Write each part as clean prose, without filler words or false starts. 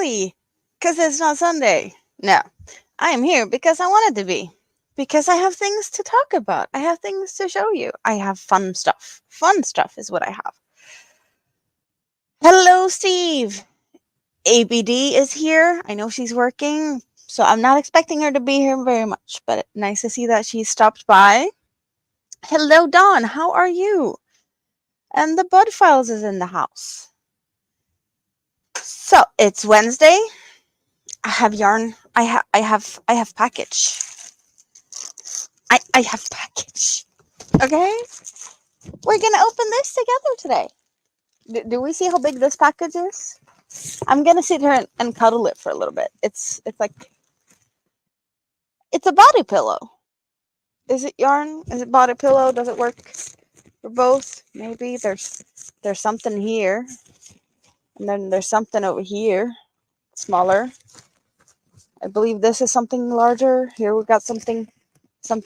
happy because it's not Sunday. No, I am here because I wanted to be. Because I have things to talk about. I have things to show you. I have fun stuff. Fun stuff is what I have. Hello, Steve. ABD is here. I know she's working, so I'm not expecting her to be here very much, but nice to see that she stopped by. Hello, Dawn. How are you? And the Bud Files is in the house. So it's Wednesday. I have yarn. I have package. I have package. Okay? We're gonna open this together today. Do we see how big this package is? I'm gonna sit here and cuddle it for a little bit. It's like it's a body pillow. Is it yarn? Is it body pillow? Does it work for both? Maybe there's something here, and then there's something over here, smaller. I believe this is something larger. Here we got something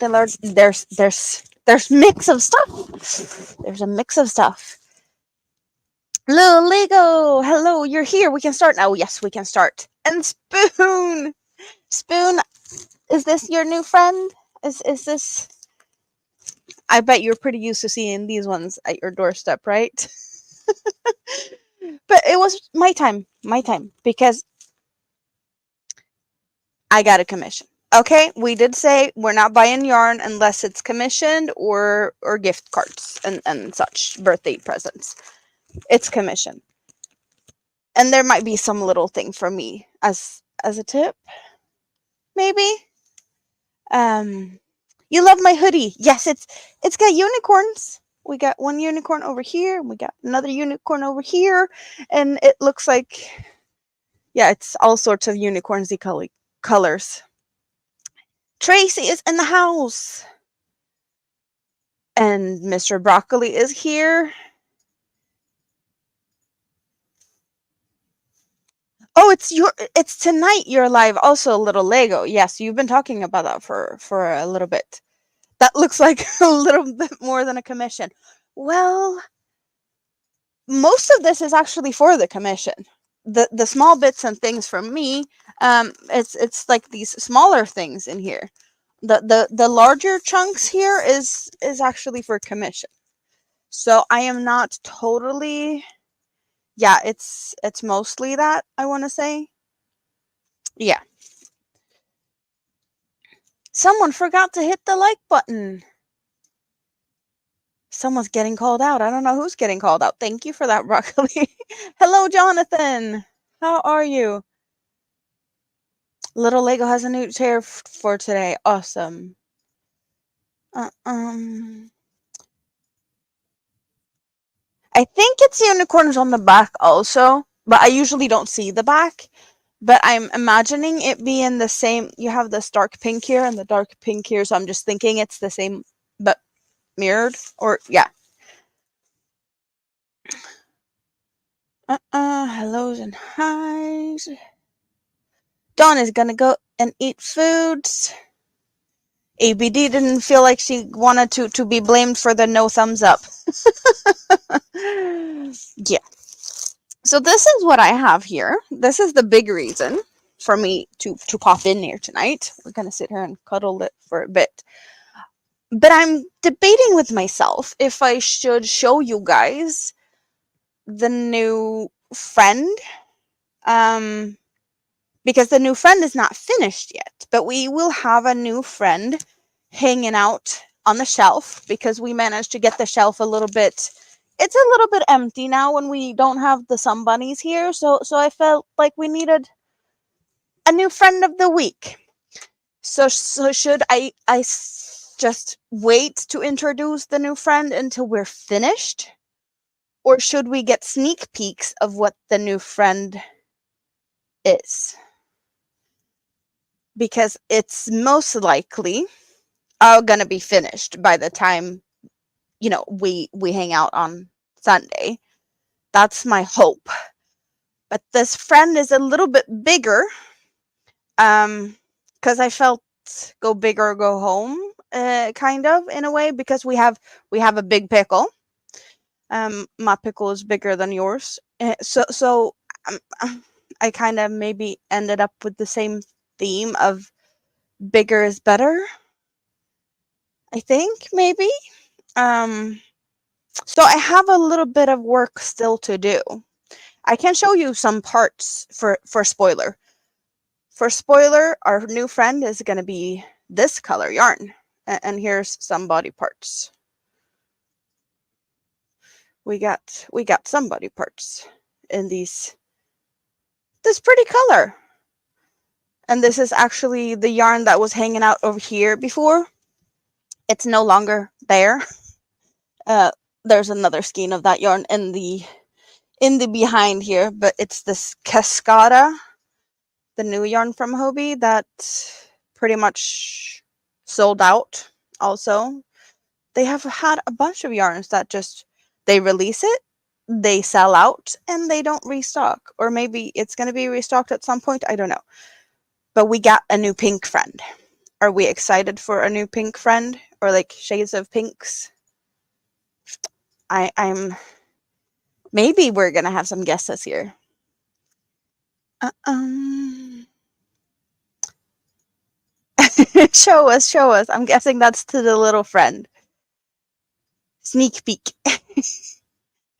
large. There's mix of stuff. There's a mix of stuff. Hello, Lego. Hello, you're here. We can start now. Yes, we can start. And Spoon. Spoon, is this your new friend? Is this? I bet you're pretty used to seeing these ones at your doorstep, right? But it was my time, because I got a commission. Okay, we did say we're not buying yarn unless it's commissioned or gift cards and such, birthday presents. It's commission. And there might be some little thing for me as a tip. Maybe. You love my hoodie. Yes, it's got unicorns. We got one unicorn over here, and we got another unicorn over here, and it looks like, yeah, it's all sorts of unicornsy colors. Tracy is in the house. And Mr. Broccoli is here. Oh, it's tonight you're live. Also, little Lego. Yes, you've been talking about that for a little bit. That looks like a little bit more than a commission. Well, most of this is actually for the commission. The small bits and things from me, it's like these smaller things in here. The larger chunks here is actually for commission. So I am not totally, yeah, it's mostly that, I want to say. Yeah. Someone forgot to hit the like button. Someone's getting called out. I don't know who's getting called out. Thank you for that, Broccoli. Hello, Jonathan. How are you? Little Lego has a new chair for today. Awesome. I think it's unicorns on the back also, but I usually don't see the back. But I'm imagining it being the same. You have this dark pink here and the dark pink here, so I'm just thinking it's the same, but mirrored, or yeah. Hellos and highs. Dawn is gonna go and eat foods. ABD didn't feel like she wanted to be blamed for the no thumbs up. Yeah. So this is what I have here. This is the big reason for me to pop in here tonight. We're gonna sit here and cuddle it for a bit. But I'm debating with myself if I should show you guys the new friend. Because the new friend is not finished yet, but we will have a new friend hanging out on the shelf because we managed to get the shelf a little bit, it's a little bit empty now when we don't have the Sun Bunnies here. So I felt like we needed a new friend of the week. So should I just wait to introduce the new friend until we're finished? Or should we get sneak peeks of what the new friend is? Because it's most likely gonna be finished by the time, we hang out on Sunday. That's my hope. But this friend is a little bit bigger, because I felt go big or go home, kind of, in a way, because we have a big pickle. My pickle is bigger than yours, so I kind of maybe ended up with the same theme of bigger is better. I think maybe. So I have a little bit of work still to do. I can show you some parts for spoiler. For spoiler, our new friend is going to be this color yarn. And here's some body parts. We got some body parts in this pretty color. And this is actually the yarn that was hanging out over here before. It's no longer there. There's another skein of that yarn in the behind here, but it's this Cascada, the new yarn from Hobbii that pretty much sold out. Also, they have had a bunch of yarns that just they release it, they sell out, and they don't restock. Or maybe it's going to be restocked at some point. I don't know. But we got a new pink friend. Are we excited for a new pink friend, or like shades of pinks? I'm. Maybe we're gonna have some guesses here. Show us. I'm guessing that's to the little friend. Sneak peek.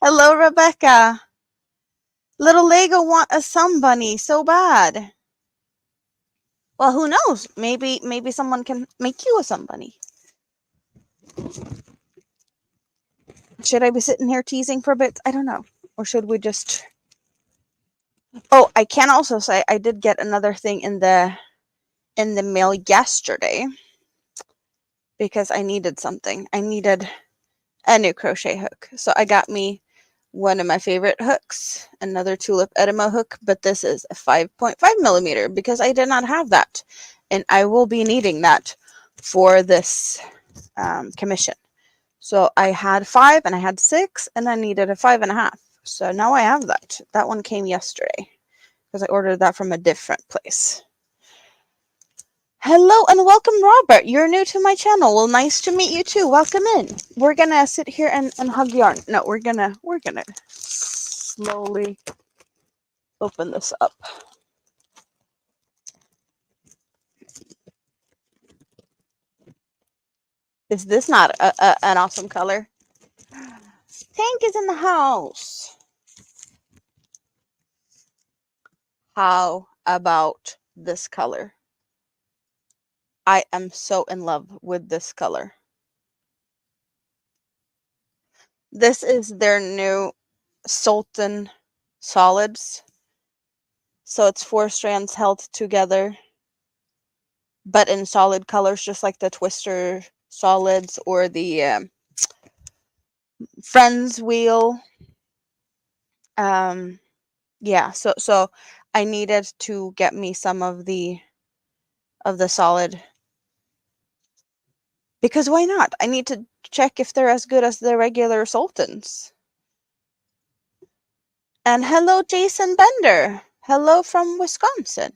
Hello, Rebecca. Little Lego want a sun bunny so bad. Well, who knows? Maybe someone can make you a sun bunny. Should I be sitting here teasing for a bit? I don't know. Or should we just... Oh, I can also say I did get another thing in the mail yesterday because I needed something. I needed a new crochet hook. So I got me one of my favorite hooks, another tulip edema hook, but this is a 5.5 millimeter because I did not have that. And I will be needing that for this commission. So I had 5 and I had 6 and I needed a 5.5. So now I have that. That one came yesterday because I ordered that from a different place. Hello and welcome, Robert. You're new to my channel. Well, nice to meet you too. Welcome in. We're gonna sit here and hug yarn. No, we're gonna slowly open this up. Is this not an awesome color? Tank is in the house. How about this color? I am so in love with this color. This is their new Sultan solids. So it's 4 strands held together, but in solid colors, just like the Twister solids or the Friends wheel. Yeah, so I needed to get me some of the solid because why not? I need to check if they're as good as the regular Sultans. And hello, Jason Bender. Hello from Wisconsin.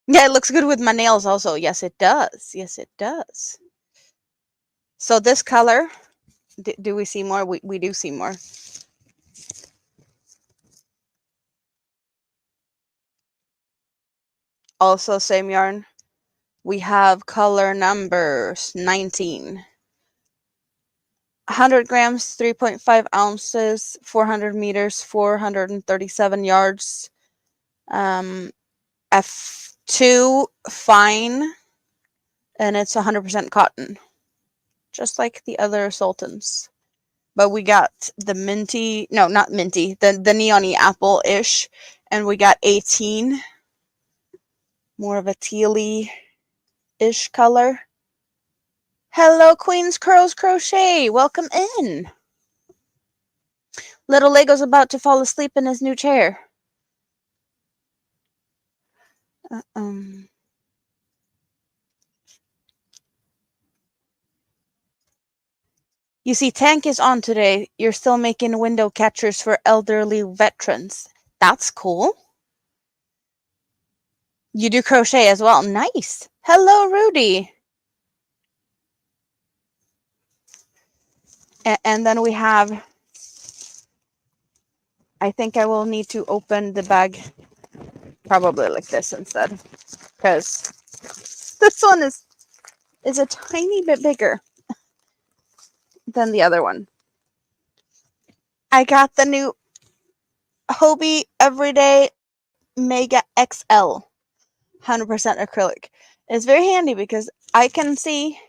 Yeah, it looks good with my nails also. Yes, it does. Yes, it does. So this color, do we see more? We do see more. Also, same yarn. We have color numbers 19. 100 grams, 3.5 ounces, 400 meters, 437 yards. F2 fine, and it's 100% cotton, just like the other Sultans. But we got the minty, no, not minty, the neon-y apple-ish, and we got 18, more of a tealy-ish color. Hello, Queen's Curls Crochet, welcome in. Little Lego's about to fall asleep in his new chair. You see, Tank is on today. You're still making window catchers for elderly veterans. That's cool. You do crochet as well. Nice. Hello, Rudy. And then we have, I think I will need to open the bag probably like this instead, because this one is a tiny bit bigger than the other one. I got the new Hobbii Everyday Mega XL 100% acrylic. It's very handy because I can see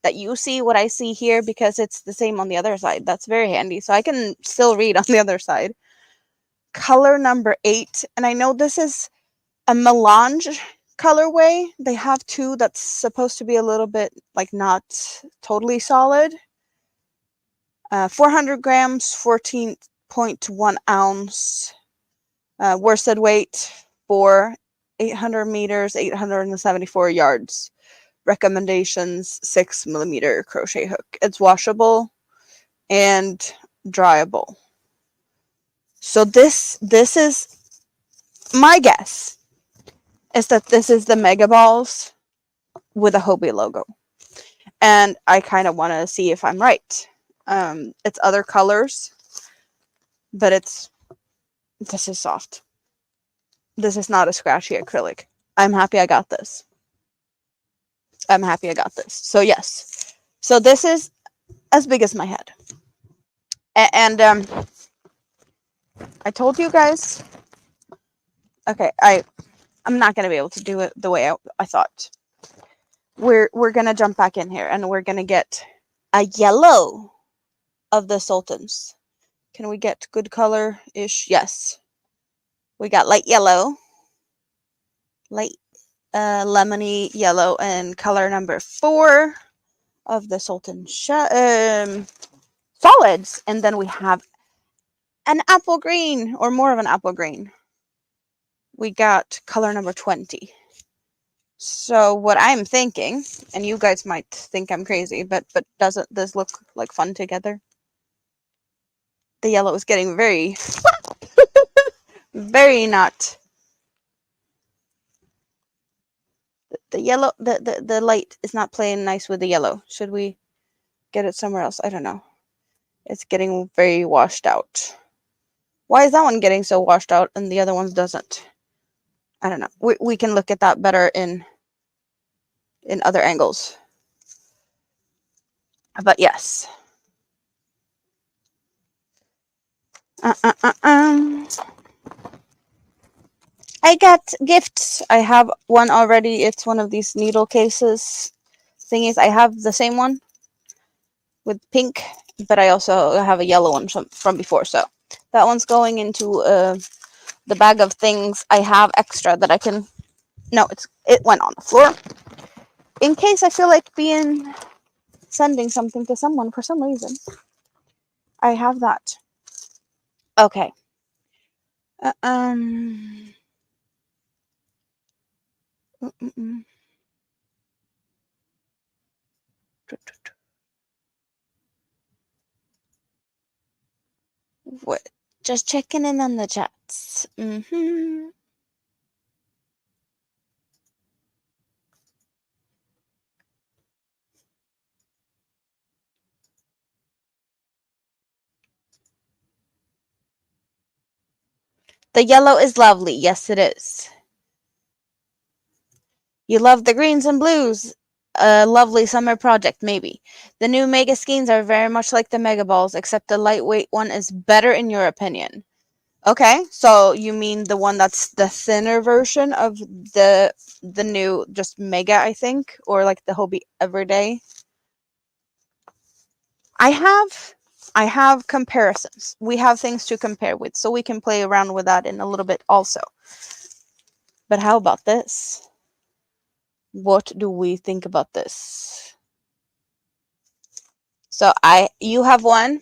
that you see what I see here because it's the same on the other side. That's very handy. So I can still read on the other side. Color number 8. And I know this is a melange colorway. They have two that's supposed to be a little bit like not totally solid. 400 grams, 14.1 ounce. Worsted weight for 800 meters, 874 yards. Recommendations, 6mm crochet hook. It's washable and dryable. So this is my guess is that this is the Mega Balls with a Hobbii logo. And I kind of want to see if I'm right. It's other colors, but this is soft. This is not a scratchy acrylic. I'm happy I got this. I'm happy I got this. So yes. So this is as big as my head. And I told you guys. Okay, I'm not gonna be able to do it the way I thought. We're gonna jump back in here and we're gonna get a yellow of the Sultans. Can we get good color-ish? Yes. We got light yellow, light lemony yellow, and color number 4 of the Sultan solids. And then we have an apple green, or more of an apple green. We got color number 20. So what I'm thinking, and you guys might think I'm crazy, but doesn't this look like fun together? The yellow is getting very, very not. The yellow, the light is not playing nice with the yellow. Should we get it somewhere else? I don't know. It's getting very washed out. Why is that one getting so washed out and the other ones doesn't? I don't know. We can look at that better in other angles. But yes. I got gifts. I have one already. It's one of these needle cases thingies. I have the same one with pink, but I also have a yellow one from before. So that one's going into the bag of things I have extra that I can. No, it went on the floor. In case I feel like sending something to someone for some reason. I have that. Okay. What? Just checking in on the chats. The yellow is lovely. Yes, it is. You love the greens and blues. A lovely summer project, maybe. The new Mega Skeins are very much like the Mega Balls, except the lightweight one is better in your opinion. Okay, so you mean the one that's the thinner version of the new just Mega, I think, or like the Hobbii Everyday? I have comparisons. We have things to compare with, so we can play around with that in a little bit also. But how about this? What do we think about this? So you have one,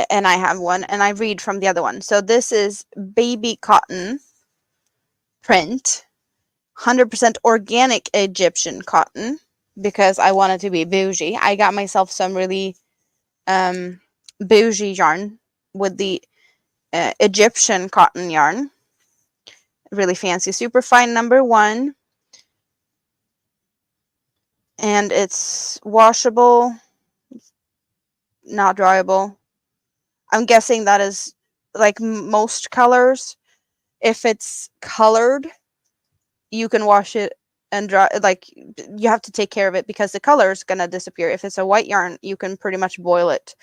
and I have one, and I read from the other one. So this is baby cotton print, 100% organic Egyptian cotton, because I wanted to be bougie. I got myself some really bougie yarn with the Egyptian cotton yarn. Really fancy, super fine number 1. And it's washable. not dryable. I'm guessing that is like most colors. If it's colored, you can wash it and dry. Like, you have to take care of it because the color is gonna disappear. If it's a white yarn, you can pretty much boil it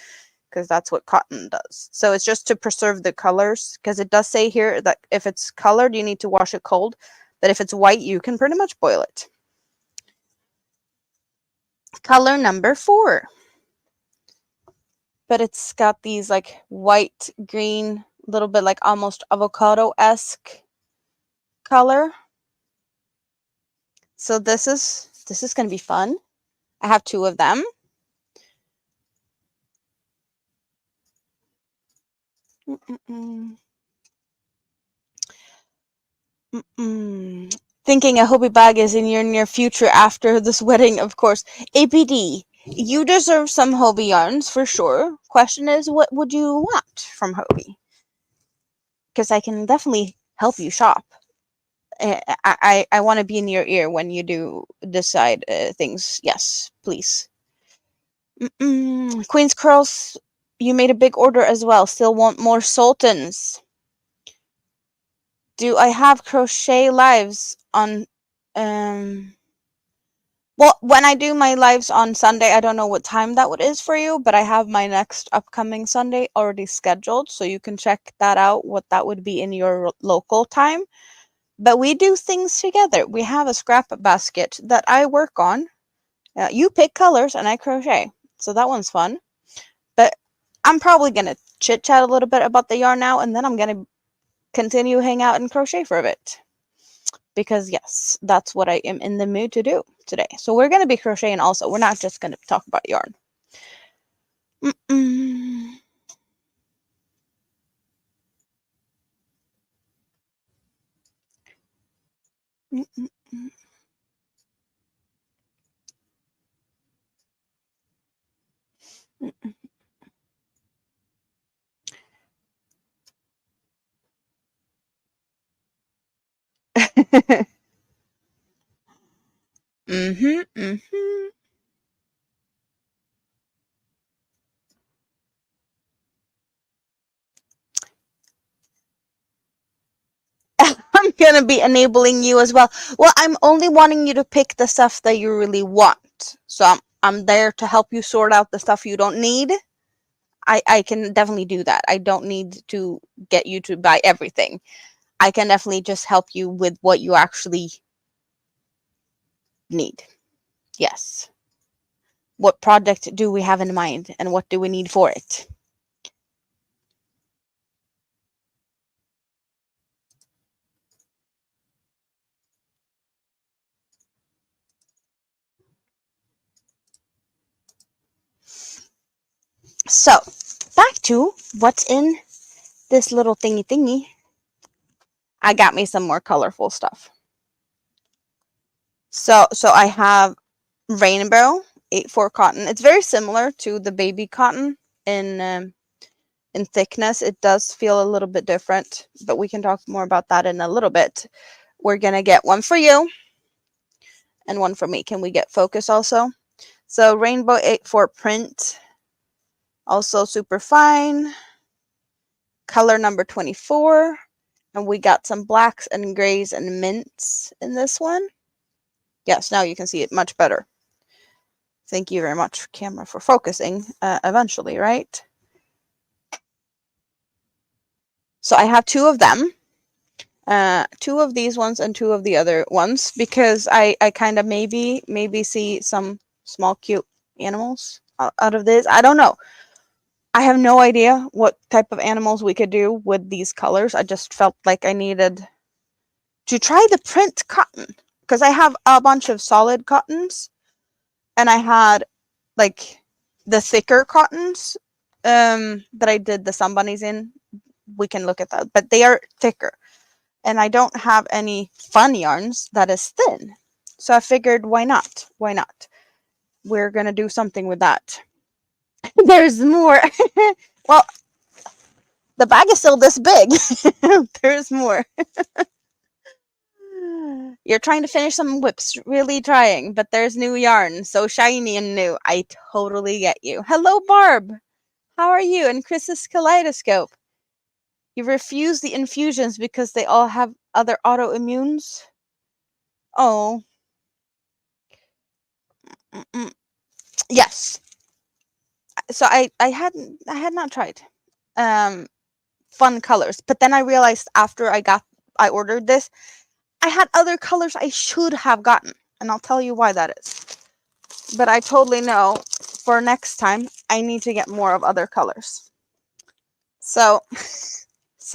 because that's what cotton does. So it's just to preserve the colors, because it does say here that if it's colored, you need to wash it cold. But if it's white, you can pretty much boil it. Color number 4. But it's got these like white, green, little bit like almost avocado-esque color. So this is going to be fun. I have 2 of them. Thinking a Hobbii bag is in your near future after this wedding, of course. APD, you deserve some Hobbii yarns for sure. Question is, what would you want from Hobbii? Because I can definitely help you shop. I want to be in your ear when you do decide things. Yes, please. Queen's Curls, you made a big order as well. Still want more Sultans. Do I have crochet lives on well, when I do my lives on Sunday, I don't know what time that is for you, but I have my next upcoming Sunday already scheduled, so you can check that out, what that would be in your local time. But we do things together. We have a scrap basket that I work on. You pick colors and I crochet, so that one's fun. But I'm probably going to chit-chat a little bit about the yarn now, and then I'm going to continue hang out and crochet for a bit. Because yes, that's what I am in the mood to do today. So we're going to be crocheting also. We're not just going to talk about yarn. I'm gonna be enabling you as well. Well, I'm only wanting you to pick the stuff that you really want. So I'm there to help you sort out the stuff you don't need. I can definitely do that. I don't need to get you to buy everything. I can definitely just help you with what you actually need. Yes. What project do we have in mind and what do we need for it? So, back to what's in this little thingy. I got me some more colorful stuff. So I have Rainbow 8/4 cotton. It's very similar to the baby cotton in thickness. It does feel a little bit different, but we can talk more about that in a little bit. We're gonna get one for you and one for me. Can we get focus also? So Rainbow 8/4 print, also super fine. Color number 24. And we got some blacks and grays and mints in this one. Yes, now you can see it much better. Thank you very much, camera, for focusing eventually, right? So I have 2 of them. 2 of these ones and 2 of the other ones, because I kind of maybe see some small cute animals out of this. I don't know. I have no idea what type of animals we could do with these colors. I just felt like I needed to try the print cotton, because I have a bunch of solid cottons and I had like the thicker cottons that I did the sun bunnies in. We can look at that, but they are thicker. And I don't have any fun yarns that is thin. So I figured, why not? Why not? We're going to do something with that. There's more. Well, the bag is still this big. There's more. You're trying to finish some whips. Really trying. But there's new yarn. So shiny and new. I totally get you. Hello, Barb. How are you? And Chris's kaleidoscope. You refuse the infusions because they all have other autoimmunes? Oh. Mm-mm. Yes. So I had not tried fun colors, but then I realized after I ordered this, I had other colors I should have gotten, and I'll tell you why that is. But I totally know for next time I need to get more of other colors. So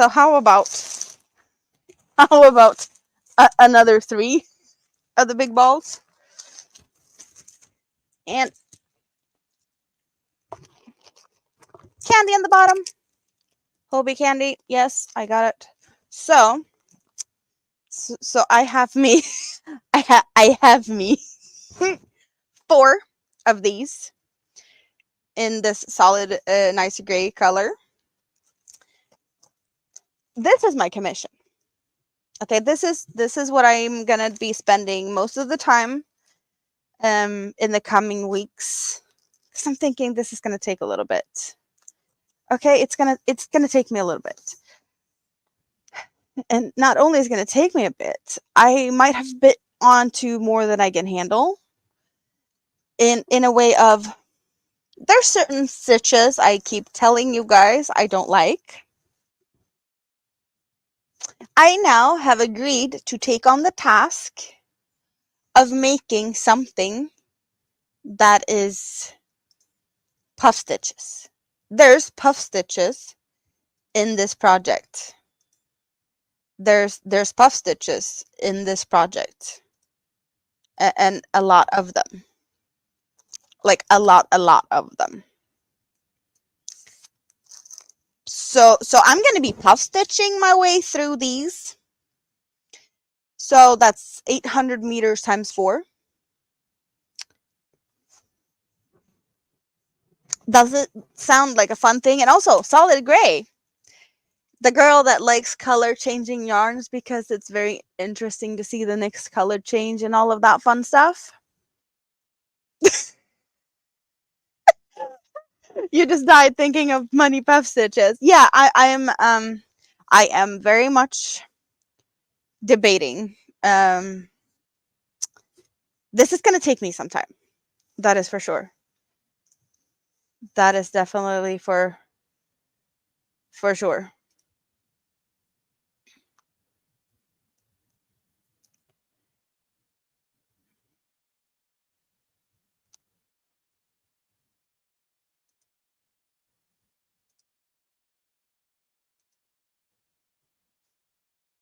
how about another 3 of the big balls? And candy on the bottom. Hobbii candy. Yes, I got it. So I have me I have me 4 of these in this solid nice gray color. This is my commission. Okay, this is what I'm gonna be spending most of the time in the coming weeks, because I'm thinking this is gonna take a little bit. Okay, it's gonna take me a little bit, and not only is it gonna take me a bit, I might have bit onto more than I can handle. In a way of, there's certain stitches I keep telling you guys I don't like. I now have agreed to take on the task of making something that is puff stitches. There's puff stitches in this project. There's puff stitches in this project. And a lot of them. Like a lot of them. So I'm going to be puff stitching my way through these. So that's 800 meters times 4. Does it sound like a fun thing? And also, solid gray. The girl that likes color changing yarns because it's very interesting to see the next color change and all of that fun stuff. You just died thinking of money puff stitches. Yeah, I am very much debating. This is gonna take me some time. That is for sure. That is definitely for sure.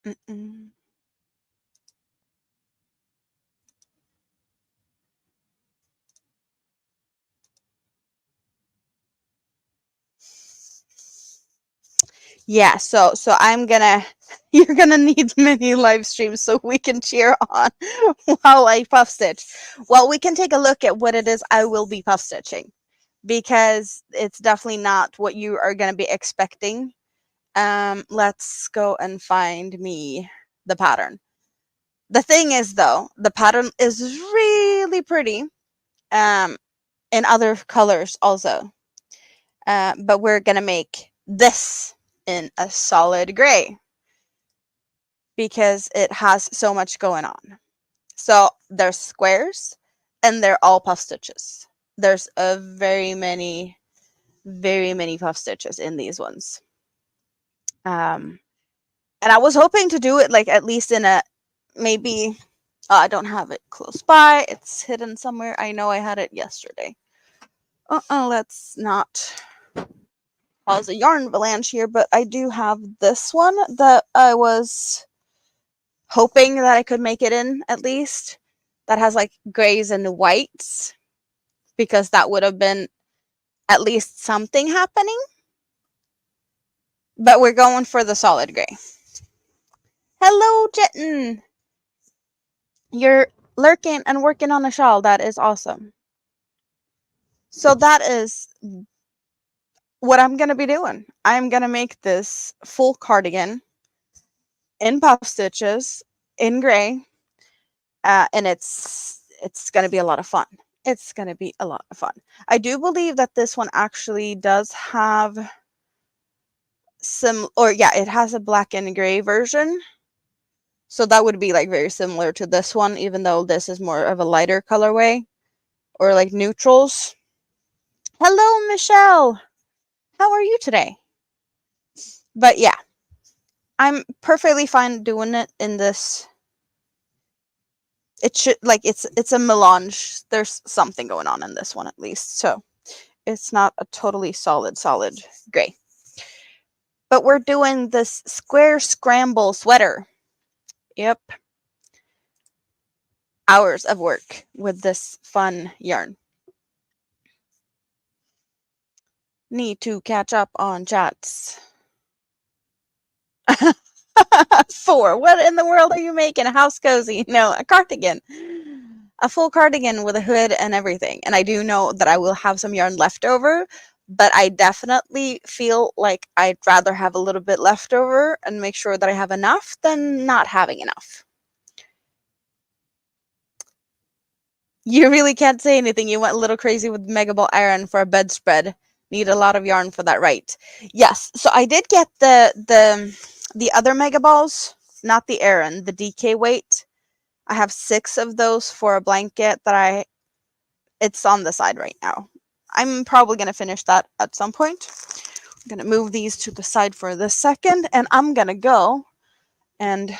Mm-mm. Yeah, so I'm gonna you're gonna need many live streams so we can cheer on while I puff stitch. Well, we can take a look at what it is I will be puff stitching, because it's definitely not what you are gonna be expecting. Let's go and find me the pattern. The thing is, though, the pattern is really pretty in other colors also. But we're gonna make this in a solid gray because it has so much going on. So there's squares and they're all puff stitches. There's very many puff stitches in these ones. And I was hoping to do it like at least in a maybe I don't have it close by. It's hidden somewhere. I know I had it yesterday. Let's not cause a yarn avalanche here, but I do have this one that I was hoping that I could make it in at least. That has like grays and whites, because that would have been at least something happening. But we're going for the solid gray. Hello, Jitten. You're lurking and working on a shawl. That is awesome. So that is what I'm going to be doing. I'm going to make this full cardigan in puff stitches in gray. And it's going to be a lot of fun. It's going to be a lot of fun. I do believe that this one actually does have it has a black and gray version. So that would be like very similar to this one, even though this is more of a lighter colorway or like neutrals. Hello, Michelle. How are you today? But yeah, I'm perfectly fine doing it in this. It should it's a melange. There's something going on in this one at least. So it's not a totally solid gray. But we're doing this square scramble sweater. Yep. Hours of work with this fun yarn. Need to catch up on chats. 4. What in the world are you making? A house cozy? No, a cardigan. A full cardigan with a hood and everything. And I do know that I will have some yarn left over, but I definitely feel like I'd rather have a little bit left over and make sure that I have enough than not having enough. You really can't say anything. You went a little crazy with Mega Ball Iron for a bedspread. Need a lot of yarn for that, right? Yes. So I did get the other Mega Balls, not the Aran, the DK weight. I have 6 of those for a blanket that it's on the side right now. I'm probably going to finish that at some point. I'm going to move these to the side for this second, and I'm going to go and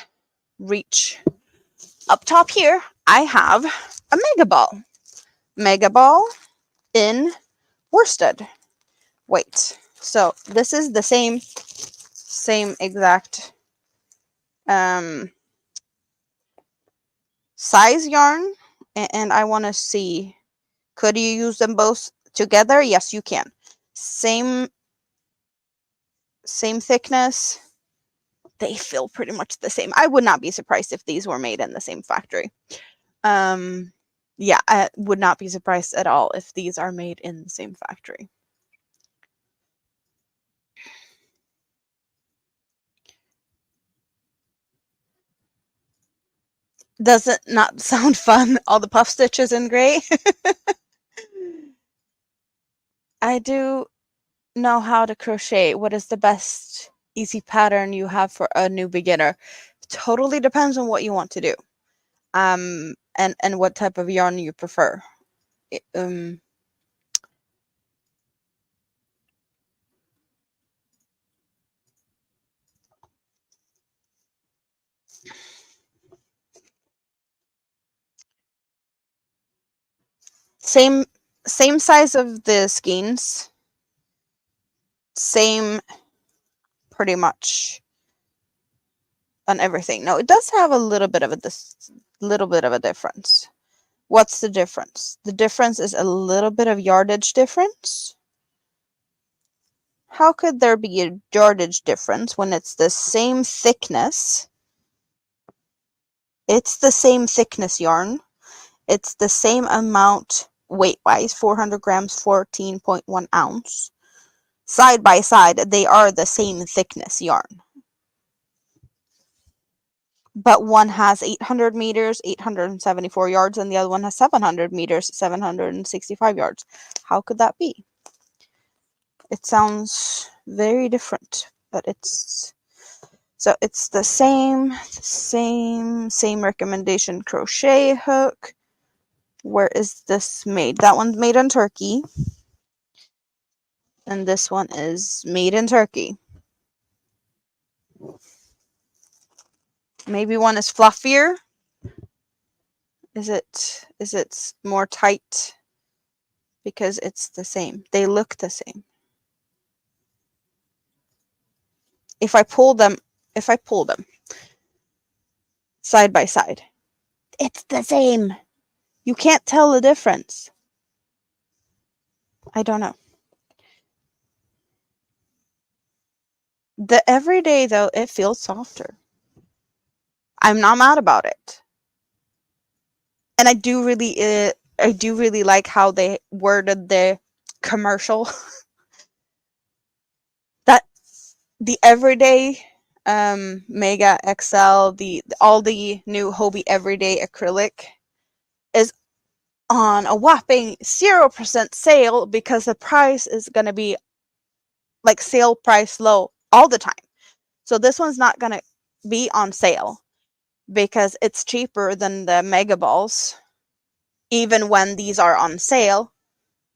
reach up top here. I have a Mega Ball in worsted. Wait, so this is the same exact size yarn, and I want to see, could you use them both together? Yes, you can. Same thickness. They feel pretty much the same. I would not be surprised if these were made in the same factory. Yeah, I would not be surprised at all if these are made in the same factory. Does it not sound fun? All the puff stitches in gray? I do know how to crochet. What is the best easy pattern you have for a new beginner? Totally depends on what you want to do. And what type of yarn you prefer. Same size of the skeins. Same pretty much on everything. No, it does have a little bit of a difference. What's the difference? The difference is a little bit of yardage difference. How could there be a yardage difference when it's the same thickness? It's the same thickness yarn. It's the same amount weight-wise, 400 grams, 14.1 ounce. Side by side, they are the same thickness yarn. But one has 800 meters, 874 yards, and the other one has 700 meters, 765 yards. How could that be? It sounds very different, but it's the same recommendation crochet hook. Where is this made? That one's made in Turkey. And this one is made in Turkey. Maybe one is fluffier. Is it more tight? Because it's the same. They look the same. If I pull them side by side, it's the same. You can't tell the difference. I don't know. The everyday, though, it feels softer. I'm not mad about it. And I do really like how they worded the commercial. That the everyday Mega XL, all the new Hobbii everyday acrylic is on a whopping 0% sale because the price is going to be like sale price low all the time. So this one's not going to be on sale because it's cheaper than the mega balls. Even when these are on sale,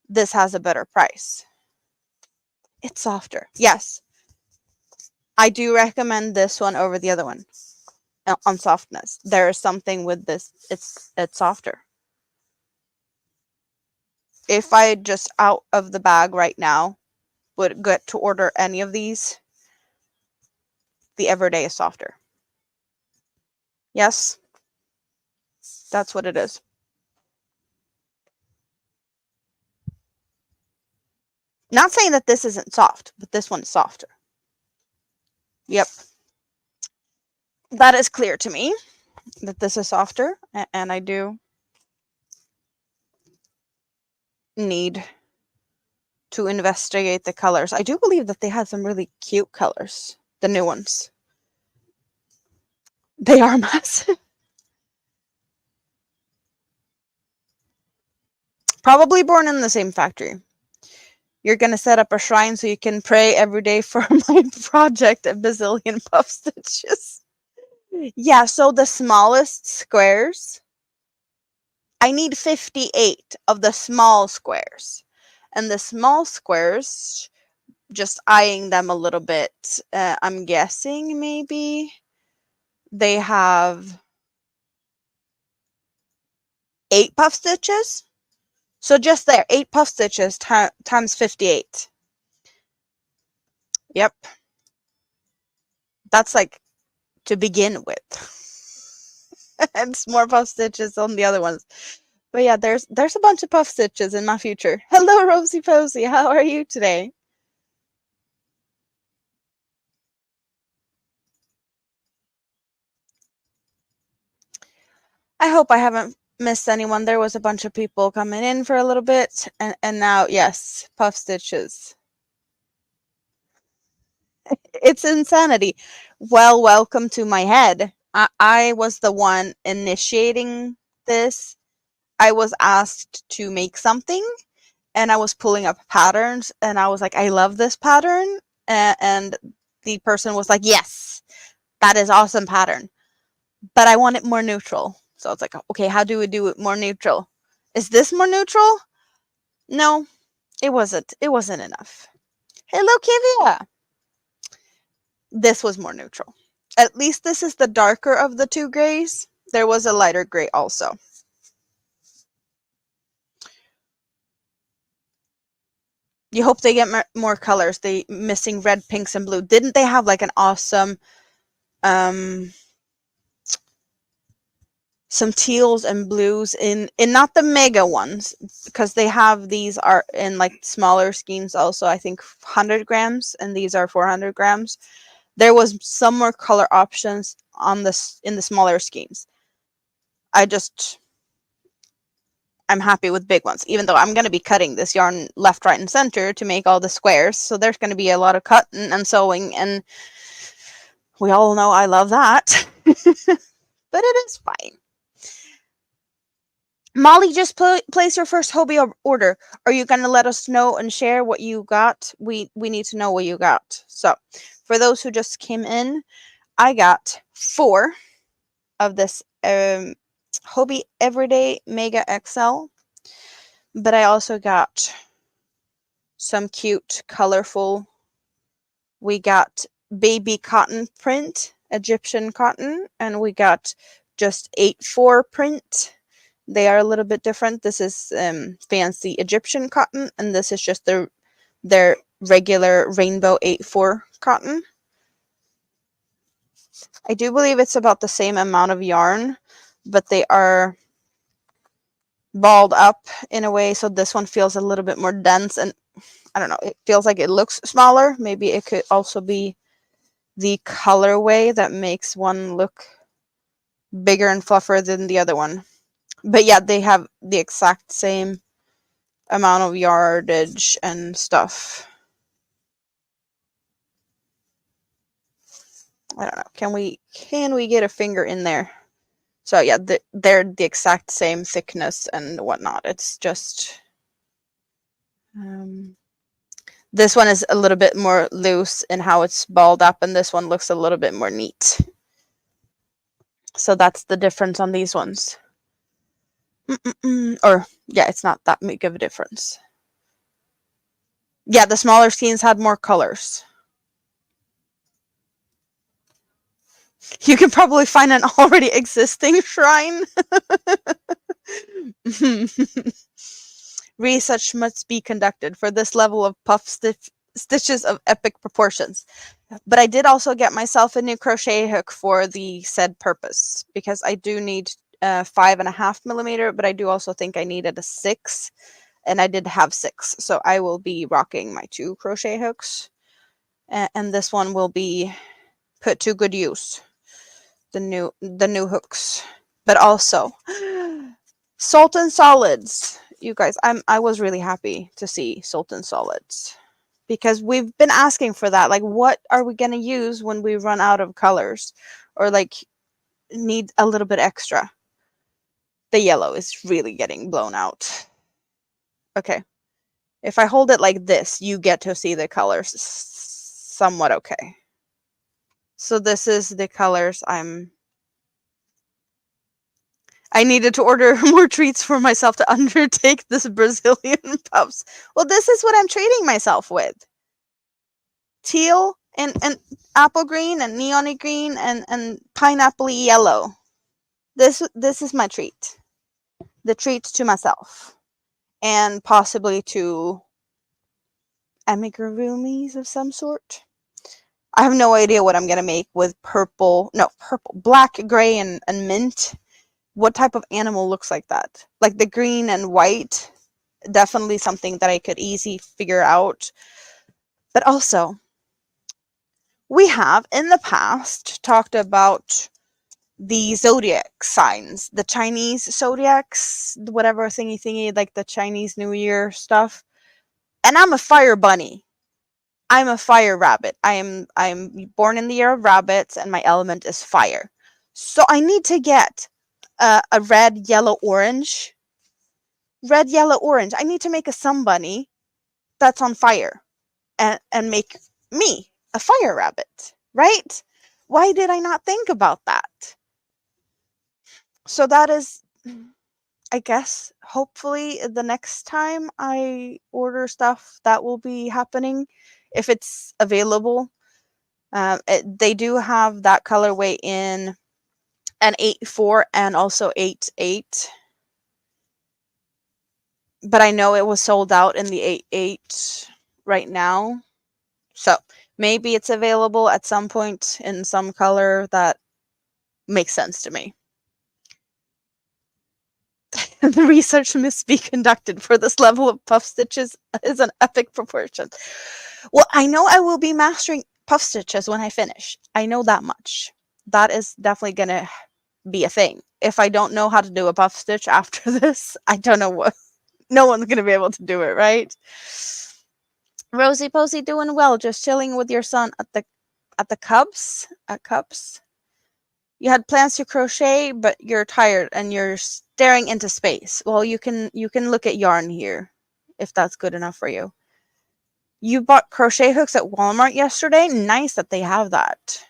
this has a better price. It's softer. Yes. I do recommend this one over the other one on softness. There is something with this. It's softer. If I just out of the bag right now would get to order any of these, the Everyday is softer. Yes, that's what it is. Not saying that this isn't soft, but this one's softer. Yep. That is clear to me that this is softer, and I do need to investigate the colors. I do believe that they had some really cute colors, the new ones. They are massive. Probably born in the same factory. You're going to set up a shrine so you can pray every day for my project, a bazillion puff stitches. Yeah, so the smallest squares, I need 58 of the small squares. And the small squares, just eyeing them a little bit, I'm guessing maybe they have 8 puff stitches. So just there, 8 puff stitches times 58. Yep. That's like to begin with. And more puff stitches on the other ones. But yeah, there's a bunch of puff stitches in my future. Hello, Rosie Posey. How are you today? I hope I haven't missed anyone. There was a bunch of people coming in for a little bit, and now, yes, puff stitches. It's insanity. Well, welcome to my head. I was the one initiating this. I was asked to make something, and I was pulling up patterns, and I was like, I love this pattern. And the person was like, yes, that is awesome pattern, but I want it more neutral. So it's like, okay, how do we do it more neutral? Is this more neutral? No, it wasn't. It wasn't enough. Hello, Kivia. This was more neutral. At least this is the darker of the two grays. There was a lighter gray also. You hope they get more colors. They missing red, pinks, and blue. Didn't they have like an awesome some teals and blues in not the mega ones, because they have these are in like smaller skeins also. I think 100 grams, and these are 400 grams. There was some more color options on this in the smaller skeins. I'm happy with big ones, even though I'm going to be cutting this yarn left, right, and center to make all the squares. So there's going to be a lot of cutting and sewing, and we all know I love that. But it is fine. Molly, just place your first Hobbii order. Are you going to let us know and share what you got? We need to know what you got. So, for those who just came in, I got 4 of this Hobbii Everyday Mega XL. But I also got some cute, colorful. We got baby cotton print, Egyptian cotton, and we got just 8/4 print. They are a little bit different. This is fancy Egyptian cotton, and this is just their regular rainbow 8/4 cotton. I do believe it's about the same amount of yarn, but they are balled up in a way, so this one feels a little bit more dense, and I don't know, it feels like it looks smaller. Maybe it could also be the colorway that makes one look bigger and fluffier than the other one. But yeah, they have the exact same amount of yardage and stuff. I don't know. Can we get a finger in there? So yeah, they're the exact same thickness and whatnot. It's just this one is a little bit more loose in how it's balled up, and this one looks a little bit more neat. So that's the difference on these ones. Or yeah, it's not that big of a difference. Yeah, the smaller skeins had more colors. You can probably find an already existing shrine. Research must be conducted for this level of stitches of epic proportions. But I did also get myself a new crochet hook for the said purpose, because I do need 5.5 millimeter, but I do also think I needed a 6, and I did have 6. So I will be rocking my 2 crochet hooks, and this one will be put to good use. The new hooks, but also Salt and Solids. You guys, I was really happy to see Salt and Solids, because we've been asking for that. Like, what are we gonna use when we run out of colors, or like need a little bit extra? The yellow is really getting blown out. Okay, if I hold it like this, you get to see the colors somewhat okay. So this is the colors I needed to order more treats for myself to undertake this Brazilian puffs. Well, this is what I'm treating myself with. Teal and apple green and neon green and pineapple yellow. This is my treat. The treat to myself. And possibly to amigurumis of some sort. I have no idea what I'm going to make with black, gray, and mint. What type of animal looks like that? Like the green and white, definitely something that I could easily figure out. But also, we have in the past talked about the zodiac signs, the Chinese zodiacs, whatever thingy, like the Chinese New Year stuff. And I'm a fire bunny. I'm a fire rabbit. I'm born in the year of rabbits, and my element is fire. So I need to get a red, yellow, orange. Red, yellow, orange. I need to make a sun bunny that's on fire, and make me a fire rabbit, right? Why did I not think about that? So that is, I guess, hopefully the next time I order stuff, that will be happening if it's available. They do have that colorway in an 8.4 and also 8.8. But I know it was sold out in the 8.8 right now. So maybe it's available at some point in some color that makes sense to me. The research must be conducted for this level of puff stitches is an epic proportion. Well, I know I will be mastering puff stitches when I finish. I know that much. That is definitely going to be a thing. If I don't know how to do a puff stitch after this, I don't know what. No one's going to be able to do it, right? Rosie Posey doing well, just chilling with your son at the Cubs. At Cubs. You had plans to crochet, but you're tired and you're staring into space. Well, you can look at yarn here, if that's good enough for you. You bought crochet hooks at Walmart yesterday? Nice that they have that.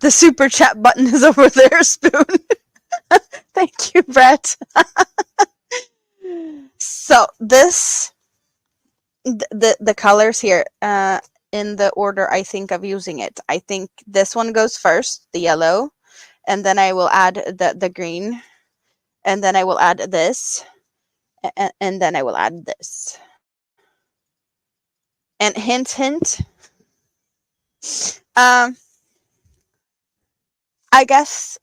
The super chat button is over there, Spoon. Thank you, Brett. So this, the colors here, in the order I think of using it. I think this one goes first, the yellow, and then I will add the green, and then I will add this, and then I will add this. And hint, I guess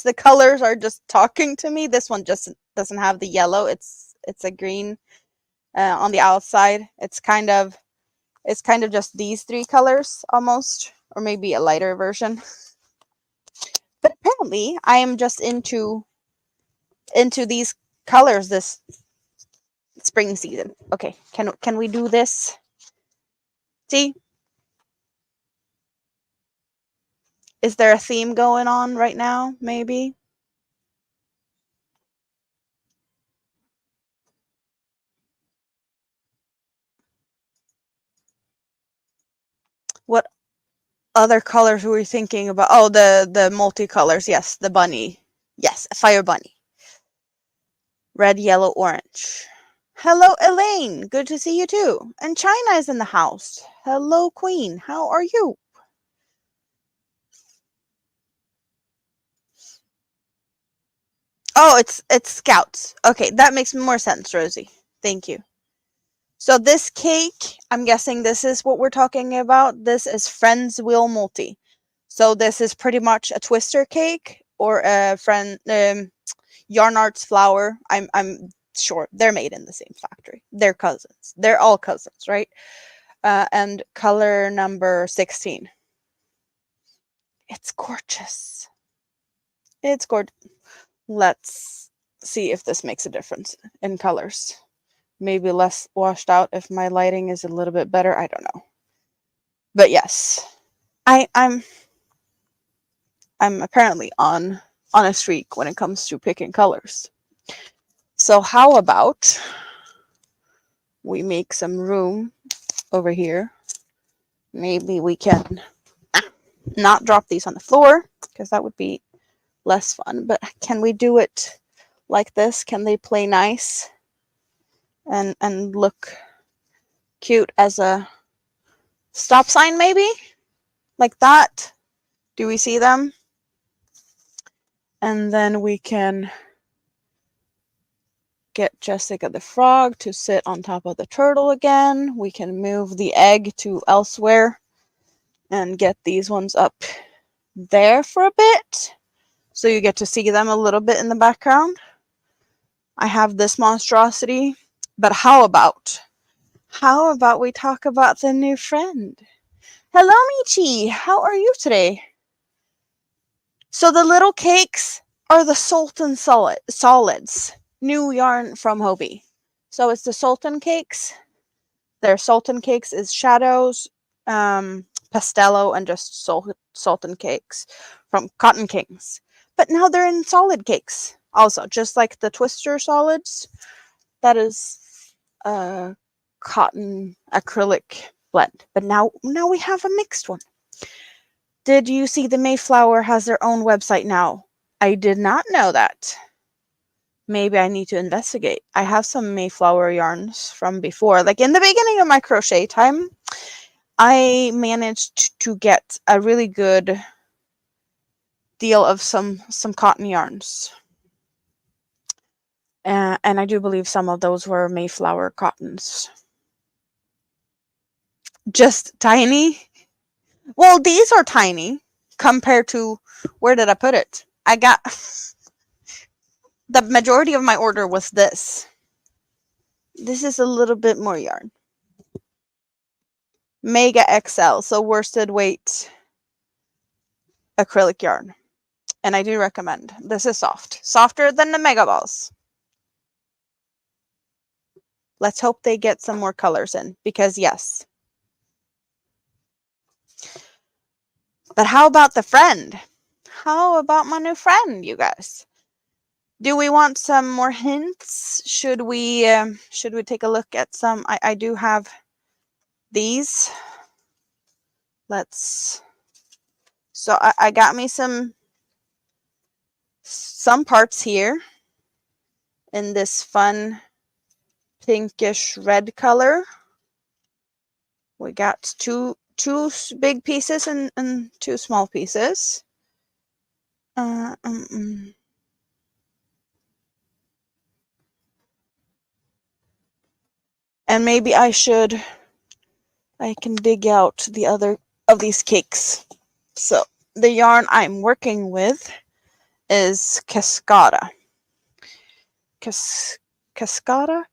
the colors are just talking to me. This one just doesn't have the yellow. It's a green on the outside. It's kind of just these 3 colors almost, or maybe a lighter version. But apparently I am just into these colors. It's spring season. Okay, can we do this? See? Is there a theme going on right now, maybe? What other colors were we thinking about? Oh, the multicolors. Yes, the bunny. Yes, a fire bunny. Red, yellow, orange. Hello, Elaine. Good to see you too. And China is in the house. Hello, Queen. How are you? Oh, it's Scouts. Okay, that makes more sense, Rosie. Thank you. So this cake, I'm guessing this is what we're talking about. This is Friends Wheel Multi. So this is pretty much a twister cake or a Yarn Arts flower. I'm sure they're made in the same factory. They're cousins. They're all cousins, right? And color number 16. It's gorgeous. It's gorgeous. Let's see if this makes a difference in colors. Maybe less washed out if my lighting is a little bit better. I don't know. But yes, I'm apparently on a streak when it comes to picking colors. So how about we make some room over here? Maybe we can not drop these on the floor because that would be less fun. But can we do it like this? Can they play nice and look cute as a stop sign, maybe? Like that? Do we see them? And then we can get Jessica the frog to sit on top of the turtle again. We can move the egg to elsewhere and get these ones up there for a bit. So you get to see them a little bit in the background. I have this monstrosity. But how about we talk about the new friend? Hello, Michi. How are you today? So the little cakes are the Sultan solids, new yarn from Hobbii. So it's the Sultan cakes. Their Sultan cakes is shadows, pastello, and just Sultan cakes from Cotton Kings. But now they're in solid cakes also, just like the Twister solids. That is a cotton acrylic blend. But now we have a mixed one. Did you see the Mayflower has their own website now? I did not know that. Maybe I need to investigate. I have some Mayflower yarns from before. Like in the beginning of my crochet time, I managed to get a really good deal of some cotton yarns. And I do believe some of those were Mayflower cottons. Just tiny? Well, these are tiny compared to, where did I put it? I got, the majority of my order was this. This is a little bit more yarn. Mega XL, so worsted weight acrylic yarn. And I do recommend. This is soft. Softer than the Mega Balls. Let's hope they get some more colors in, because yes. But how about the friend? How about my new friend, you guys? Do we want some more hints? Should we take a look at some? I do have these. So I got me some parts here in this fun pinkish red color. We got two big pieces and two small pieces. And maybe I can dig out the other of these cakes. So the yarn I'm working with is Cascada. Cascada?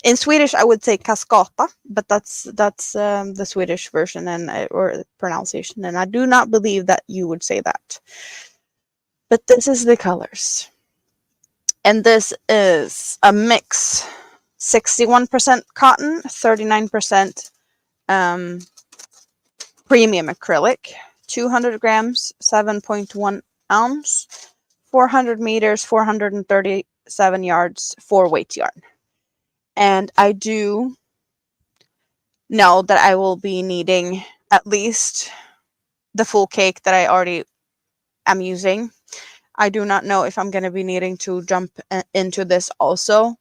In Swedish, I would say cascata, but that's the Swedish version or pronunciation, and I do not believe that you would say that. But this is the colors, and this is a mix 61% cotton, 39% premium acrylic, 200 grams, 7.1 ounce, 400 meters, 437 yards, 4-weight yarn. And I do know that I will be needing at least the full cake that I already am using. I do not know if I'm going to be needing to jump into this also,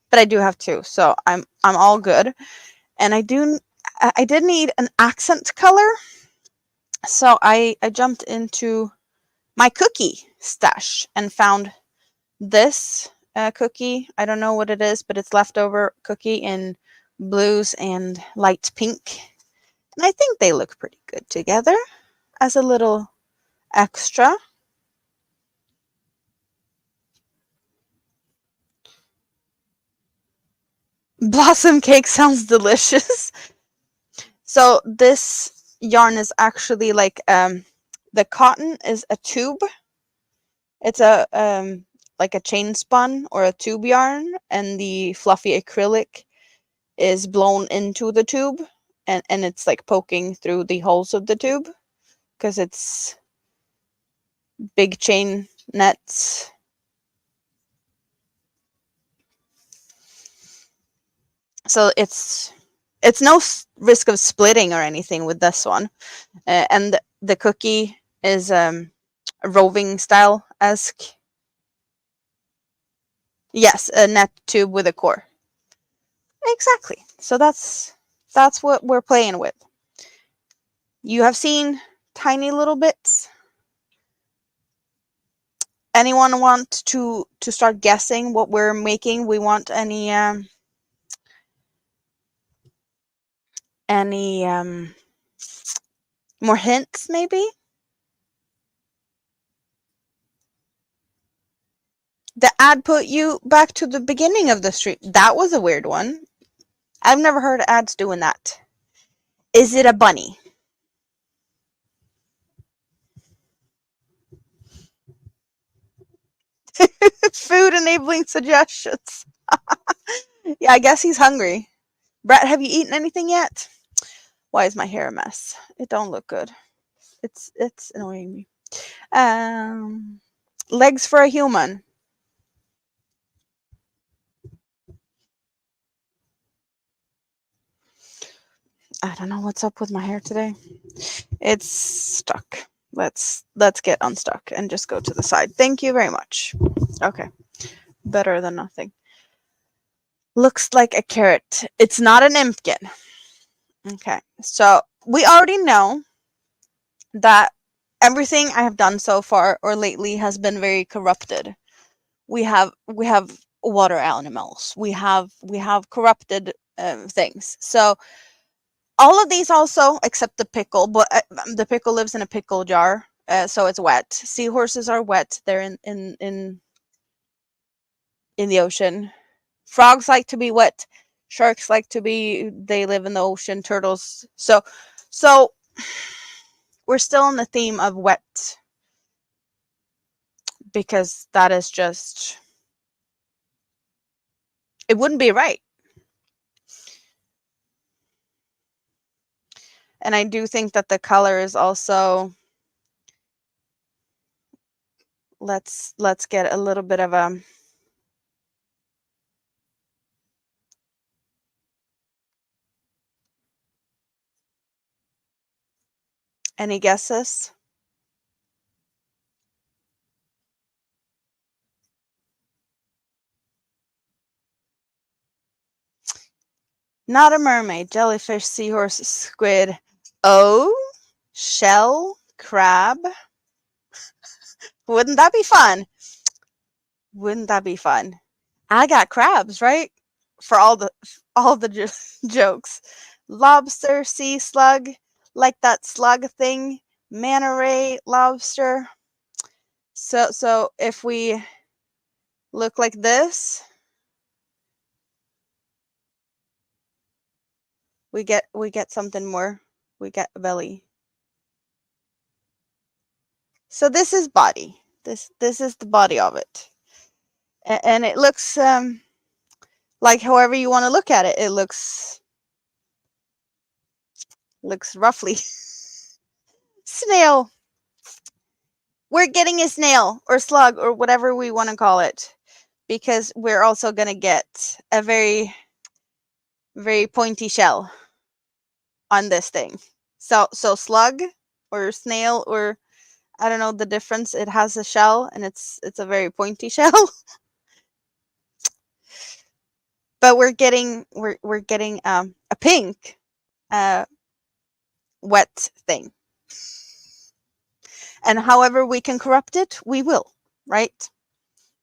but I do have two, so I'm all good. And I did need an accent color, so I jumped into my cookie stash and found this cookie. I don't know what it is, but it's leftover cookie in blues and light pink. And I think they look pretty good together as a little extra. Blossom cake sounds delicious. So this yarn is actually like the cotton is a tube. It's a like a chain spun or a tube yarn, and the fluffy acrylic is blown into the tube, and it's like poking through the holes of the tube because it's big chain nets. So it's no risk of splitting or anything with this one. And the cookie is a roving style esque. Yes, a net tube with a core. Exactly. So that's what we're playing with. You have seen tiny little bits. Anyone want to start guessing what we're making? We want any more hints maybe? The ad put you back to the beginning of the stream. That was a weird one. I've never heard ads doing that. Is it a bunny? Food enabling suggestions. Yeah, I guess he's hungry. Brett, have you eaten anything yet? Why is my hair a mess? It don't look good. It's annoying me. Legs for a human. I don't know what's up with my hair today. It's stuck. Let's get unstuck and just go to the side. Thank you very much. Okay. Better than nothing. Looks like a carrot. It's not an impkin. Okay. So we already know that everything I have done so far or lately has been very corrupted. We have water animals. We have corrupted things. So all of these also, except the pickle, but the pickle lives in a pickle jar, so it's wet. Seahorses are wet. They're in the ocean. Frogs like to be wet. Sharks like to be. They live in the ocean. Turtles. So we're still on the theme of wet because that is just. It wouldn't be right. And I do think that the color is also. Let's get a little bit of a. Any guesses? Not a mermaid, jellyfish, seahorse, squid. Oh, shell, crab. Wouldn't that be fun? Wouldn't that be fun? I got crabs, right? For all the jokes. Lobster, sea slug, like that slug thing. Manta ray, lobster. So if we look like this, we get something more. We get a belly. So this is body. This is the body of it. And it looks Like however you want to look at it, it looks roughly snail. We're getting a snail or slug or whatever we want to call it, because we're also going to get a very, very pointy shell on this thing. So slug or snail, or I don't know the difference. It has a shell and it's a very pointy shell. But we're getting a pink wet thing. And however we can corrupt it, we will, right?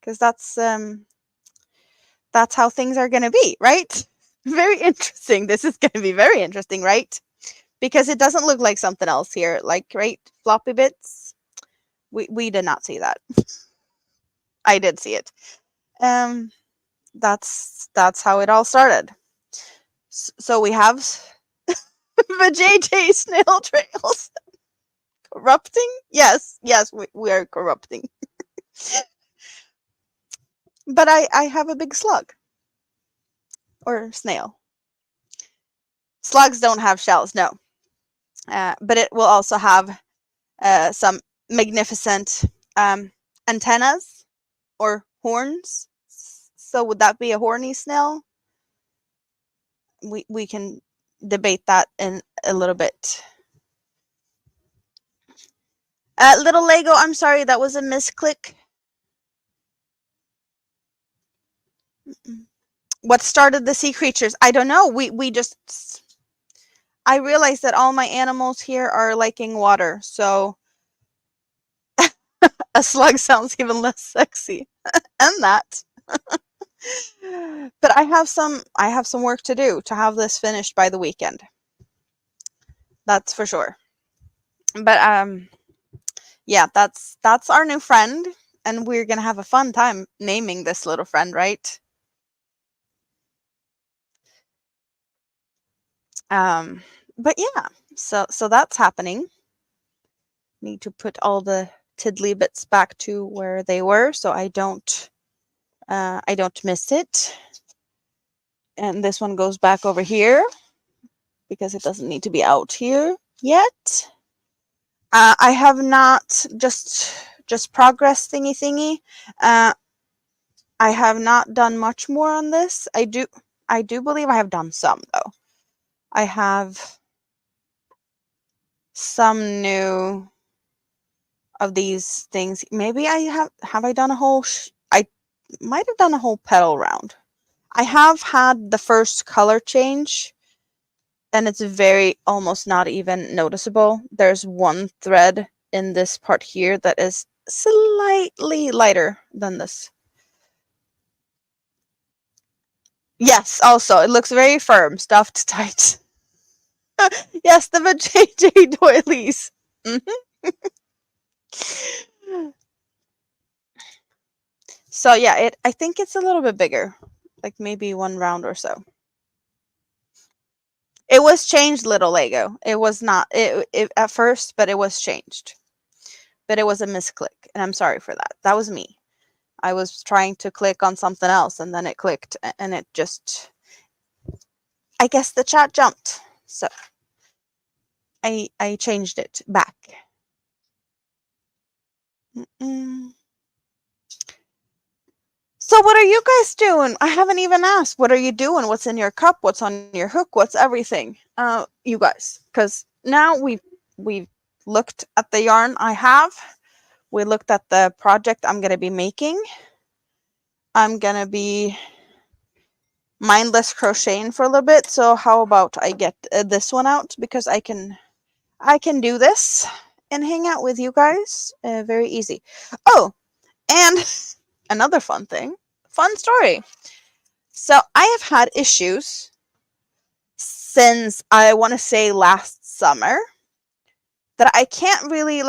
Because that's how things are going to be, right? Very interesting. This is going to be very interesting, right? Because it doesn't look like something else here. Like, right, floppy bits. We did not see that. I did see it. That's how it all started. So we have the JJ snail trails. Corrupting? Yes, we are corrupting. But I have a big slug. Or snail. Slugs don't have shells, no. But it will also have some magnificent antennas or horns. So would that be a horny snail? We can debate that in a little bit. Little Lego, I'm sorry, that was a misclick. What started the sea creatures? I don't know. We just... I realized that all my animals here are liking water, so a slug sounds even less sexy. And that. But I have some work to do to have this finished by the weekend. That's for sure. But yeah, that's our new friend, and we're gonna have a fun time naming this little friend, right? But yeah, so that's happening. Need to put all the tiddly bits back to where they were, so I don't miss it. And this one goes back over here because it doesn't need to be out here yet. I have not just progress thingy. I have not done much more on this. I do believe I have done some though. I have some new of these things. Maybe I have I done a whole I might have done a whole petal round. I have had the first color change, and it's very almost not even noticeable. There's one thread in this part here that is slightly lighter than this. Yes, also it looks very firm, stuffed tight. Yes, the JJ doilies. So yeah, I think it's a little bit bigger, like maybe one round or so. It was changed, little Lego. It was not it at first, but it was changed. But it was a misclick, and I'm sorry for that. That was me. I was trying to click on something else, and then it clicked, and it just... I guess the chat jumped, so I changed it back. So what are you guys doing? I haven't even asked. What are you doing? What's in your cup? What's on your hook? What's everything? You guys, because now we've looked at the yarn I have. We looked at the project I'm going to be making. I'm going to be mindless crocheting for a little bit. So how about I get this one out, because I can do this and hang out with you guys. Very easy. Oh, and another fun story. So I have had issues since, I want to say, last summer, that I can't really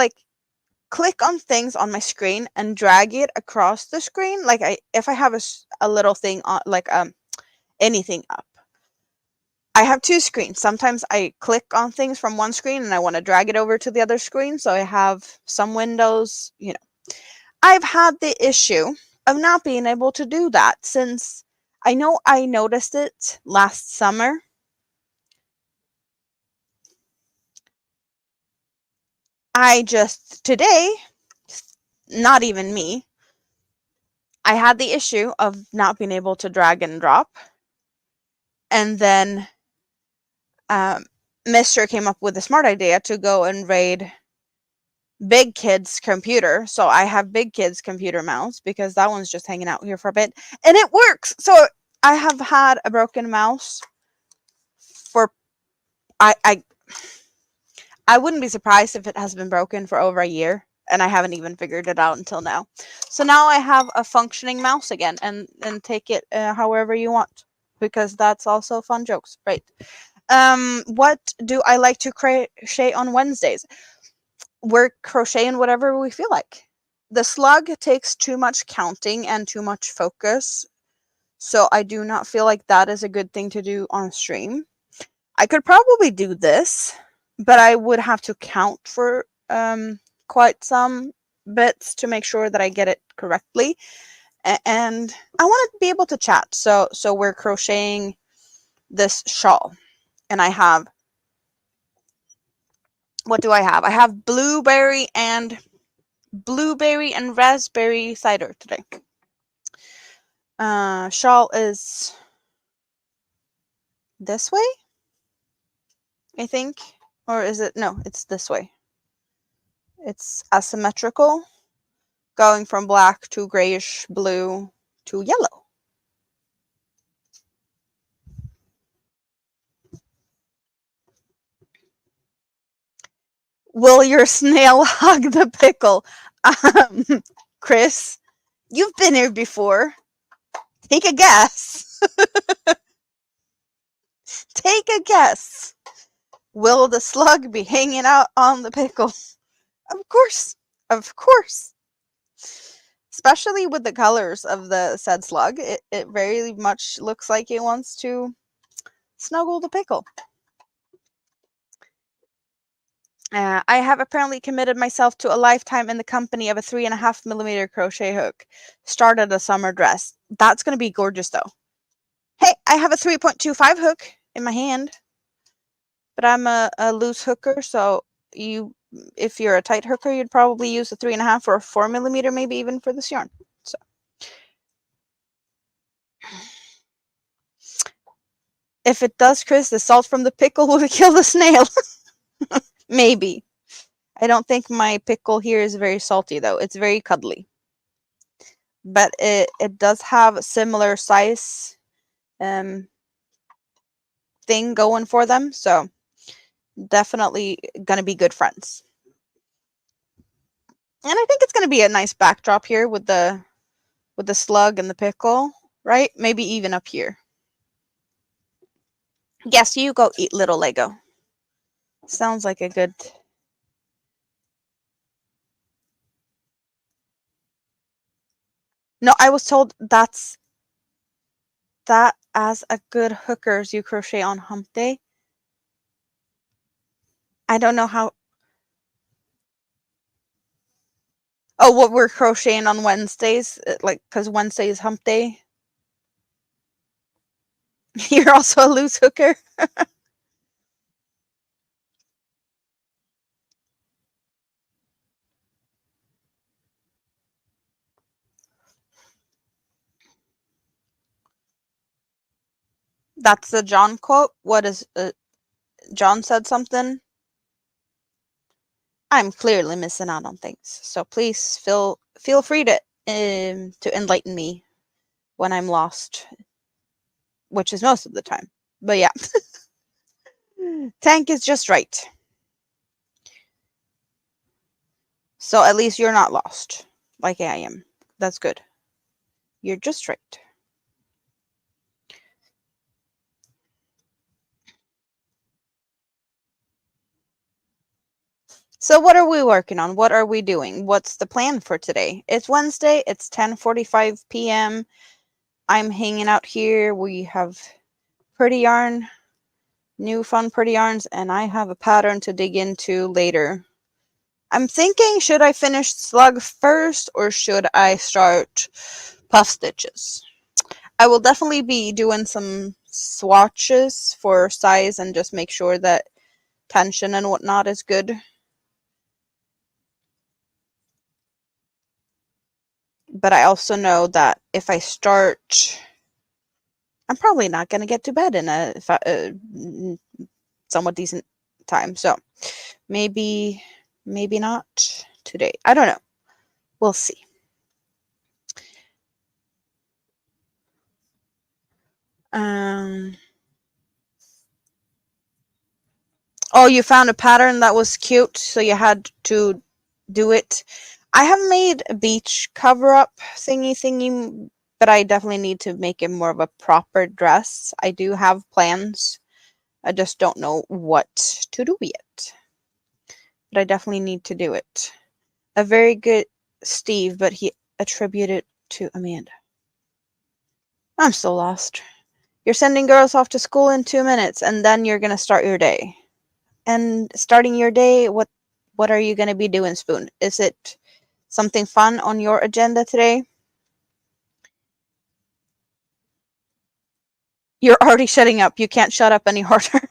click on things on my screen and drag it across the screen. Like if I have a little thing on, like anything up. I have two screens. Sometimes I click on things from one screen and I want to drag it over to the other screen. So I have some windows, I've had the issue of not being able to do that since I know I noticed it last summer. Today, not even me, I had the issue of not being able to drag and drop. And then Mr. came up with a smart idea to go and raid Big Kid's computer. So I have Big Kid's computer mouse because that one's just hanging out here for a bit. And it works! So I have had a broken mouse for... I wouldn't be surprised if it has been broken for over a year. And I haven't even figured it out until now. So now I have a functioning mouse again. And take it however you want. Because that's also fun jokes. Right. What do I like to crochet on Wednesdays? We're crocheting whatever we feel like. The slug takes too much counting and too much focus, so I do not feel like that is a good thing to do on stream. I could probably do this, but I would have to count for quite some bits to make sure that I get it correctly. And I want to be able to chat, so we're crocheting this shawl, and I have... what do I have? I have blueberry and raspberry cider today. Shawl is this way, I think. Or is it? No, it's this way. It's asymmetrical, going from black to grayish blue to yellow. Will your snail hug the pickle? Chris, you've been here before. Take a guess. Take a guess. Will the slug be hanging out on the pickle? Of course. Of course. Especially with the colors of the said slug. It very much looks like it wants to snuggle the pickle. I have apparently committed myself to a lifetime in the company of a 3.5mm crochet hook. Started a summer dress. That's going to be gorgeous, though. Hey, I have a 3.25 hook in my hand. But I'm a loose hooker, so if you're a tight hooker, you'd probably use a 3.5 or a 4mm, maybe even for this yarn. So, if it does, Chris, the salt from the pickle will kill the snail. Maybe. I don't think my pickle here is very salty, though. It's very cuddly. But it does have a similar size thing going for them, so definitely gonna be good friends. And I think it's gonna be a nice backdrop here with the slug and the pickle, right? Maybe even up here. Yes, you go eat, little Lego. Sounds like a good... No, I was told that as a good hookers you crochet on hump day. I don't know how... Oh, what we're crocheting on Wednesdays? Like, because Wednesday is hump day? You're also a loose hooker? That's the John quote? What is... John said something? I'm clearly missing out on things, so please feel free to enlighten me when I'm lost, which is most of the time. But yeah, tank is just right. So at least you're not lost, like I am. That's good. You're just right. So what are we working on? What are we doing? What's the plan for today? It's Wednesday. It's 10:45 p.m. I'm hanging out here. We have pretty yarn, new fun pretty yarns, and I have a pattern to dig into later. I'm thinking, should I finish slug first or should I start puff stitches? I will definitely be doing some swatches for size and just make sure that tension and whatnot is good. But I also know that if I start, I'm probably not going to get to bed in a somewhat decent time. So maybe not today. I don't know. We'll see. Oh, you found a pattern that was cute, so you had to do it. I have made a beach cover-up thingy, but I definitely need to make it more of a proper dress. I do have plans. I just don't know what to do yet. But I definitely need to do it. A very good Steve, but he attributed to Amanda. I'm so lost. You're sending girls off to school in 2 minutes, and then you're gonna start your day. And starting your day, what are you gonna be doing, Spoon? Is it something fun on your agenda today? You're already shutting up. You can't shut up any harder.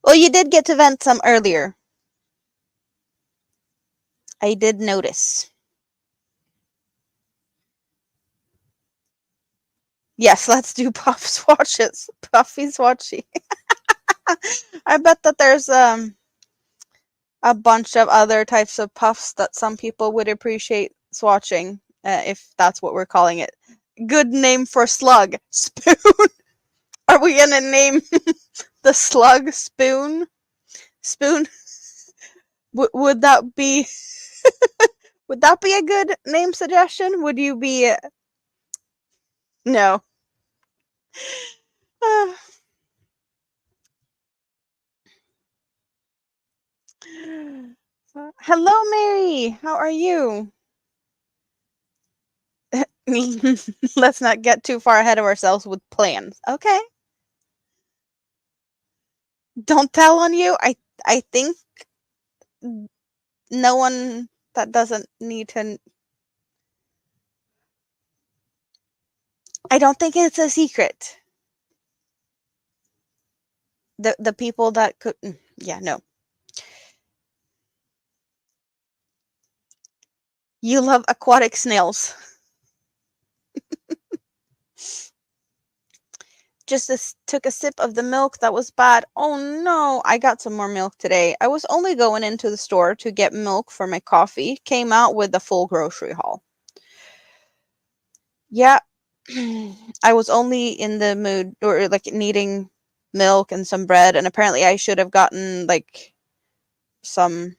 Well, you did get to vent some earlier. I did notice. Yes, let's do puff swatches. Puffy swatchy. I bet that there's a bunch of other types of puffs that some people would appreciate swatching, if that's what we're calling it. Good name for slug. Spoon. Are we gonna name the slug Spoon? Spoon. Would that be would that be a good name suggestion? Would you be no? Hello, Mary. How are you? Let's not get too far ahead of ourselves with plans. Okay. Don't tell on you. I think no one that doesn't need to. I don't think it's a secret. The people that could. Yeah, no. You love aquatic snails. Just took a sip of the milk that was bad. Oh no, I got some more milk today. I was only going into the store to get milk for my coffee. Came out with the full grocery haul. Yeah, I was only in the mood or like needing milk and some bread, and apparently I should have gotten like some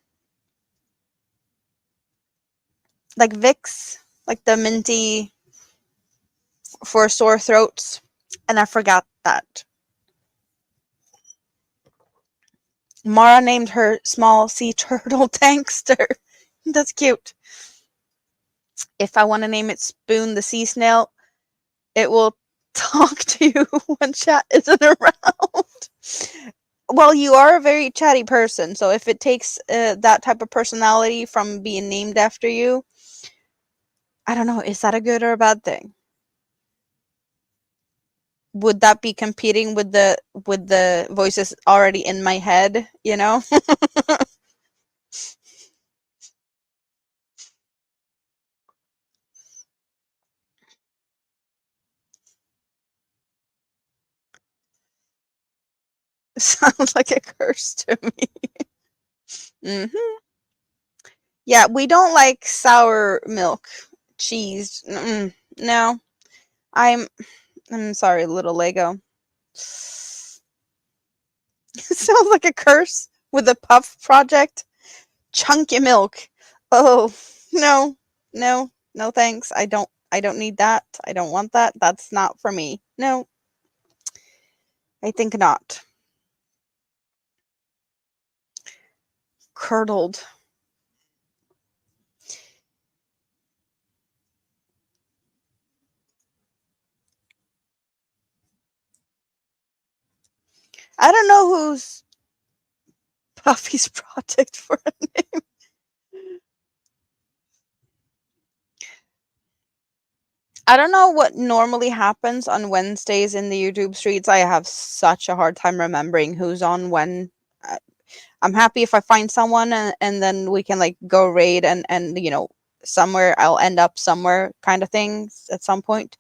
like Vicks, like the minty for sore throats, and I forgot that. Mara named her small sea turtle Tankster. That's cute. If I want to name it Spoon the sea snail, it will talk to you when chat isn't around. Well, you are a very chatty person, so if it takes that type of personality from being named after you, I don't know, is that a good or a bad thing? Would that be competing with the voices already in my head, you know? Sounds like a curse to me. Hmm. Yeah, we don't like sour milk, cheese. No, I'm sorry, little Lego. Sounds like a curse with a puff project. Chunky milk. Oh no, no, thanks. I don't need that. I don't want that. That's not for me. No, I think not. Curdled. I don't know who's Puffy's project for a name. I don't know what normally happens on Wednesdays in the YouTube streets. I have such a hard time remembering who's on when. Uh, I'm happy if I find someone and then we can like go raid and somewhere I'll end up somewhere kind of things at some point.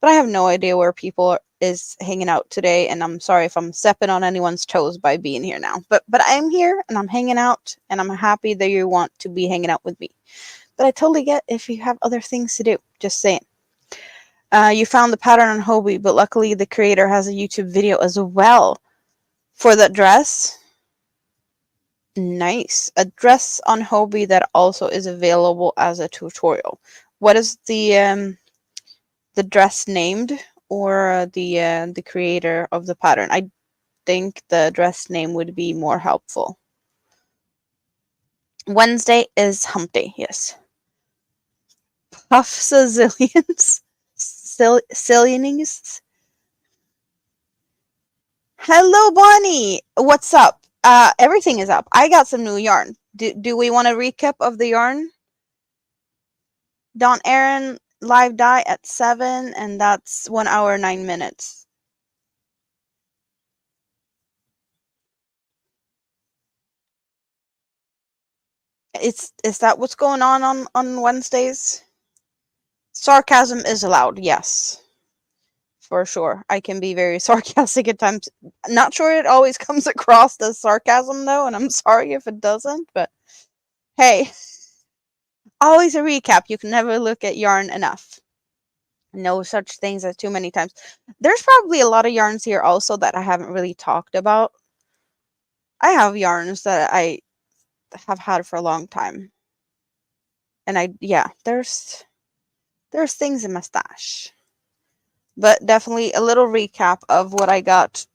But I have no idea where people is hanging out today, and I'm sorry if I'm stepping on anyone's toes by being here now. But I'm here and I'm hanging out, and I'm happy that you want to be hanging out with me. But I totally get if you have other things to do. Just saying. You found the pattern on Hobbii, but luckily the creator has a YouTube video as well for that dress. Nice. A dress on Hobbii that also is available as a tutorial. What is the dress named, or the creator of the pattern? I think the dress name would be more helpful. Wednesday is hump day, yes. Puffsazillions? Zillions? Hello, Bonnie. What's up? Everything is up. I got some new yarn. Do we want a recap of the yarn? Don Aaron live dye at 7, and that's 1 hour 9 minutes. Is that what's going on Wednesdays? Sarcasm is allowed, yes. For sure. I can be very sarcastic at times. Not sure it always comes across as sarcasm though, and I'm sorry if it doesn't, but hey, always a recap. You can never look at yarn enough. No such things as too many times. There's probably a lot of yarns here also that I haven't really talked about. I have yarns that I have had for a long time. And there's things in my stash. But definitely a little recap of what I got.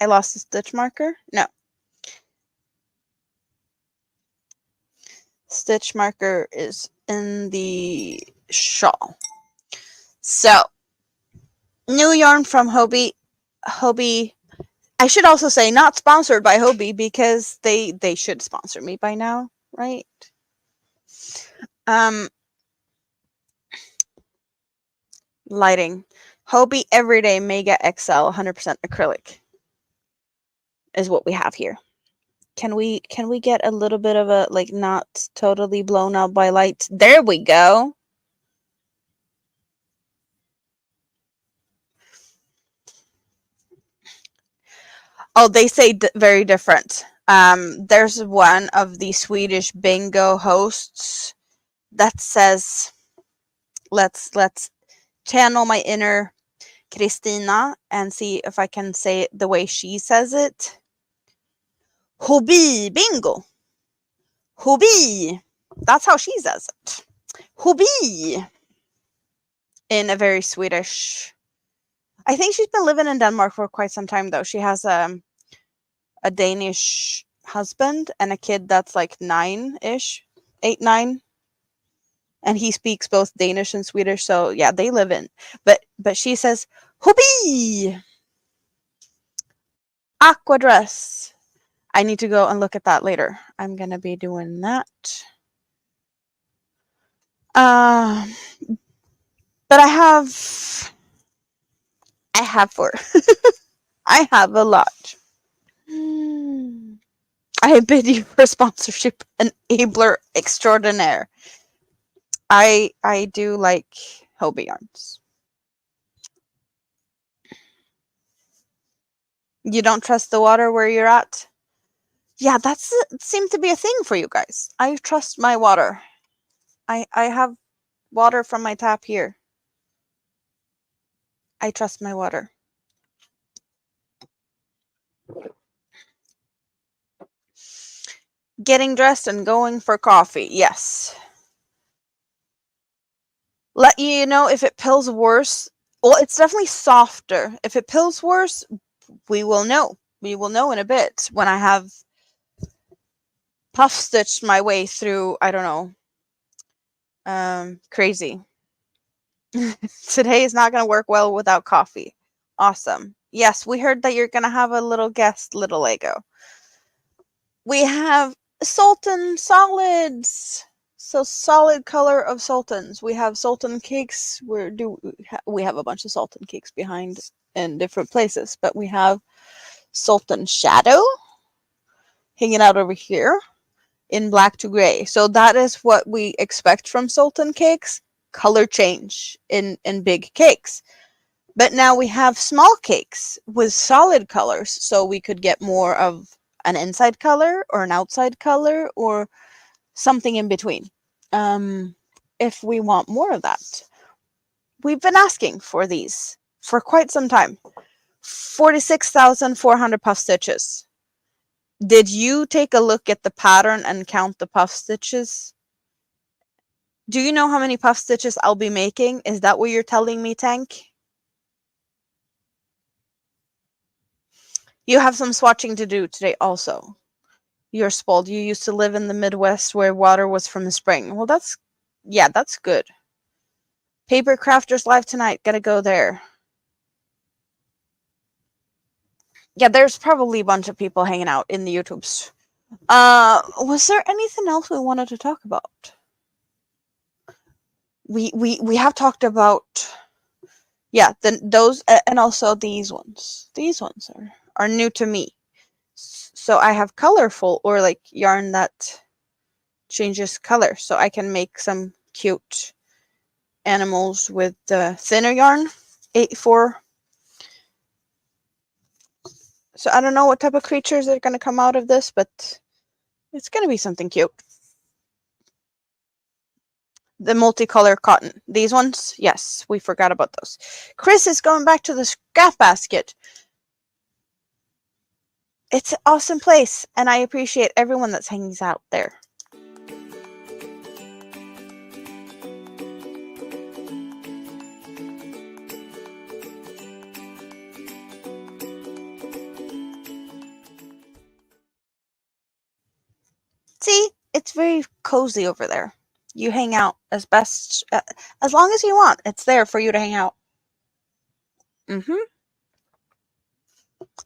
I lost the stitch marker? No. Stitch marker is in the shawl. So, new yarn from Hobbii. Hobbii. I should also say not sponsored by Hobbii, because they should sponsor me by now, right? Lighting. Hobbii Everyday Mega XL 100% acrylic is what we have here. Can we get a little bit of a, like, not totally blown out by light? There we go. Oh, they say very different. There's one of the Swedish bingo hosts that says, let's channel my inner Kristina and see if I can say it the way she says it. Hobbii bingo. Hobbii. That's how she says it. Hobbii. In a very Swedish. I think she's been living in Denmark for quite some time though. She has a Danish husband and a kid that's like 9-ish, 8, 9. And he speaks both Danish and Swedish, so yeah, they live in. But she says Hobbii. Aqua dress. I need to go and look at that later. I'm gonna be doing that. But I have four. I have a lot. I bid you for sponsorship, enabler extraordinaire. I do like Hobbii yarns. You don't trust the water where you're at? Yeah, that's seemed to be a thing for you guys. I trust my water. I have water from my tap here. I trust my water. Getting dressed and going for coffee. Yes. Let you know if it pills worse. Well, it's definitely softer. If it pills worse, we will know. We will know in a bit when I have puff stitched my way through, I don't know, crazy. Today is not going to work well without coffee. Awesome. Yes, we heard that you're going to have a little guest, little Lego. We have Sultan Solids. So solid color of sultans. We have sultan cakes. We have a bunch of sultan cakes behind in different places, but we have sultan shadow hanging out over here in black to gray. So that is what we expect from sultan cakes, color change in big cakes. But now we have small cakes with solid colors, so we could get more of an inside color or an outside color or something in between. If we want more of that. We've been asking for these for quite some time. 46,400 puff stitches. Did you take a look at the pattern and count the puff stitches? Do you know how many puff stitches I'll be making? Is that what you're telling me, Tank? You have some swatching to do today also. You're spoiled. You used to live in the Midwest where water was from the spring. Well, that's good. Paper Crafters Live tonight. Gotta go there. Yeah, there's probably a bunch of people hanging out in the YouTubes. Was there anything else we wanted to talk about? We have talked about, yeah, those and also these ones. These ones are new to me. So I have colorful or like yarn that changes color, so I can make some cute animals with the thinner yarn. 8/4. So I don't know what type of creatures are going to come out of this, but it's going to be something cute. The multicolor cotton. These ones, yes, we forgot about those. Chris is going back to the scrap basket. It's an awesome place, and I appreciate everyone that's hanging out there. See, it's very cozy over there. You hang out as long as you want. It's there for you to hang out.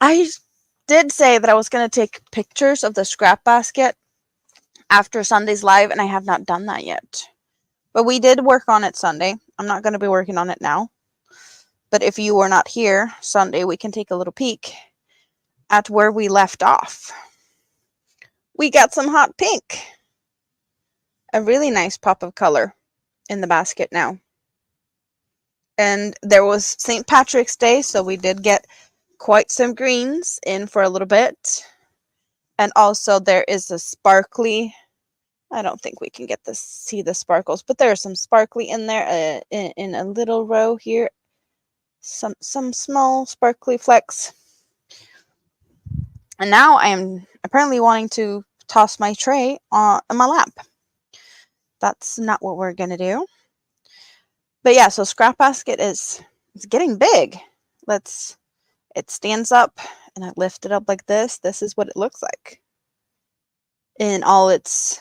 I did say that I was going to take pictures of the scrap basket after Sunday's live, and I have not done that yet. But we did work on it Sunday. I'm not going to be working on it now. But if you were not here Sunday, we can take a little peek at where we left off. We got some hot pink. A really nice pop of color in the basket now. And there was St. Patrick's Day, so we did get quite some greens in for a little bit. And also there is a sparkly, I don't think we can see the sparkles, but there are some sparkly in there in a little row here. Some small sparkly flecks. And now I am apparently wanting to toss my tray on my lap. That's not what we're going to do. But yeah, so scrap basket it's getting big. It stands up and I lift it up like this. This is what it looks like in all its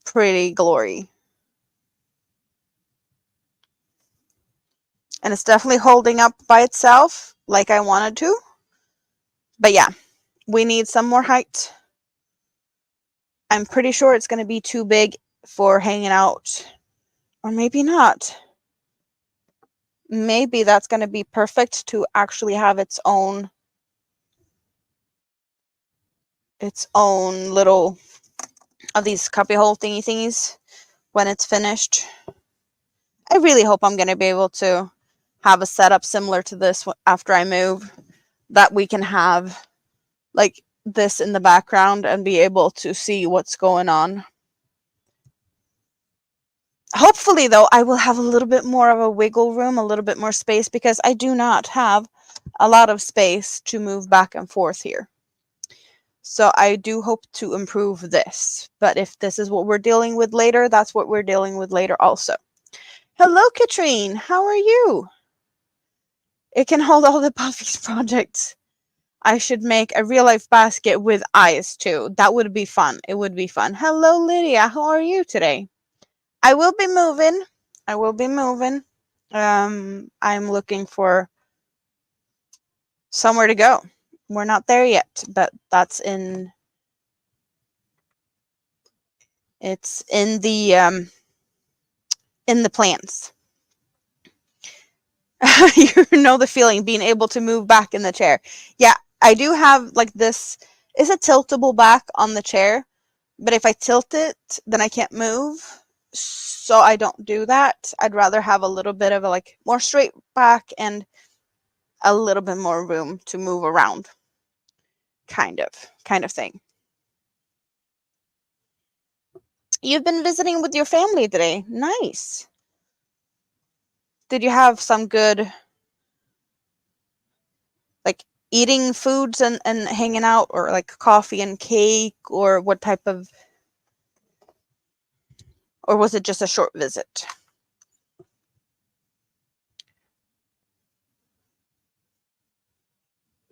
pretty glory. And it's definitely holding up by itself like I wanted to. But yeah, we need some more height. I'm pretty sure it's going to be too big for hanging out. Or maybe not. Maybe that's going to be perfect to actually have its own little of these cubby hole thingies when it's finished. I really hope I'm going to be able to have a setup similar to this after I move, that we can have like this in the background and be able to see what's going on. Hopefully, though, I will have a little bit more of a wiggle room, a little bit more space, because I do not have a lot of space to move back and forth here. So I do hope to improve this. But if this is what we're dealing with later, that's what we're dealing with later also. Hello, Katrine. How are you? It can hold all the Puffy's projects. I should make a real life basket with eyes too. That would be fun. It would be fun. Hello, Lydia. How are you today? I will be moving. I'm looking for somewhere to go. We're not there yet, but that's in It's in the plans. You know the feeling, being able to move back in the chair. Yeah, I do have like this. It's a tiltable back on the chair, but if I tilt it, then I can't move. So I don't do that. I'd rather have a little bit of a like more straight back and a little bit more room to move around. Kind of thing. You've been visiting with your family today. Nice. Did you have some good like eating foods and hanging out, or like coffee and cake, or what type of, or was it just a short visit?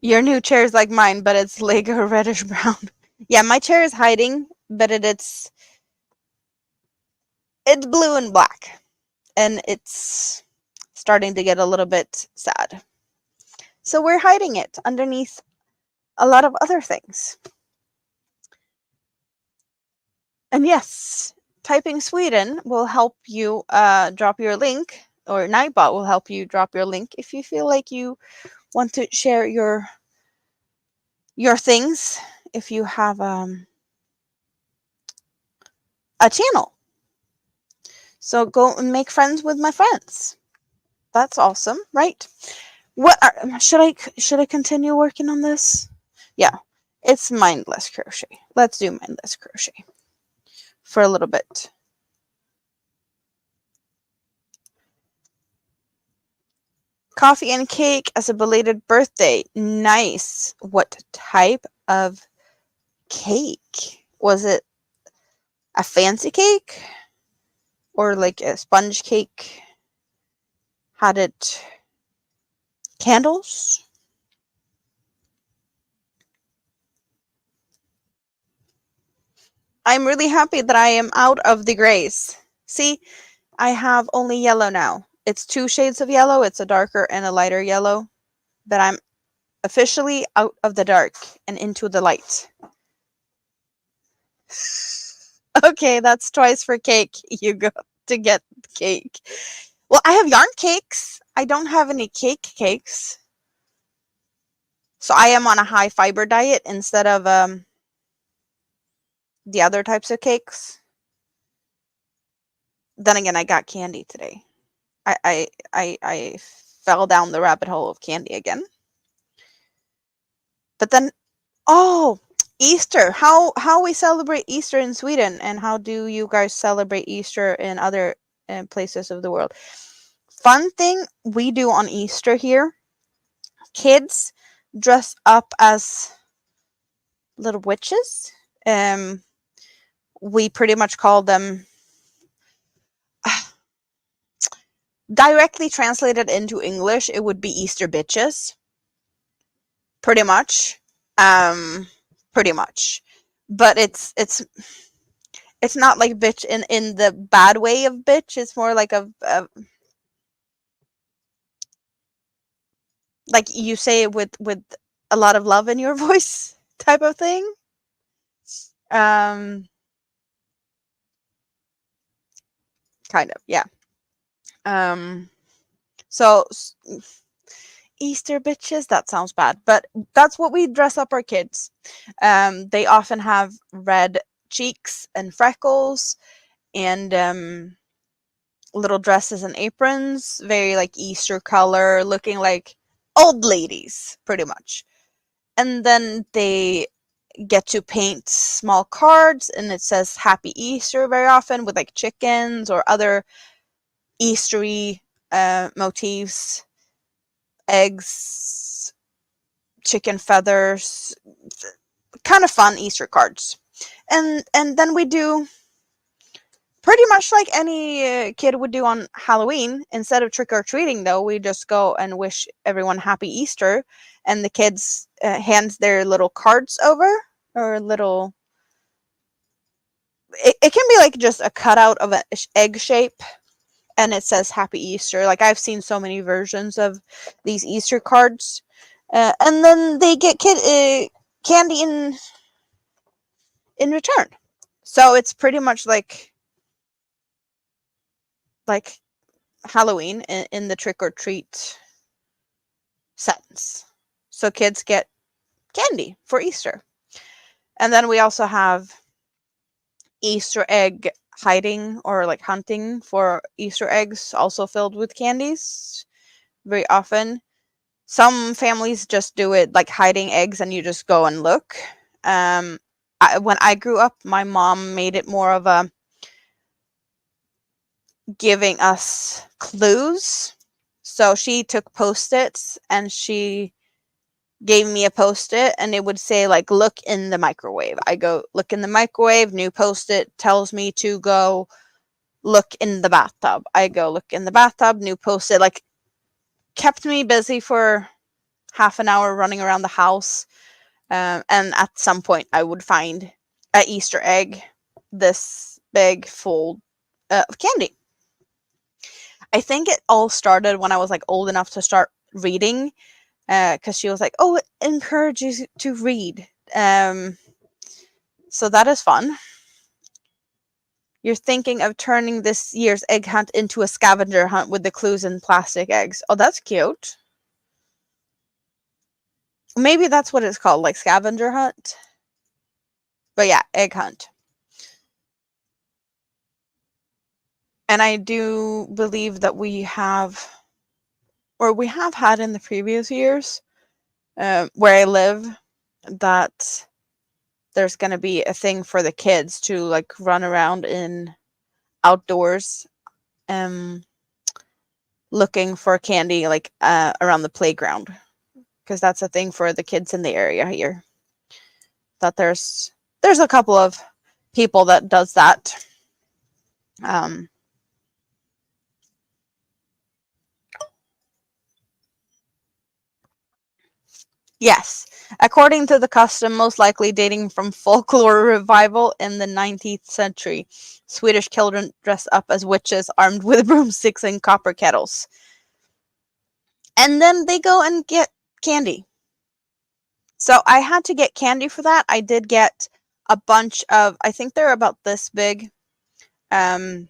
Your new chair is like mine, but it's Lego reddish brown. Yeah, my chair is hiding, but it's blue and black, and it's starting to get a little bit sad. So we're hiding it underneath a lot of other things. And yes, typing Sweden will help you drop your link, or Nightbot will help you drop your link if you feel like you want to share your things, if you have a channel. So go and make friends with my friends. That's awesome, right? Should I continue working on this? Yeah, it's mindless crochet. Let's do mindless crochet for a little bit. Coffee and cake as a belated birthday. Nice. What type of cake? Was it a fancy cake or like a sponge cake? Had it candles? I'm really happy that I am out of the grays. See, I have only yellow now. It's 2 shades of yellow. It's a darker and a lighter yellow. But I'm officially out of the dark and into the light. Okay, that's twice for cake. You got to get cake. Well, I have yarn cakes. I don't have any cakes. So I am on a high fiber diet instead of the other types of cakes. Then again, I got candy today. I fell down the rabbit hole of candy again. But then, oh, Easter. How we celebrate Easter in Sweden, and how do you guys celebrate Easter in other places of the world? Fun thing we do on Easter here. Kids dress up as little witches. We pretty much call them, directly translated into English, it would be Easter bitches. Pretty much. Pretty much. But it's not like bitch in the bad way of bitch. It's more like a like you say it with a lot of love in your voice type of thing. Kind of, yeah. So Easter bitches, that sounds bad, but that's what we dress up our kids. They often have red cheeks and freckles, and little dresses and aprons, very like Easter color, looking like old ladies, pretty much. And then they get to paint small cards, and it says Happy Easter very often, with like chickens or other Eastery motifs, eggs, chicken feathers, kind of fun Easter cards. And then we do pretty much like any kid would do on Halloween. Instead of trick-or-treating, though, we just go and wish everyone Happy Easter, and the kids hand their little cards over, or little, it can be like just a cutout of an egg shape, and it says Happy Easter. Like, I've seen so many versions of these Easter cards. And then they get candy in return. So it's pretty much like Halloween in the trick or treat sense. So kids get candy for Easter. And then we also have Easter egg hiding or like hunting for Easter eggs, also filled with candies very often. Some families just do it like hiding eggs and you just go and look. When I grew up, my mom made it more of a giving us clues. So she took Post-its and she gave me a Post-it and it would say like look in the microwave. I go look in the microwave, new Post-it tells me to go look in the bathtub. I go look in the bathtub, new Post-it, like kept me busy for half an hour running around the house. And at some point I would find an Easter egg this big full of candy. I think it all started when I was like old enough to start reading, because she was like, "Oh, it encourages you to read." So that is fun. You're thinking of turning this year's egg hunt into a scavenger hunt with the clues in plastic eggs. Oh, that's cute. Maybe that's what it's called, like scavenger hunt. But yeah, egg hunt. And I do believe that we have had in the previous years, where I live, that there's going to be a thing for the kids to like run around in outdoors, um looking for candy, like around the playground, because that's a thing for the kids in the area here, that there's a couple of people that does that. um yes, according to the custom most likely dating from folklore revival in the 19th century, Swedish children dress up as witches armed with broomsticks and copper kettles, and then they go and get candy. So I had to get candy for that. I did get a bunch of, I think they're about this big, um,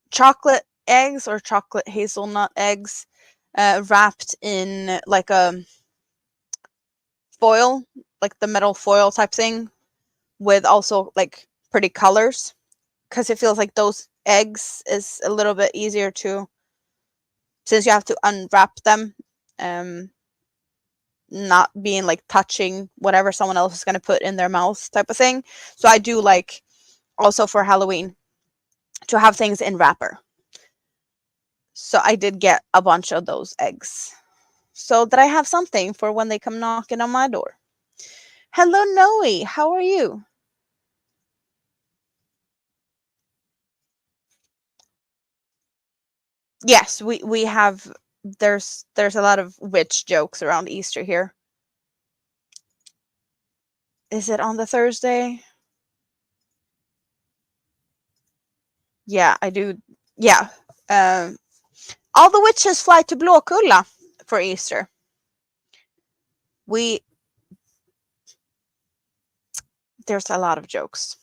chocolate eggs or chocolate hazelnut eggs, wrapped in like a foil, like the metal foil type thing, with also like pretty colors, because it feels like those eggs is a little bit easier to, since you have to unwrap them, um, not being like touching whatever someone else is going to put in their mouth type of thing. So I do like also for Halloween to have things in wrapper. So I did get a bunch of those eggs so that I have something for when they come knocking on my door. Hello, Noe. How are you? Yes, we have. There's a lot of witch jokes around Easter here. Is it on the Thursday? Yeah, I do. Yeah. Um, all the witches fly to Blåkulla for Easter. We There's a lot of jokes,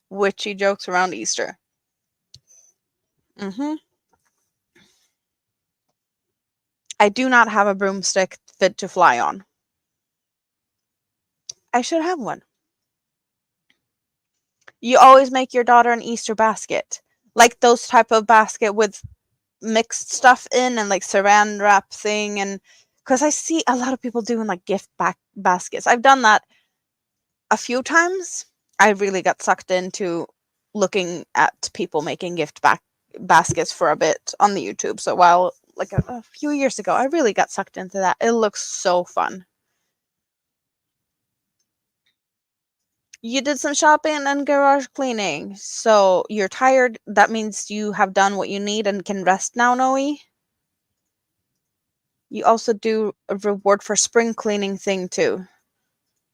witchy jokes around Easter. Hmm. I do not have a broomstick fit to fly on. I should have one. You always make your daughter an Easter basket, like those type of basket with mixed stuff in and like saran wrap thing, and because I see a lot of people doing like baskets. I've done that a few times. I really got sucked into looking at people making baskets for a bit on the YouTube. So while like a few years ago, I really got sucked into that. It looks so fun. You did some shopping and garage cleaning. So you're tired. That means you have done what you need and can rest now, Noe. You also do a reward for spring cleaning thing too.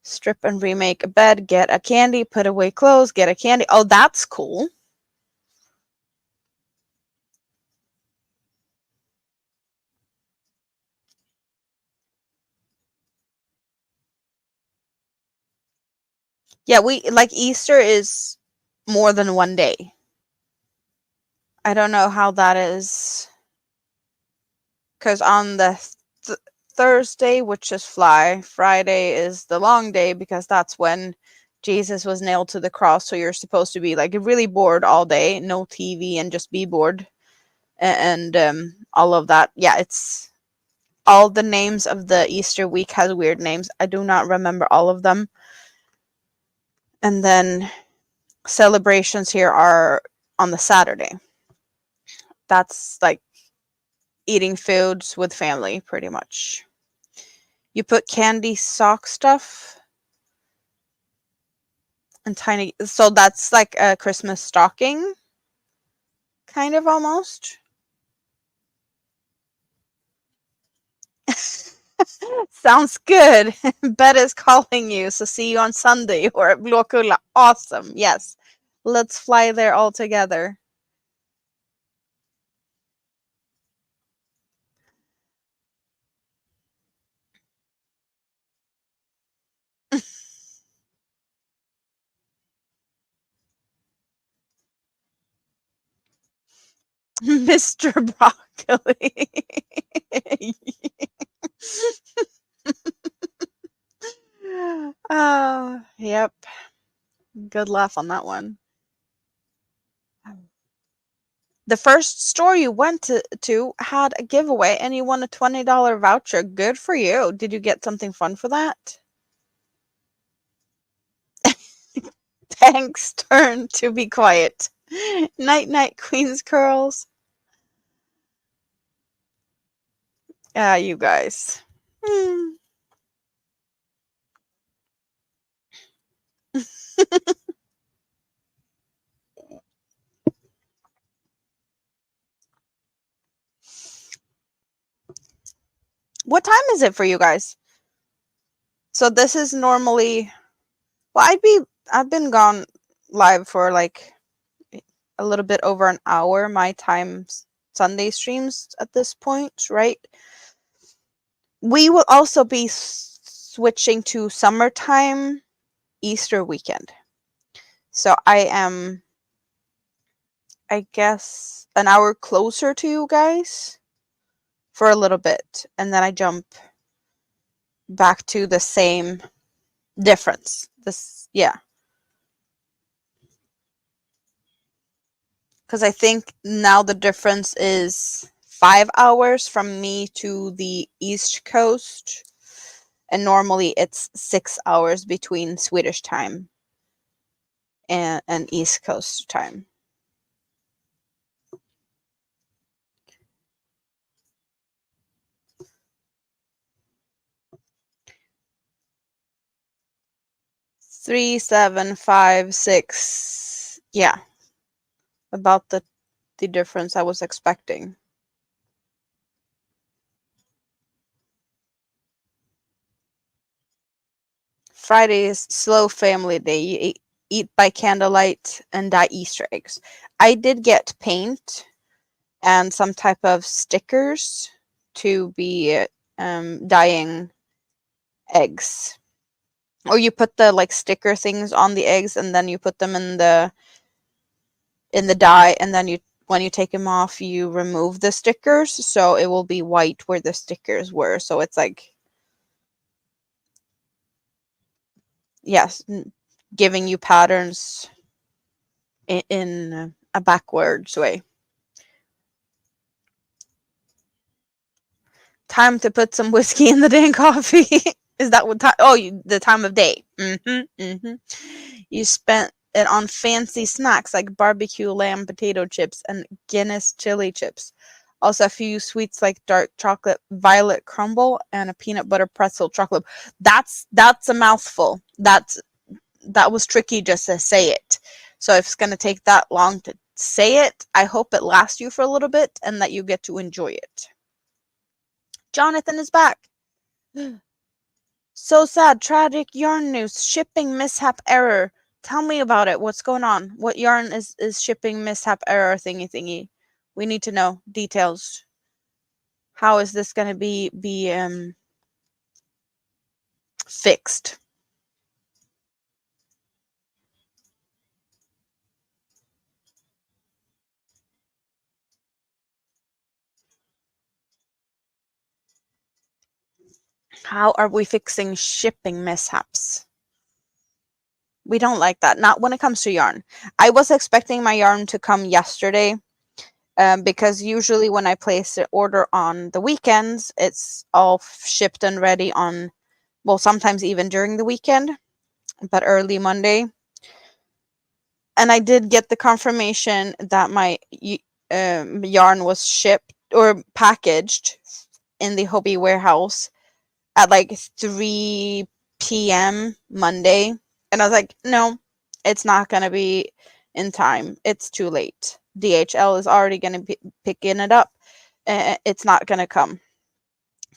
Strip and remake a bed, get a candy, put away clothes, get a candy. Oh, that's cool. Yeah, we like Easter is more than one day. I don't know how that is. Because on the Thursday, which is Friday is the long day because that's when Jesus was nailed to the cross. So you're supposed to be like really bored all day, no TV, and just be bored. And all of that. Yeah, it's all the names of the Easter week has weird names. I do not remember all of them. And then celebrations here are on the Saturday. That's like eating foods with family, pretty much. You put candy sock stuff and tiny. So that's like a Christmas stocking, kind of almost. Sounds good. Bet is calling you, so see you on Sunday or at Blåkulla. Awesome. Yes. Let's fly there all together. Mr. Broccoli. Yep. Good laugh on that one. The first store you went to had a giveaway and you won a $20 voucher. Good for you. Did you get something fun for that? Thanks. Turn to be quiet. Night night, Queen's curls. Yeah, you guys. What time is it for you guys? So this is normally, well, I've been gone live for like a little bit over an hour my time Sunday streams at this point, right? We will also be switching to summertime Easter weekend. So I am, I guess, an hour closer to you guys for a little bit. And then I jump back to the same difference. Yeah. Because I think now the difference is 5 hours from me to the East Coast. And normally it's 6 hours between Swedish time and East Coast time. Three, 7, 5, 6. Yeah, about the difference I was expecting. Friday is slow family day. You eat by candlelight and dye Easter eggs. I did get paint and some type of stickers to be dyeing eggs. Or you put the like sticker things on the eggs and then you put them in the dye, and then you when you take them off you remove the stickers so it will be white where the stickers were, so it's like, yes, giving you patterns in a backwards way. Time to put some whiskey in the dang coffee. Is that what time? Oh, the time of day. You spent it on fancy snacks like barbecue lamb potato chips and Guinness chili chips. Also, a few sweets like dark chocolate violet crumble and a peanut butter pretzel chocolate. That's a mouthful. That was tricky just to say it. So if it's gonna take that long to say it, I hope it lasts you for a little bit and that you get to enjoy it. Jonathan is back. So sad. Tragic yarn news. Shipping mishap error. Tell me about it. What's going on? What yarn is shipping mishap error thingy thingy? We need to know details. How is this going to be fixed? How are we fixing shipping mishaps? We don't like that. Not when it comes to yarn. I was expecting my yarn to come yesterday, because usually when I place an order on the weekends, it's all shipped and ready on, well, sometimes even during the weekend, but early Monday. And I did get the confirmation that my yarn was shipped or packaged in the Hobbii warehouse at like 3 p.m. Monday. And I was like, no, it's not going to be in time. It's too late. DHL is already going to be picking it up. It's not going to come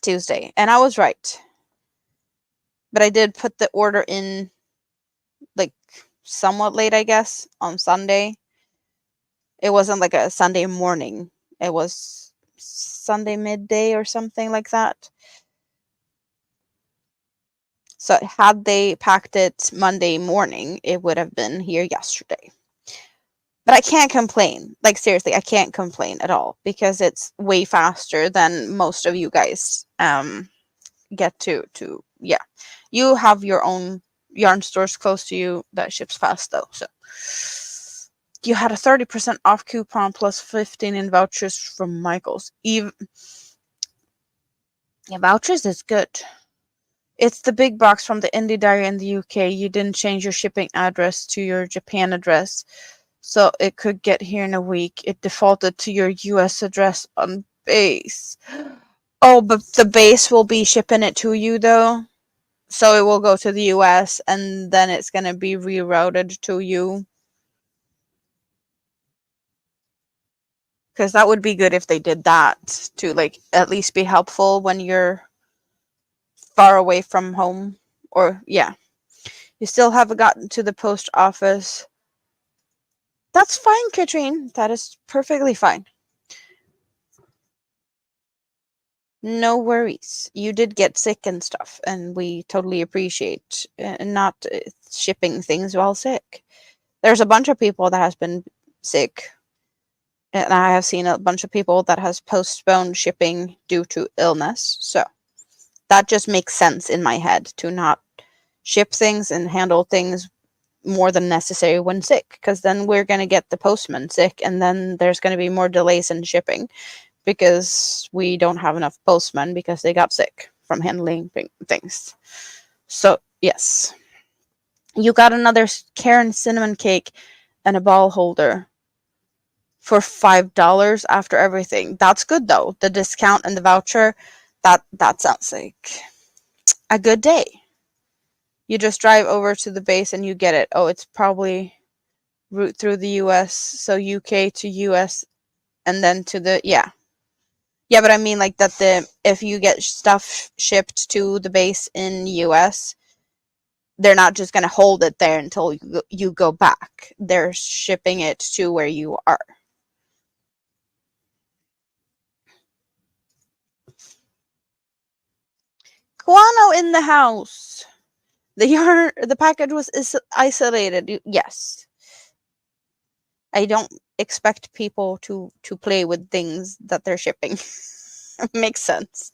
Tuesday. And I was right. But I did put the order in like somewhat late, I guess, on Sunday. It wasn't like a Sunday morning. It was Sunday midday or something like that. So had they packed it Monday morning, it would have been here yesterday. But I can't complain. Like, seriously, I can't complain at all because it's way faster than most of you guys get to. Yeah. You have your own yarn stores close to you that ships fast, though. So you had a 30% off coupon plus 15 in vouchers from Michael's. Yeah, vouchers is good. It's the big box from the Indie Diary in the UK. You didn't change your shipping address to your Japan address, so it could get here in a week. It defaulted to your US address on base. Oh, but the base will be shipping it to you, though. So it will go to the US, and then it's going to be rerouted to you. Because that would be good if they did that, to, like, at least be helpful when you're far away from home. Or, yeah. You still haven't gotten to the post office. That's fine, Katrine. That is perfectly fine. No worries. You did get sick and stuff, and we totally appreciate not shipping things while sick. There's a bunch of people that has been sick, and I have seen a bunch of people that has postponed shipping due to illness. So that just makes sense in my head to not ship things and handle things more than necessary when sick, because then we're going to get the postman sick, and then there's going to be more delays in shipping because we don't have enough postmen because they got sick from handling things. So yes, you got another Karen cinnamon cake and a ball holder for $5 after everything. That's good, though. The discount and the voucher, that sounds like a good day. You just drive over to the base and you get it. Oh, it's probably route through the US, so UK to US, and then to the, yeah. Yeah, but I mean, like, that if you get stuff shipped to the base in US, they're not just going to hold it there until you go back. They're shipping it to where you are. Guano in the house. The package was isolated. Yes. I don't expect people to play with things that they're shipping. Makes sense.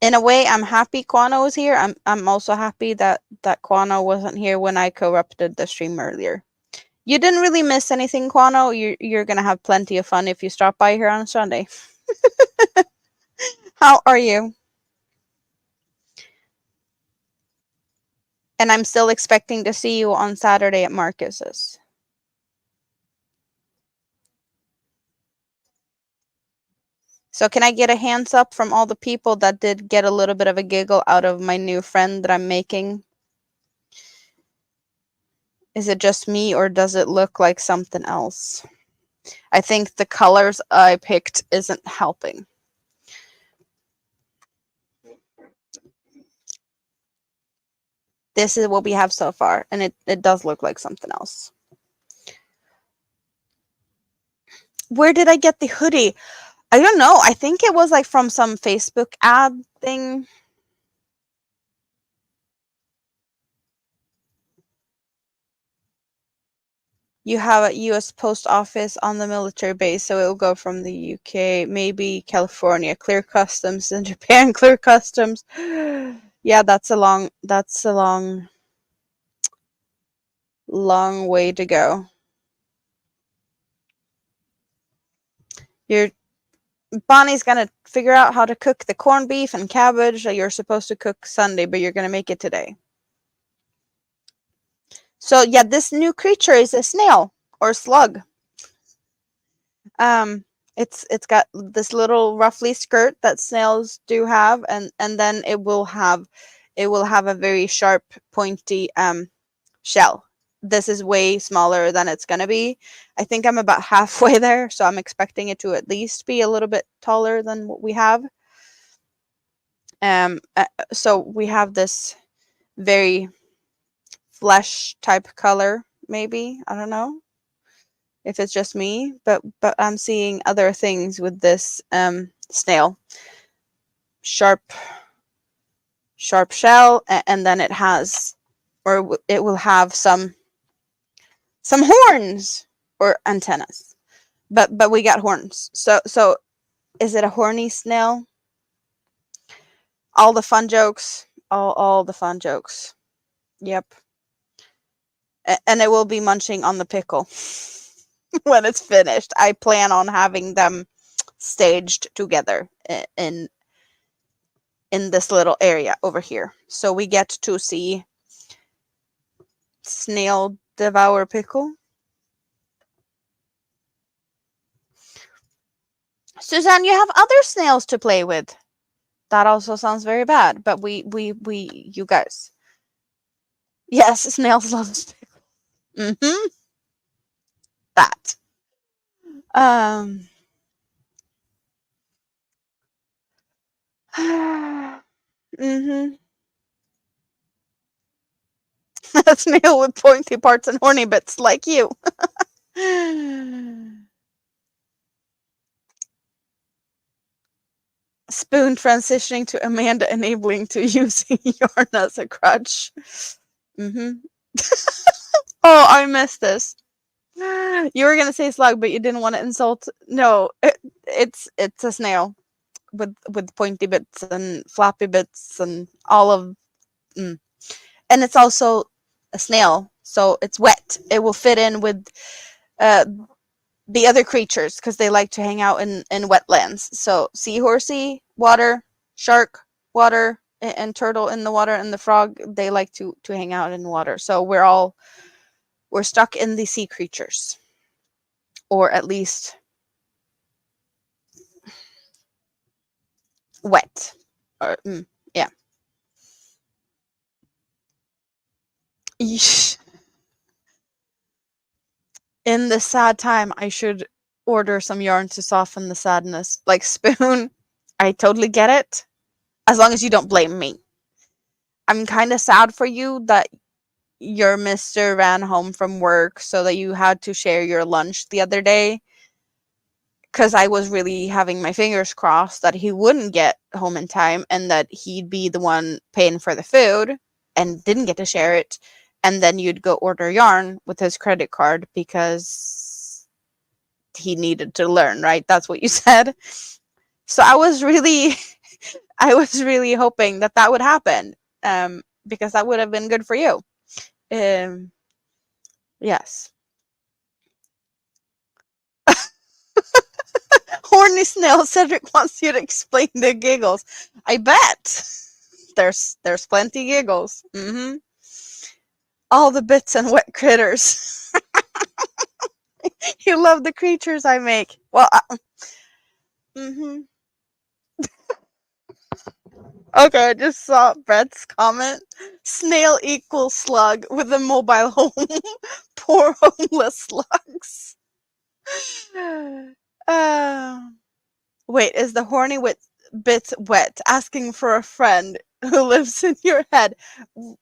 In a way, I'm happy Quano is here. I'm also happy that Quano wasn't here when I corrupted the stream earlier. You didn't really miss anything, Quano. You're gonna have plenty of fun if you stop by here on Sunday. How are you? And I'm still expecting to see you on Saturday at Marcus's. So can I get a hands up from all the people that did get a little bit of a giggle out of my new friend that I'm making? Is it just me, or does it look like something else? I think the colors I picked isn't helping. This is what we have so far, and it does look like something else. Where did I get the hoodie? I don't know. I think it was like from some Facebook ad thing. You have a U.S. post office on the military base, so it will go from the UK, maybe California, clear customs, and Japan, clear customs. Yeah, that's a long way to go. You're Bonnie's gonna figure out how to cook the corned beef and cabbage that you're supposed to cook Sunday, but you're gonna make it today. So yeah, this new creature is a snail or slug. Um, it's got this little roughly skirt that snails do have, and then it will have a very sharp, pointy shell. This is way smaller than it's gonna be. I think I'm about halfway there, so I'm expecting it to at least be a little bit taller than what we have. So we have this very flesh type color, maybe. I don't know if it's just me, but I'm seeing other things with this snail. Sharp shell, and then it has, or it will have some horns or antennas. But we got horns. So is it a horny snail? All the fun jokes, all the fun jokes. Yep. And it will be munching on the pickle when it's finished. I plan on having them staged together in this little area over here. So we get to see snail devour pickle. Suzanne, you have other snails to play with. That also sounds very bad, but you guys. Yes, snails love pickle. Mm-hmm. That. Um. Mm-hmm. A snail with pointy parts and horny bits like you. Spoon transitioning to Amanda enabling to using yarn as a crutch. Mm-hmm. Oh, I missed this. You were gonna say slug, but you didn't want to insult. No, it's a snail with pointy bits and floppy bits and all of. Mm. And it's also a snail, so it's wet. It will fit in with uh, the other creatures because they like to hang out in wetlands. So seahorsey, water, shark, water, and turtle in the water, and the frog, they like to hang out in water. So we're stuck in the sea creatures, or at least wet. Or yeah. Yeesh. In this sad time, I should order some yarn to soften the sadness. Like Spoon, I totally get it. As long as you don't blame me. I'm kind of sad for you that your mister ran home from work so that you had to share your lunch the other day. Because I was really having my fingers crossed that he wouldn't get home in time and that he'd be the one paying for the food and didn't get to share it. And then you'd go order yarn with his credit card because he needed to learn, right? That's what you said. So I was really hoping that would happen, because that would have been good for you. Yes. Horny snail. Cedric wants you to explain the giggles. I bet there's plenty giggles. Mm-hmm. All the bits and wet critters. You love the creatures I make. Well, mm-hmm. Okay, I just saw Brett's comment. Snail equals slug with a mobile home. Poor homeless slugs. Uh, Wait, is the horny bit wet? Asking for a friend who lives in your head.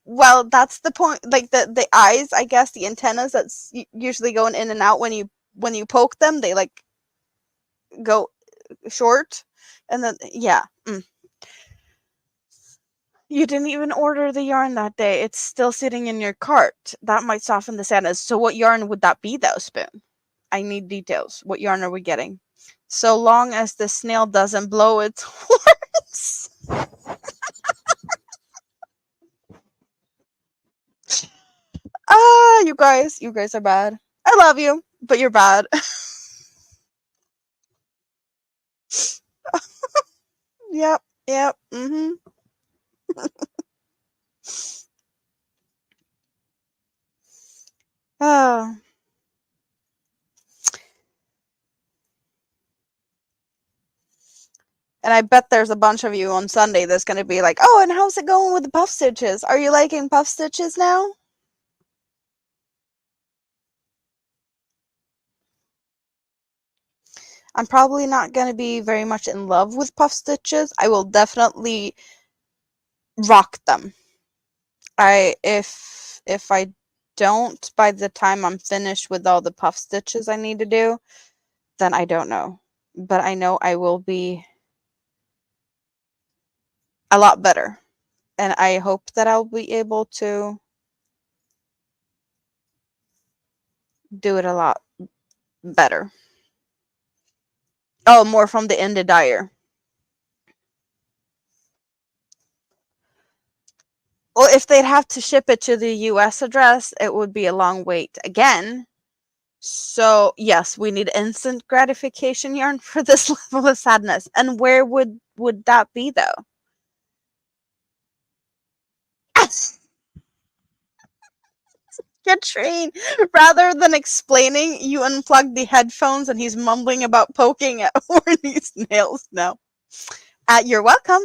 Well, that's the point. Like the eyes, I guess, the antennas that's usually going in and out when you poke them, they like go short, and then yeah. You didn't even order the yarn that day. It's still sitting in your cart. That might soften the sadness. So what yarn would that be though, Spoon? I need details. What yarn are we getting? So long as the snail doesn't blow its horns. Ah, you guys are bad. I love you, but you're bad. Yep, yep, Oh. And I bet there's a bunch of you on Sunday that's going to be like, oh, and how's it going with the puff stitches? Are you liking puff stitches now? I'm probably not going to be very much in love with puff stitches. I will definitely rock them. If I don't by the time I'm finished with all the puff stitches I need to do, then I don't know. But I know I will be a lot better. And I hope that I'll be able to do it a lot better. Oh, more from the indie dyer. Well, if they'd have to ship it to the US address, it would be a long wait again. So, yes, we need instant gratification yarn for this level of sadness. And where would that be though? Katrine, rather than explaining, you unplug the headphones and he's mumbling about poking at Horny's nails now. You're welcome.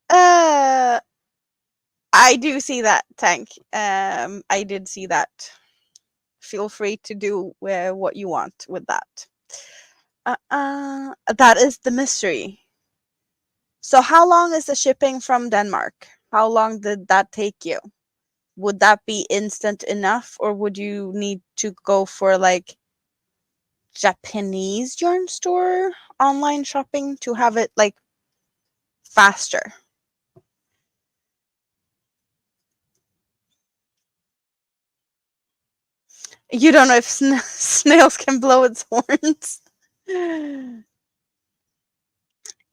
Uh, I do see that, Tank. I did see that. Feel free to do what you want with that. That is the mystery. So how long is the shipping from Denmark? How long did that take you? Would that be instant enough, or would you need to go for like Japanese yarn store online shopping to have it like faster? You don't know if snails can blow its horns.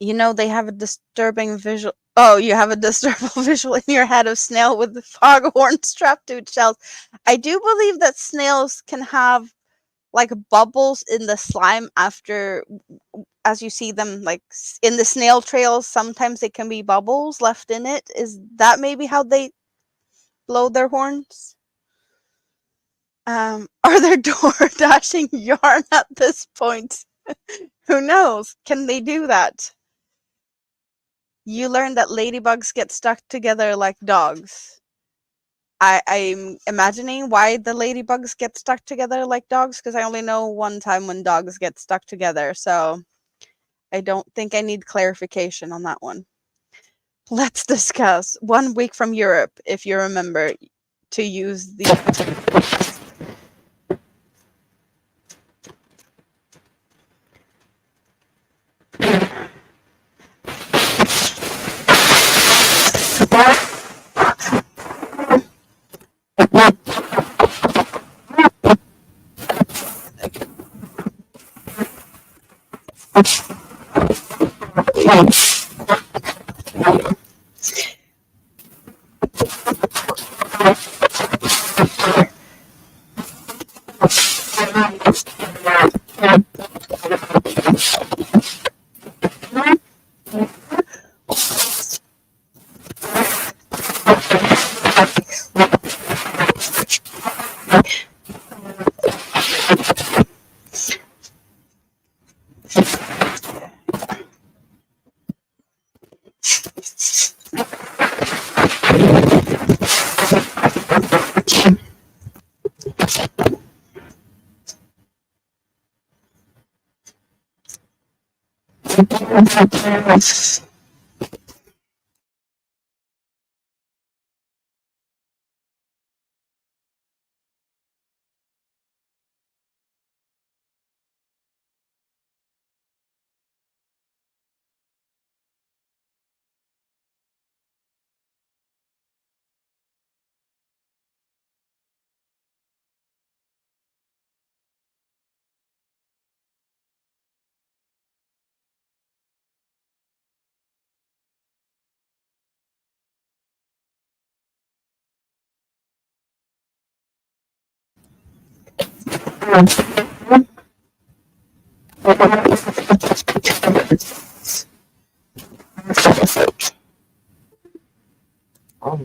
You know, they have a disturbing visual. Oh, you have a disturbing visual in your head of snail with the foghorn strapped to its shells. I do believe that snails can have like bubbles in the slime after, as you see them, like in the snail trails. Sometimes they can be bubbles left in it. Is that maybe how they blow their horns? Are there door dashing yarn at this point? Who knows? Can they do that? You learn that ladybugs get stuck together like dogs. I'm imagining why the ladybugs get stuck together like dogs, because I only know one time when dogs get stuck together, so I don't think I need clarification on that one. Let's discuss 1 week from Europe, if you remember to use the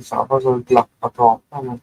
Sabazol glappa troppo.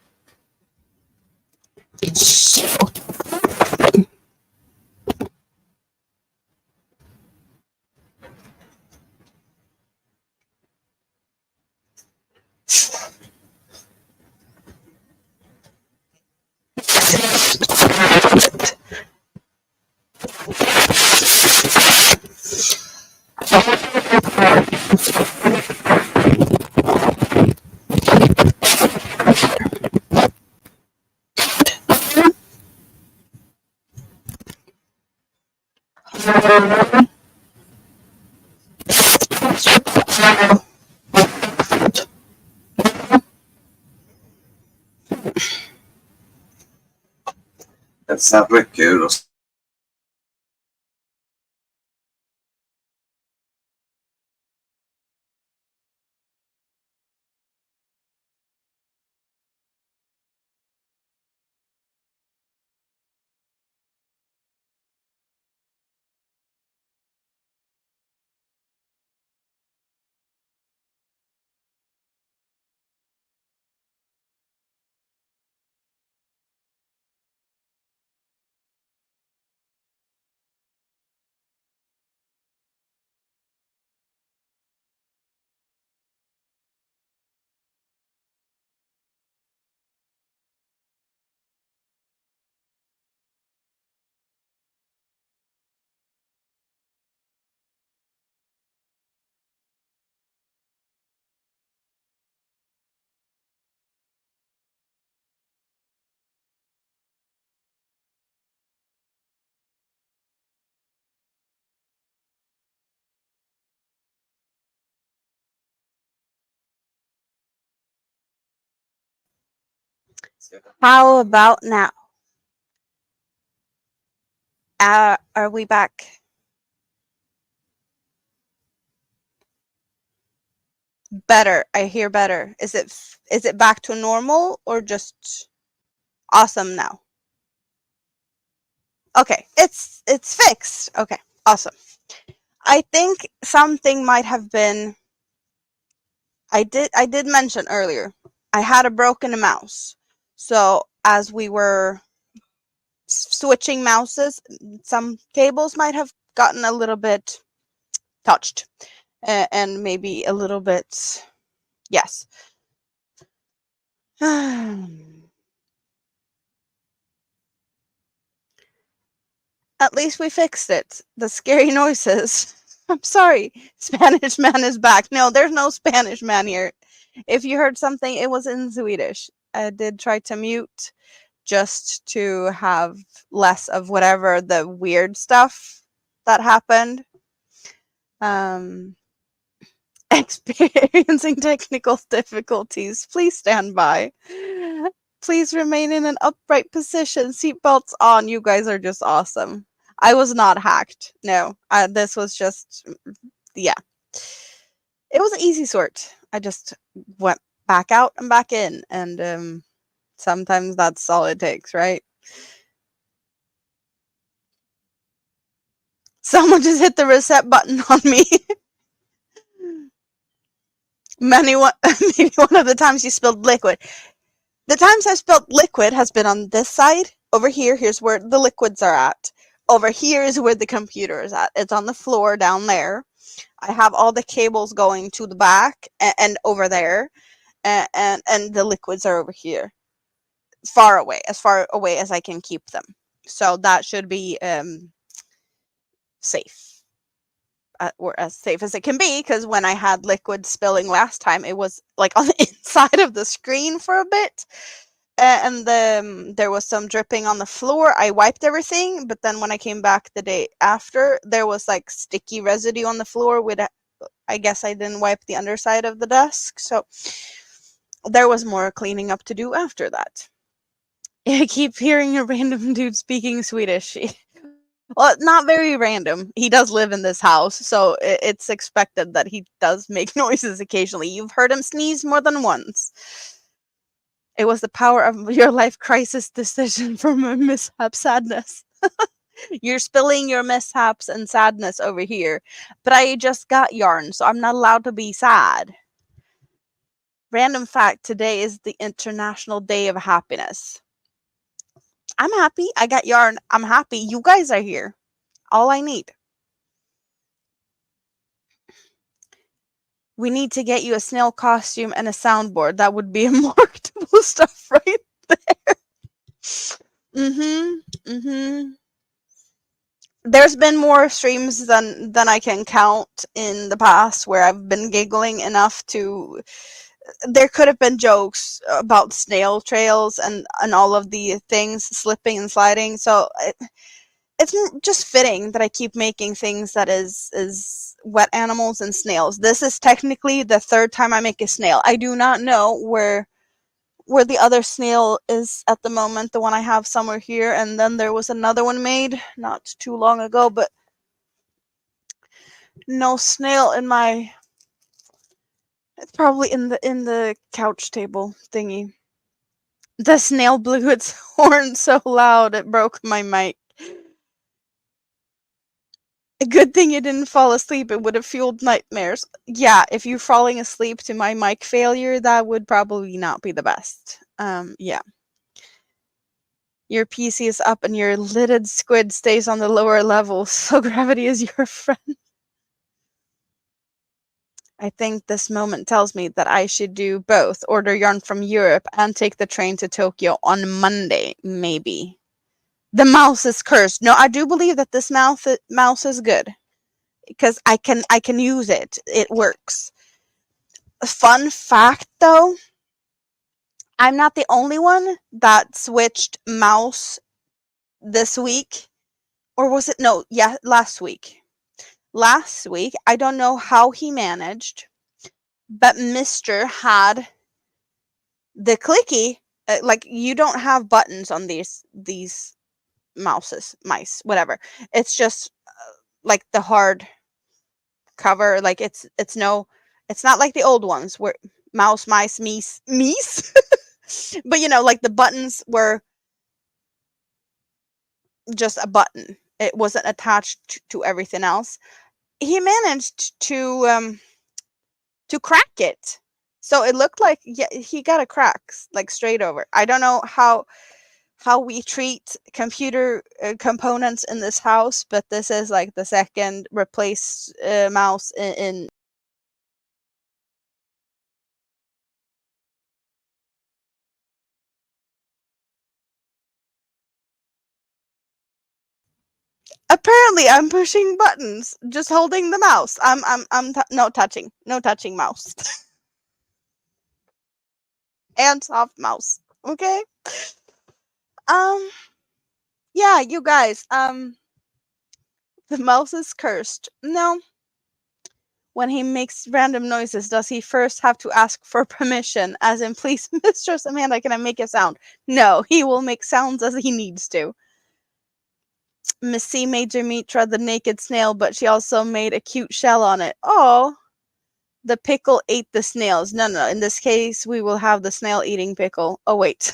That's not very cool. How about now? Are we back? Better. I hear better. Is it back to normal or just awesome now? Okay, it's fixed. Okay, awesome. I think something might have been. I did mention earlier. I had a broken mouse, so as we were switching mouses, some cables might have gotten a little bit touched, and maybe a little bit. Yes. At least we fixed it. The scary noises. I'm sorry. Spanish man is back. No, there's no Spanish man here. If you heard something, it was in Swedish. I did try to mute just to have less of whatever the weird stuff that happened. Experiencing technical difficulties. Please stand by. Please remain in an upright position. Seatbelts on. You guys are just awesome. I was not hacked. No, this was just, yeah. It was an easy sort. I just went back out and back in, and sometimes that's all it takes, right? Someone just hit the reset button on me. Maybe one of the times you spilled liquid. The times I've spilled liquid has been on this side. Over here, here's where the liquids are at. Over here is where the computer is at. It's on the floor down there. I have all the cables going to the back and over there, and the liquids are over here, far away as I can keep them. So that should be safe, or as safe as it can be, because when I had liquid spilling last time, it was like on the inside of the screen for a bit. And there was some dripping on the floor. I wiped everything, but then when I came back the day after, there was like sticky residue on the floor with I guess I didn't wipe the underside of the desk, so there was more cleaning up to do after that. I keep hearing a random dude speaking Swedish. Well, not very random. He does live in this house, so it's expected that he does make noises occasionally. You've heard him sneeze more than once. It was the power of your life crisis decision from a mishap sadness. You're spilling your mishaps and sadness over here. But I just got yarn, so I'm not allowed to be sad. Random fact, today is the International Day of Happiness. I'm happy. I got yarn. I'm happy. You guys are here. All I need. We need to get you a snail costume and a soundboard. That would be a marketable stuff right there. There's been more streams than I can count in the past where I've been giggling enough to. There could have been jokes about snail trails and all of the things slipping and sliding. So it's just fitting that I keep making things that is wet animals and snails. This is technically the third time I make a snail. I do not know where the other snail is at the moment. The one I have somewhere here, and then there was another one made not too long ago, but no snail in my. It's probably in the couch table thingy. The snail blew its horn so loud it broke my mic. A good thing you didn't fall asleep. It would have fueled nightmares. Yeah, if you're falling asleep to my mic failure, that would probably not be the best. Yeah. Your PC is up and your lidded squid stays on the lower level, so gravity is your friend. I think this moment tells me that I should do both. Order yarn from Europe and take the train to Tokyo on Monday, maybe. The mouse is cursed. No, I do believe that this mouse is good. Because I can use it. It works. Fun fact though, I'm not the only one that switched mouse this week. Or was it last week. Last week, I don't know how he managed, but Mr. had the clicky, like you don't have buttons on these mice, whatever. It's just like the hard cover, like it's not like the old ones where mouse, mice, meese. But like the buttons were just a button. It wasn't attached to everything else. He managed to crack it. So it looked like he got a crack like straight over. I don't know how we treat computer components in this house, but this is like the second replaced mouse in. Apparently, I'm pushing buttons, just holding the mouse. No touching mouse. And soft mouse. Okay. Yeah, you guys. The mouse is cursed. No. When he makes random noises, does he first have to ask for permission? As in, please, Mistress Amanda, can I make a sound? No, he will make sounds as he needs to. Miss C made Demetra the naked snail, but she also made a cute shell on it. Oh, the pickle ate the snails. No. In this case, we will have the snail eating pickle. Oh, wait.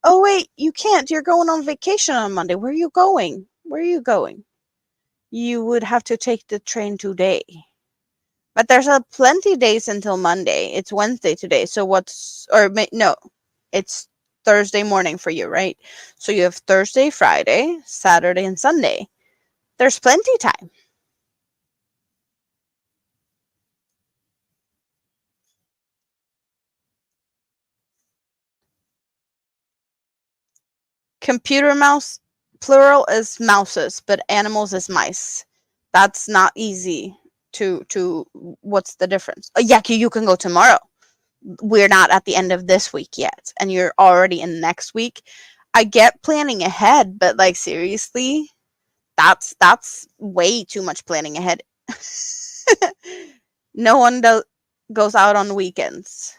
Oh, wait. You can't. You're going on vacation on Monday. Where are you going? You would have to take the train today. But there's plenty days until Monday. It's Wednesday today. So it's Thursday morning for you, right? So you have Thursday, Friday, Saturday, and Sunday. There's plenty time. Computer mouse, plural is mouses, but animals is mice. That's not easy to what's the difference? Yaki, you can go tomorrow. We're not at the end of this week yet, and you're already in next week. I get planning ahead, but like seriously, that's way too much planning ahead. No one goes out on weekends.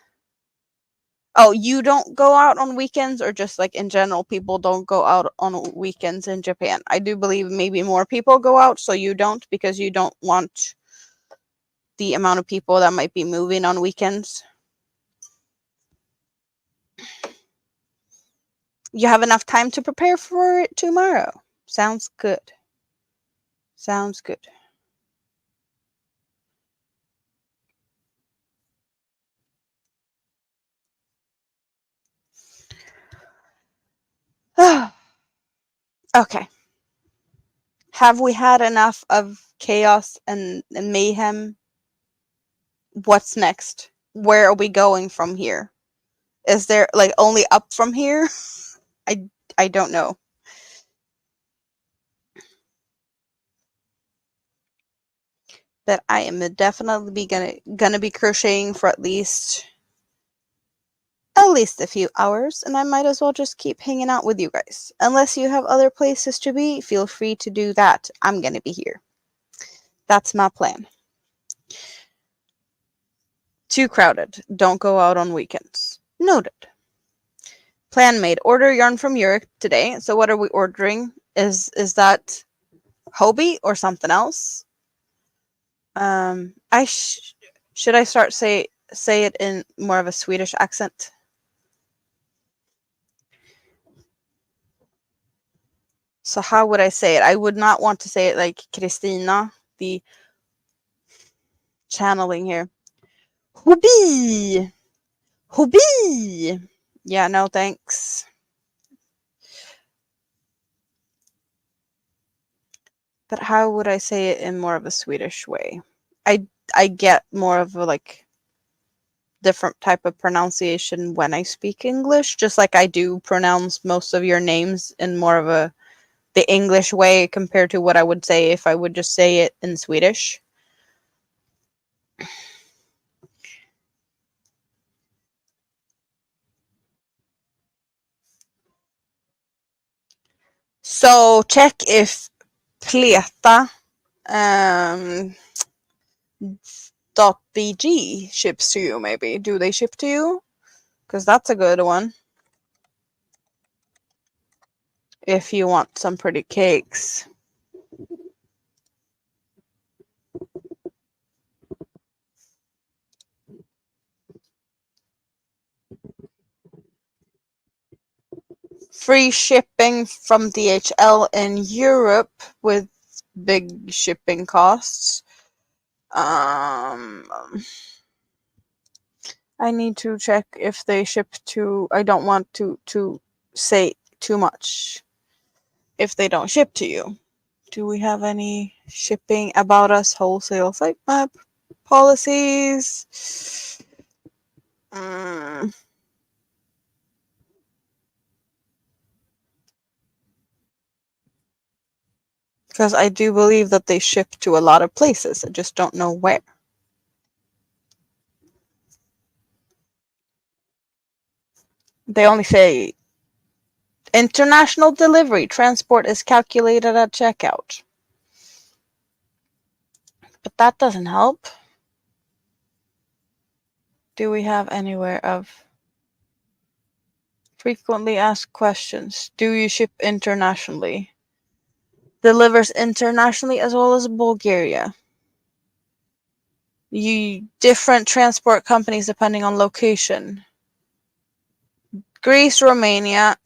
Oh, you don't go out on weekends, or just like in general, people don't go out on weekends in Japan? I do believe maybe more people go out, so you don't, because you don't want the amount of people that might be moving on weekends. You have enough time to prepare for it tomorrow. Sounds good. Sounds good. Okay. Have we had enough of chaos and mayhem? What's next? Where are we going from here? Is there like only up from here? I don't know. But I am definitely gonna be crocheting for at least a few hours, and I might as well just keep hanging out with you guys. Unless you have other places to be, feel free to do that. I'm gonna be here. That's my plan. Too crowded. Don't go out on weekends. Noted. Plan made. Order yarn from Europe today. So what are we ordering? Is that Hobbii or something else? I should I start say it in more of a Swedish accent? So how would I say it? I would not want to say it like Kristina, the channeling here. Hobbii! Hobbii! Yeah, no thanks. But how would I say it in more of a Swedish way? I get more of a like different type of pronunciation when I speak English, just like I do pronounce most of your names in more of the English way compared to what I would say if I would just say it in Swedish. So check if Pleta .bg ships to you, maybe. Do they ship to you? Because that's a good one. If you want some pretty cakes. Free shipping from DHL in Europe with big shipping costs. I need to check if they ship to. I don't want to say too much if they don't ship to you. Do we have any shipping about us wholesale sitemap policies? Because I do believe that they ship to a lot of places. I just don't know where. They only say international delivery. Transport is calculated at checkout. But that doesn't help. Do we have anywhere of frequently asked questions? Do you ship internationally? Delivers internationally as well as Bulgaria. Different transport companies depending on location. Greece, Romania,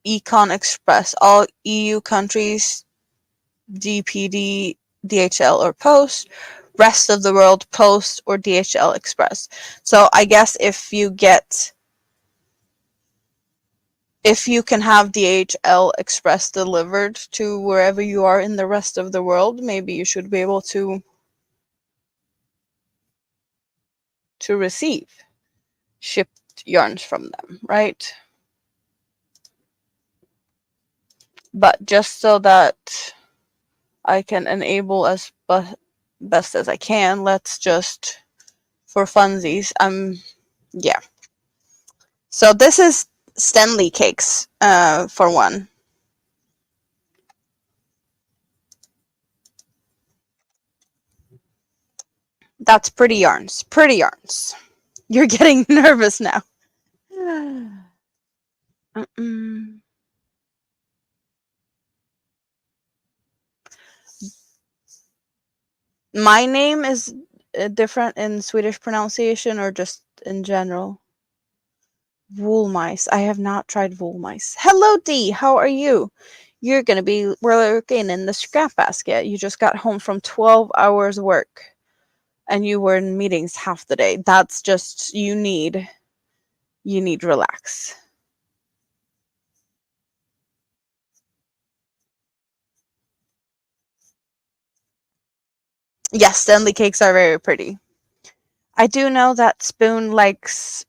Econ Express, all EU countries, DPD, DHL, or Post. Rest of the world, Post or DHL Express. So I guess if you can have DHL Express delivered to wherever you are in the rest of the world, maybe you should be able to receive shipped yarns from them, right? But just so that I can enable as best as I can, let's just, for funsies, yeah. So this is Stanley cakes, for one. That's pretty yarns. Pretty yarns. You're getting nervous now. My name is different in Swedish pronunciation or just in general? Wool mice. I have not tried wool mice. Hello, D. How are you? You're going to be working in the scrap basket. You just got home from 12 hours work and you were in meetings half the day. That's just, you need relax. Yes, Stanley cakes are very pretty. I do know that Spoon likes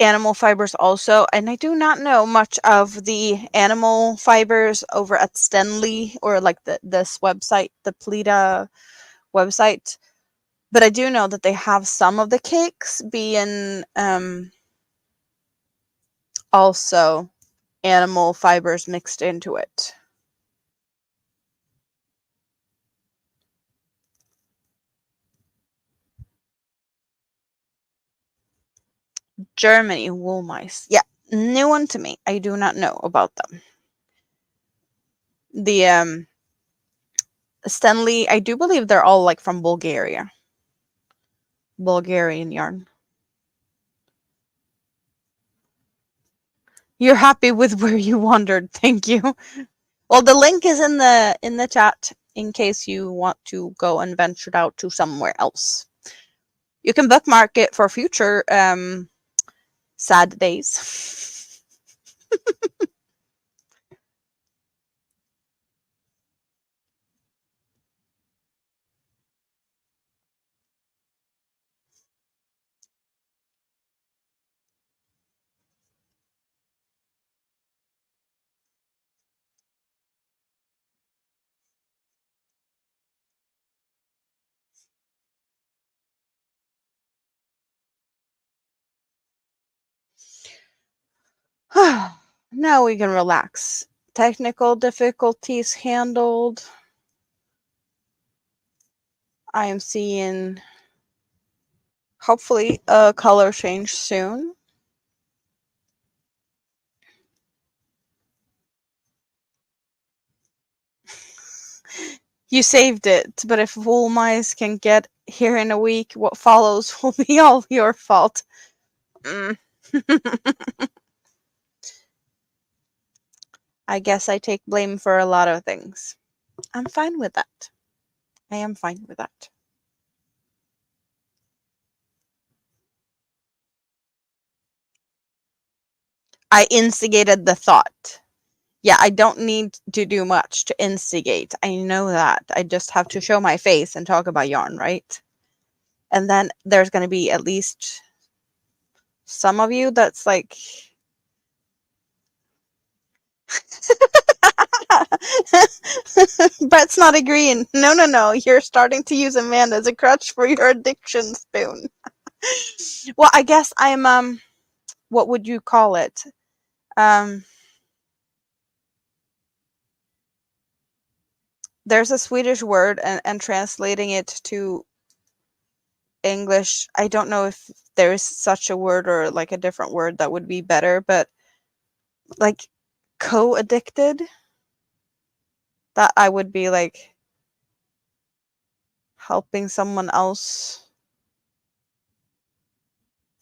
animal fibers also, and I do not know much of the animal fibers over at Stanley or like this website, the Plita website. But I do know that they have some of the cakes being also animal fibers mixed into it. Germany wool mice. Yeah, new one to me. I do not know about them. The Stanley, I do believe they're all like from Bulgaria. Bulgarian yarn. You're happy with where you wandered. Thank you. Well, the link is in the chat in case you want to go and venture out to somewhere else. You can bookmark it for future sad days. Now we can relax. Technical difficulties handled. I am seeing hopefully a color change soon. You saved it, but if wool mice can get here in a week, what follows will be all your fault. Mm. I guess I take blame for a lot of things. I'm fine with that. I am fine with that. I instigated the thought. Yeah, I don't need to do much to instigate. I know that. I just have to show my face and talk about yarn, right? And then there's going to be at least some of you that's like Brett's not agreeing. No. You're starting to use a man as a crutch for your addiction, Spoon. Well, I guess I'm what would you call it? Um there's a Swedish word and translating it to English, I don't know if there is such a word or like a different word that would be better, but like co-addicted, that I would be like helping someone else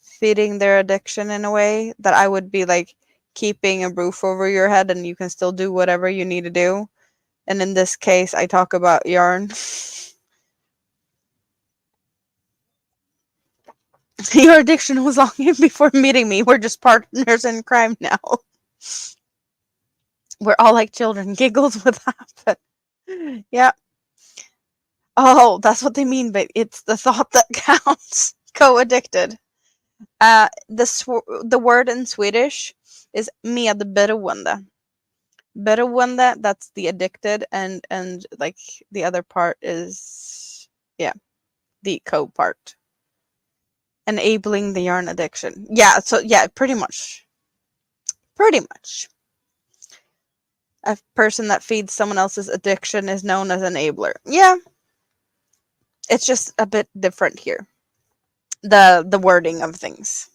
feeding their addiction in a way, that I would be like keeping a roof over your head and you can still do whatever you need to do. And in this case, I talk about yarn. Your addiction was long before meeting me. We're just partners in crime now. We're all like children. Giggles would happen. Yeah. Oh, that's what they mean, but it's the thought that counts. Co-addicted. The word in Swedish is medberoende. Beroende, that's the addicted, and like the other part is, yeah, the co part. Enabling the yarn addiction. Yeah, so yeah, pretty much. Pretty much. A person that feeds someone else's addiction is known as an enabler. Yeah, it's just a bit different here. The wording of things.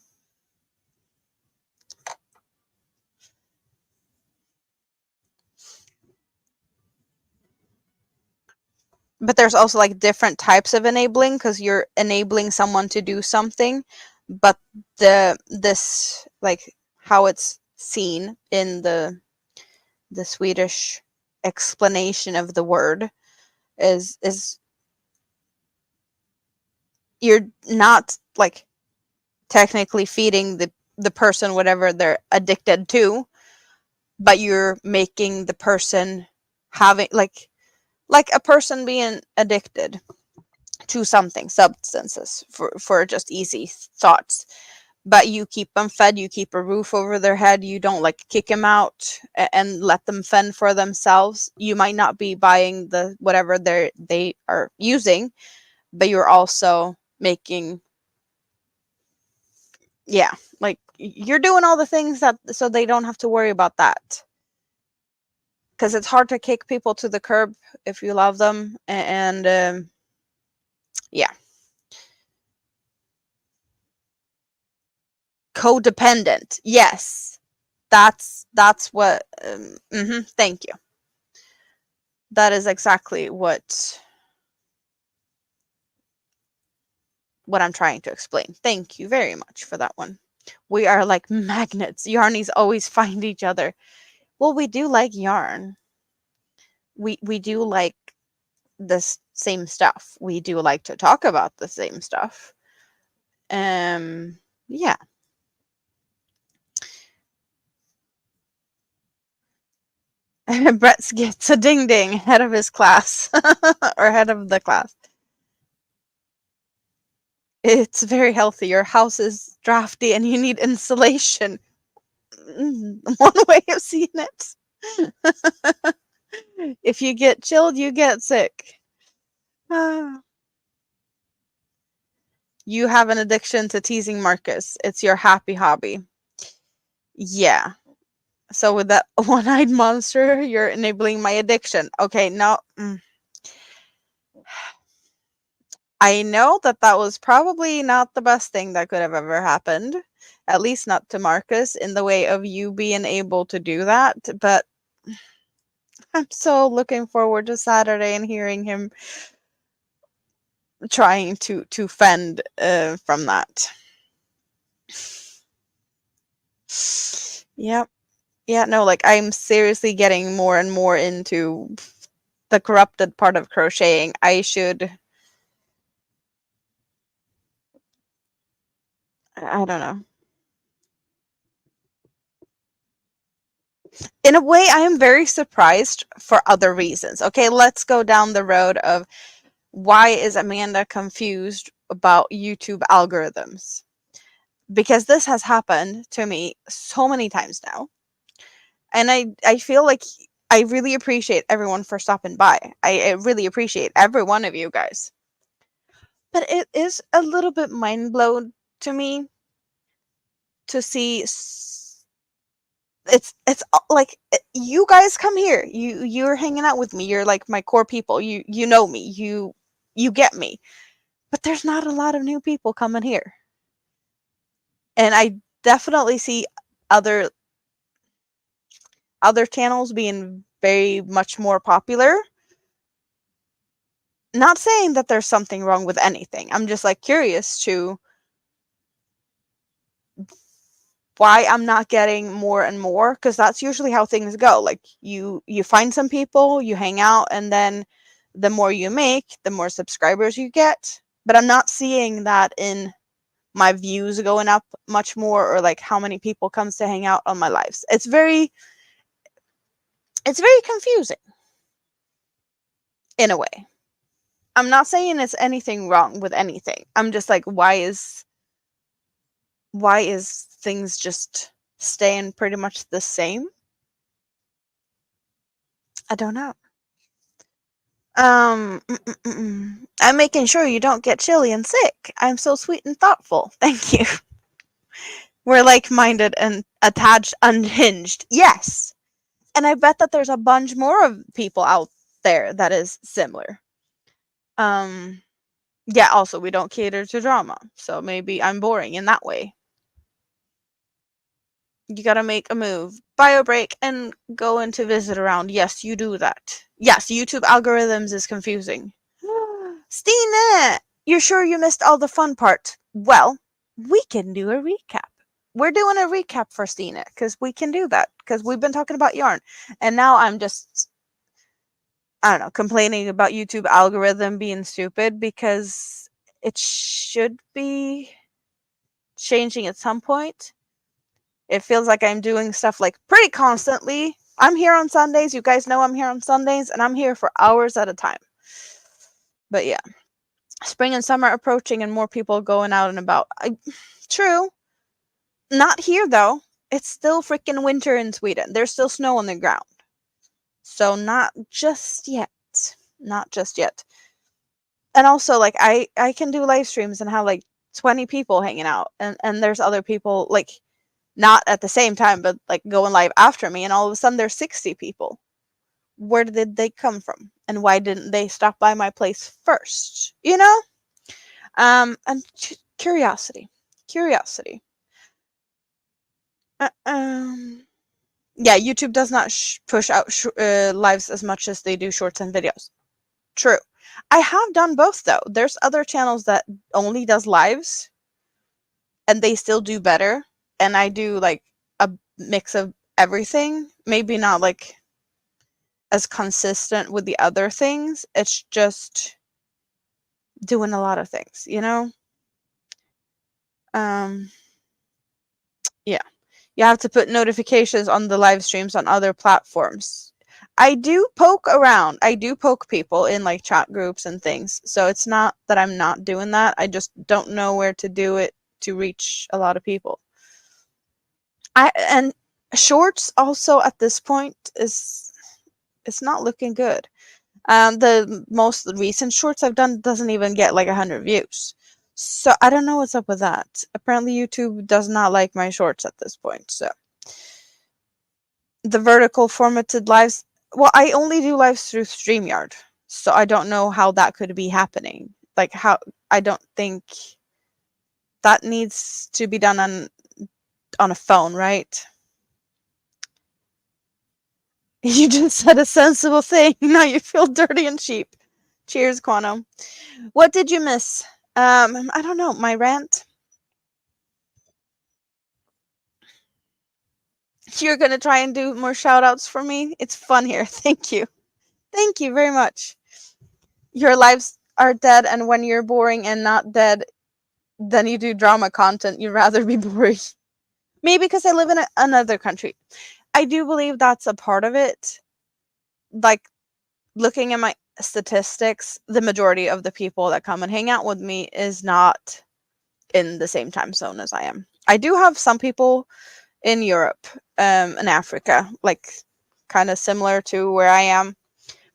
But there's also like different types of enabling, because you're enabling someone to do something but this like how it's seen in the Swedish explanation of the word is you're not like technically feeding the person whatever they're addicted to, but you're making the person having like a person being addicted to something, substances, for just easy thoughts. But you keep them fed, you keep a roof over their head, you don't like kick them out and let them fend for themselves. You might not be buying the whatever they are using, but you're also making, yeah, like you're doing all the things that so they don't have to worry about that, because it's hard to kick people to the curb if you love them. And yeah, codependent, yes, that's what thank you, that is exactly what I'm trying to explain. Thank you very much for that one. We are like magnets. Yarnies always find each other. Well, we do like yarn. We do like the same stuff. We do like to talk about the same stuff. Yeah. Brett gets a ding ding head of his class or head of the class. It's very healthy. Your house is drafty and you need insulation. One way of seeing it. If you get chilled, you get sick. You have an addiction to teasing Marcus. It's your happy hobby. Yeah. So with that one-eyed monster, you're enabling my addiction. Okay, no. I know that was probably not the best thing that could have ever happened. At least not to Marcus in the way of you being able to do that. But I'm so looking forward to Saturday and hearing him trying to fend from that. Yep. Yeah, no, like I'm seriously getting more and more into the corrupted part of crocheting. I don't know. In a way, I am very surprised for other reasons. Okay, let's go down the road of why is Amanda confused about YouTube algorithms? Because this has happened to me so many times now. And I feel like I really appreciate everyone for stopping by. I really appreciate every one of you guys. But it is a little bit mind blown to me to see it's like you guys come here, you're hanging out with me, you're like my core people, you know me, you get me, but there's not a lot of new people coming here. And I definitely see other channels being very much more popular. Not saying that there's something wrong with anything, I'm just like curious to why I'm not getting more and more, because that's usually how things go. Like you find some people, you hang out, and then the more you make, the more subscribers you get. But I'm not seeing that in my views going up much more, or like how many people comes to hang out on my lives. It's very confusing in a way. I'm not saying it's anything wrong with anything. I'm just like, why is things just staying pretty much the same? I don't know. I'm making sure you don't get chilly and sick. I'm so sweet and thoughtful. Thank you. We're like-minded and attached, unhinged. Yes. And I bet that there's a bunch more of people out there that is similar. Yeah, also we don't cater to drama. So maybe I'm boring in that way. You gotta make a move. Bio break and go into visit around. Yes, you do that. Yes, YouTube algorithms is confusing. Stine! You're sure you missed all the fun part? Well, we can do a recap. We're doing a recap for Stina because we can do that because we've been talking about yarn. And now I'm just, I don't know, complaining about YouTube algorithm being stupid because it should be changing at some point. It feels like I'm doing stuff like pretty constantly. I'm here on Sundays. You guys know I'm here on Sundays and I'm here for hours at a time. But yeah, spring and summer approaching and more people going out and about. True. Not here though. It's still freaking winter in Sweden. There's still snow on the ground. So not just yet. Not just yet. And also like I can do live streams and have like 20 people hanging out and there's other people like not at the same time but like going live after me and all of a sudden there's 60 people. Where did they come from? And why didn't they stop by my place first? You know? And curiosity. Curiosity. Yeah, YouTube does not push out lives as much as they do shorts and videos. True. I have done both though. There's other channels that only does lives and they still do better. And I do like a mix of everything. Maybe not like as consistent with the other things. It's just doing a lot of things, you know? Yeah. You have to put notifications on the live streams on other platforms. I do poke around. I do poke people in like chat groups and things. So it's not that I'm not doing that. I just don't know where to do it to reach a lot of people. And shorts also at this point it's not looking good. The most recent shorts I've done doesn't even get like 100 views. So I don't know what's up with that. Apparently YouTube does not like my shorts at this point. So the vertical formatted lives, well, I only do lives through StreamYard. So I don't know how that could be happening. Like how, I don't think that needs to be done on a phone, right? You just said a sensible thing. Now you feel dirty and cheap. Cheers, Quantum. What did you miss? I don't know. My rant. You're gonna try and do more shout outs for me? It's fun here. Thank you. Thank you very much. Your lives are dead, and when you're boring and not dead, then you do drama content. You'd rather be boring. Maybe because I live in another country. I do believe that's a part of it. Like, looking at my statistics, the majority of the people that come and hang out with me is not in the same time zone as I am. I do have some people in Europe and Africa, like kind of similar to where I am.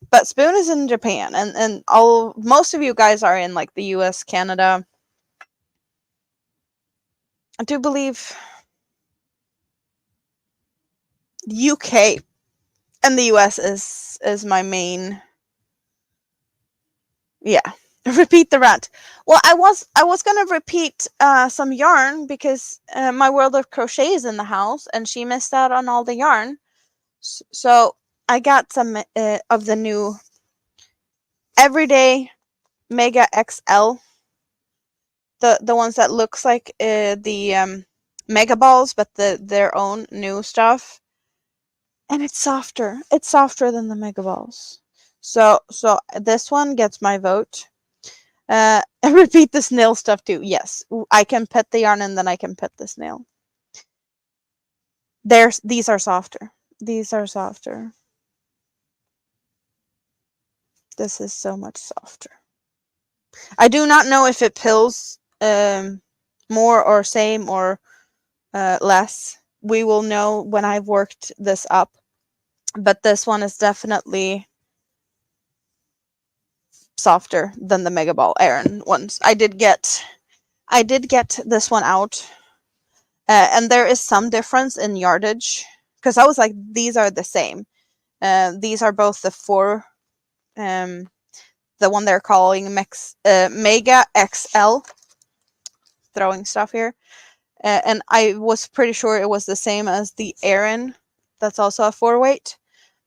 But Spoon is in Japan, and most of you guys are in like the US, Canada. I do believe UK and the US is my main. Yeah. Repeat the rant. Well, I was gonna repeat some yarn because my World of Crochet is in the house and she missed out on all the yarn. So I got some of the new Everyday Mega XL, the ones that looks like the Mega Balls, but their own new stuff, and it's softer. It's softer than the Mega Balls. So this one gets my vote. And repeat the snail stuff too. Yes, I can pet the yarn and then I can pet the snail. These are softer. These are softer. This is so much softer. I do not know if it pills more or same or less. We will know when I've worked this up. But this one is definitely softer than the Mega Ball Aran ones. I did get this one out. And there is some difference in yardage. Because I was like, these are the same. These are both the the one they're calling Mega XL. Throwing stuff here. And I was pretty sure it was the same as the Aran. That's also a 4-weight.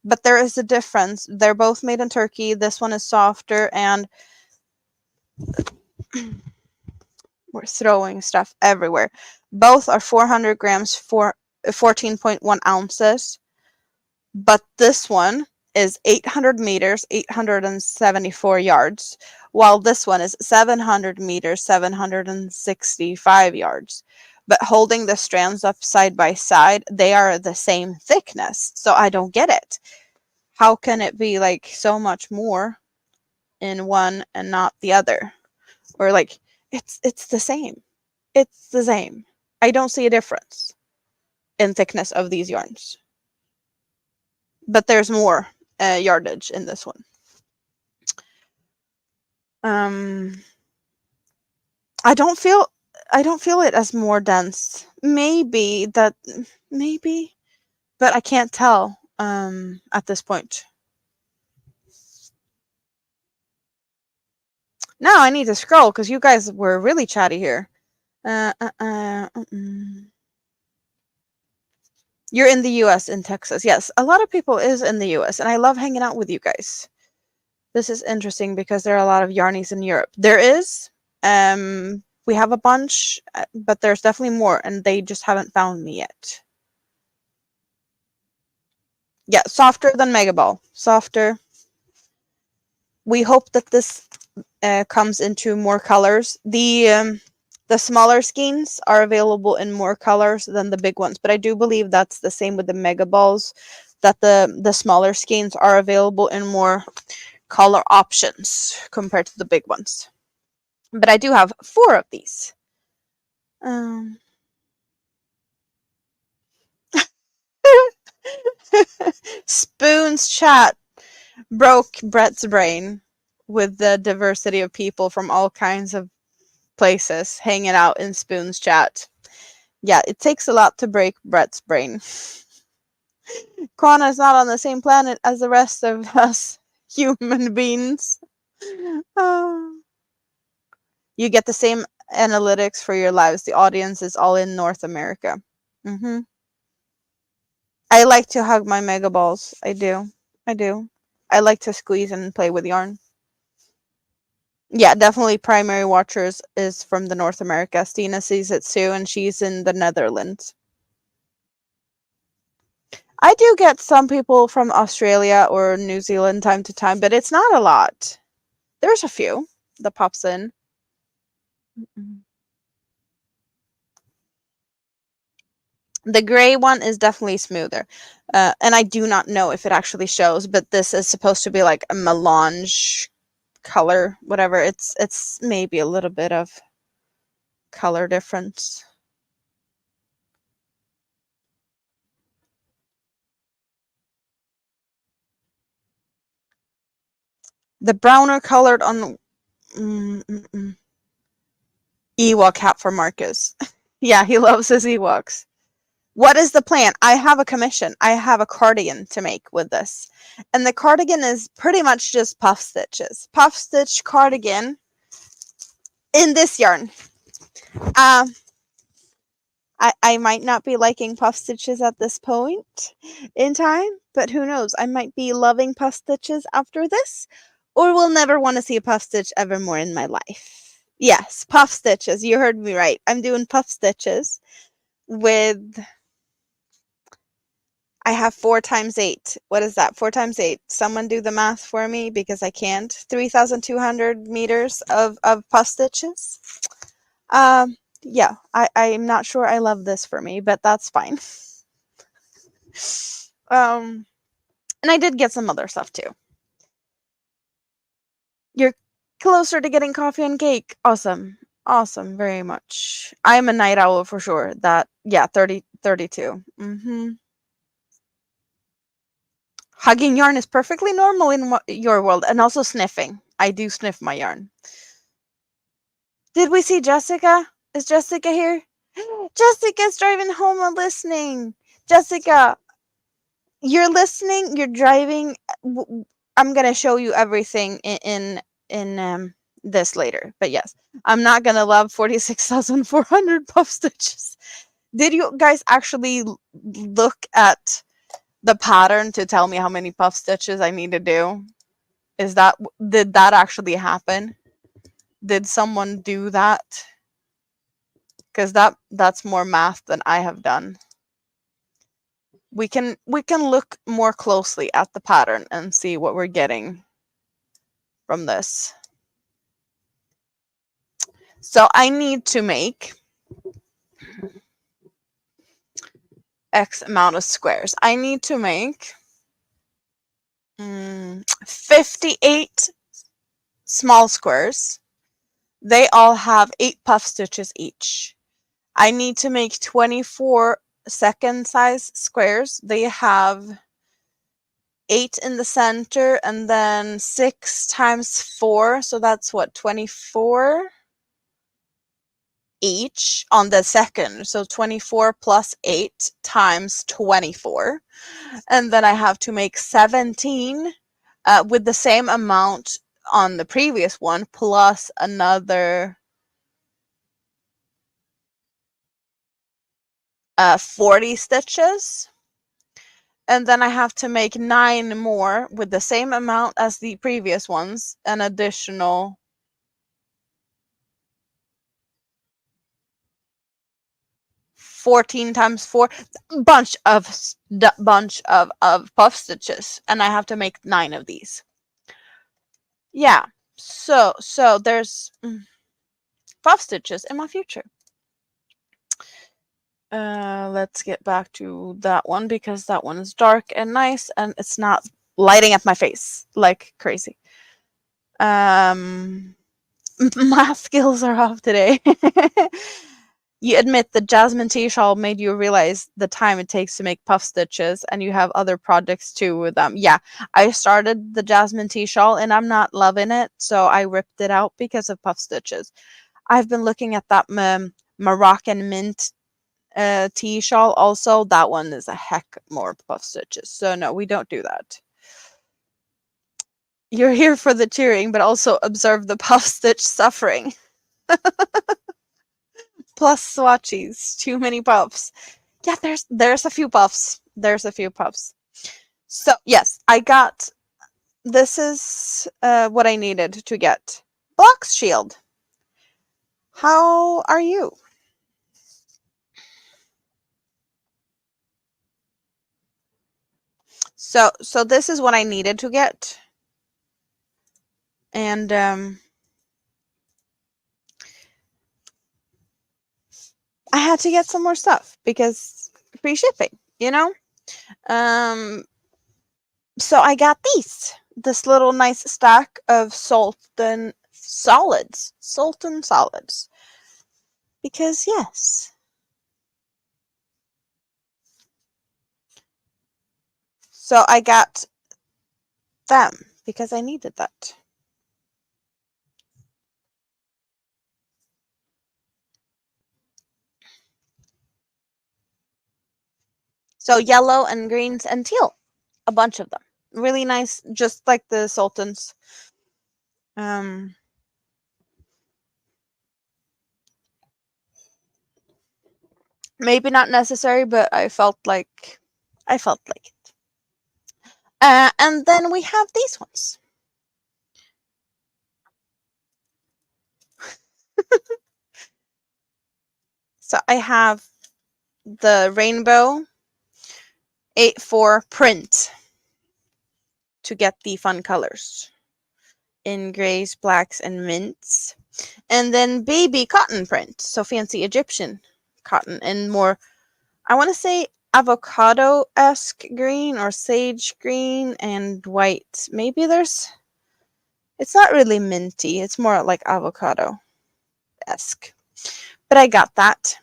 But there is a difference. They're both made in Turkey. This one is softer and We're throwing stuff everywhere. Both are 400 grams for 14.1 ounces. But this one is 800 meters, 874 yards, while this one is 700 meters, 765 yards. But holding the strands up side by side, they are the same thickness. So I don't get it. How can it be like so much more in one and not the other? Or like it's the same. It's the same. I don't see a difference in thickness of these yarns. But there's more yardage in this one. I don't feel it as more dense. Maybe, but I can't tell at this point. Now I need to scroll because you guys were really chatty here. You're in the US, in Texas. Yes, a lot of people is in the US, and I love hanging out with you guys. This is interesting because there are a lot of yarnies in Europe. There is. We have a bunch, but there's definitely more, and they just haven't found me yet. Yeah, softer than Mega Ball. Softer. We hope that this comes into more colors. The smaller skeins are available in more colors than the big ones, but I do believe that's the same with the Mega Balls, that the smaller skeins are available in more color options compared to the big ones. But I do have 4 of these. Spoon's chat broke Brett's brain with the diversity of people from all kinds of places hanging out in Spoon's chat. Yeah, it takes a lot to break Brett's brain. Kwana is not on the same planet as the rest of us human beings. You get the same analytics for your lives. The audience is all in North America. I like to hug my Mega Balls. I do. I like to squeeze and play with yarn. Yeah, definitely primary watchers is from the North America. Stina sees it too, and she's in the Netherlands. I do get some people from Australia or New Zealand time to time, but it's not a lot. There's a few that pops in. The gray one is definitely smoother. And I do not know if it actually shows, but this is supposed to be like a melange color, whatever. It's maybe a little bit of color difference. The browner colored on Ewok hat for Marcus. Yeah, he loves his Ewoks. What is the plan? I have a commission. I have a cardigan to make with this. And the cardigan is pretty much just puff stitches. Puff stitch cardigan in this yarn. I might not be liking puff stitches at this point in time, but who knows? I might be loving puff stitches after this, or will never want to see a puff stitch ever more in my life. Yes, puff stitches. You heard me right. I'm doing puff stitches with... I have 4 times 8. What is that? 4 times 8. Someone do the math for me because I can't. 3,200 meters of puff stitches. Yeah, I'm not sure I love this for me, but that's fine. And I did get some other stuff too. You're closer to getting coffee and cake. Awesome. Awesome, very much. I'm a night owl for sure. That, yeah, 32. Hugging yarn is perfectly normal in your world, and also sniffing. I do sniff my yarn. Did we see Jessica? Is Jessica here? Jessica's driving home and listening. Jessica, you're listening, you're driving. I'm going to show you everything in this later. But yes, I'm not going to love 46,400 puff stitches. Did you guys actually look at the pattern to tell me how many puff stitches I need to do? Did that actually happen? Did someone do that? because that's more math than I have done. We can look more closely at the pattern and see what we're getting from this. So I need to make X amount of squares. I need to make 58 small squares. They all have 8 puff stitches each. I need to make 24 second size squares. They have 8 in the center and then 6 times 4. So that's what, 24 each on the second. So 24 plus 8 times 24. And then I have to make 17 with the same amount on the previous one plus another 40 stitches. And then I have to make 9 more with the same amount as the previous ones, an additional 14 times 4, bunch of puff stitches, and I have to make 9 of these. Yeah, so there's puff stitches in my future. Let's get back to that one because that one is dark and nice and it's not lighting up my face like crazy. Math skills are off today. You admit the Jasmine tea shawl made you realize the time it takes to make puff stitches, and you have other projects too with them. Yeah, I started the Jasmine tea shawl and I'm not loving it, so I ripped it out because of puff stitches. I've been looking at that Moroccan mint tea shawl also. That one is a heck more puff stitches, so no, we don't do that. You're here for the cheering, but also observe the puff stitch suffering. Plus swatches, too many puffs. Yeah, there's a few puffs. There's a few puffs. So yes, I got. This is what I needed to get. Box shield. How are you? So this is what I needed to get, and I had to get some more stuff because free shipping, you know. So I got this little nice stack of Sultan solids, because yes. So I got them because I needed that. So yellow and greens and teal, a bunch of them. Really nice, just like the Sultans. Maybe not necessary, but I felt like it. And then we have these ones. So I have the rainbow 8-4 print to get the fun colors in grays, blacks, and mints. And then baby cotton print, so fancy Egyptian cotton and more, I want to say avocado-esque green or sage green and white. Maybe it's not really minty, it's more like avocado-esque. But I got that.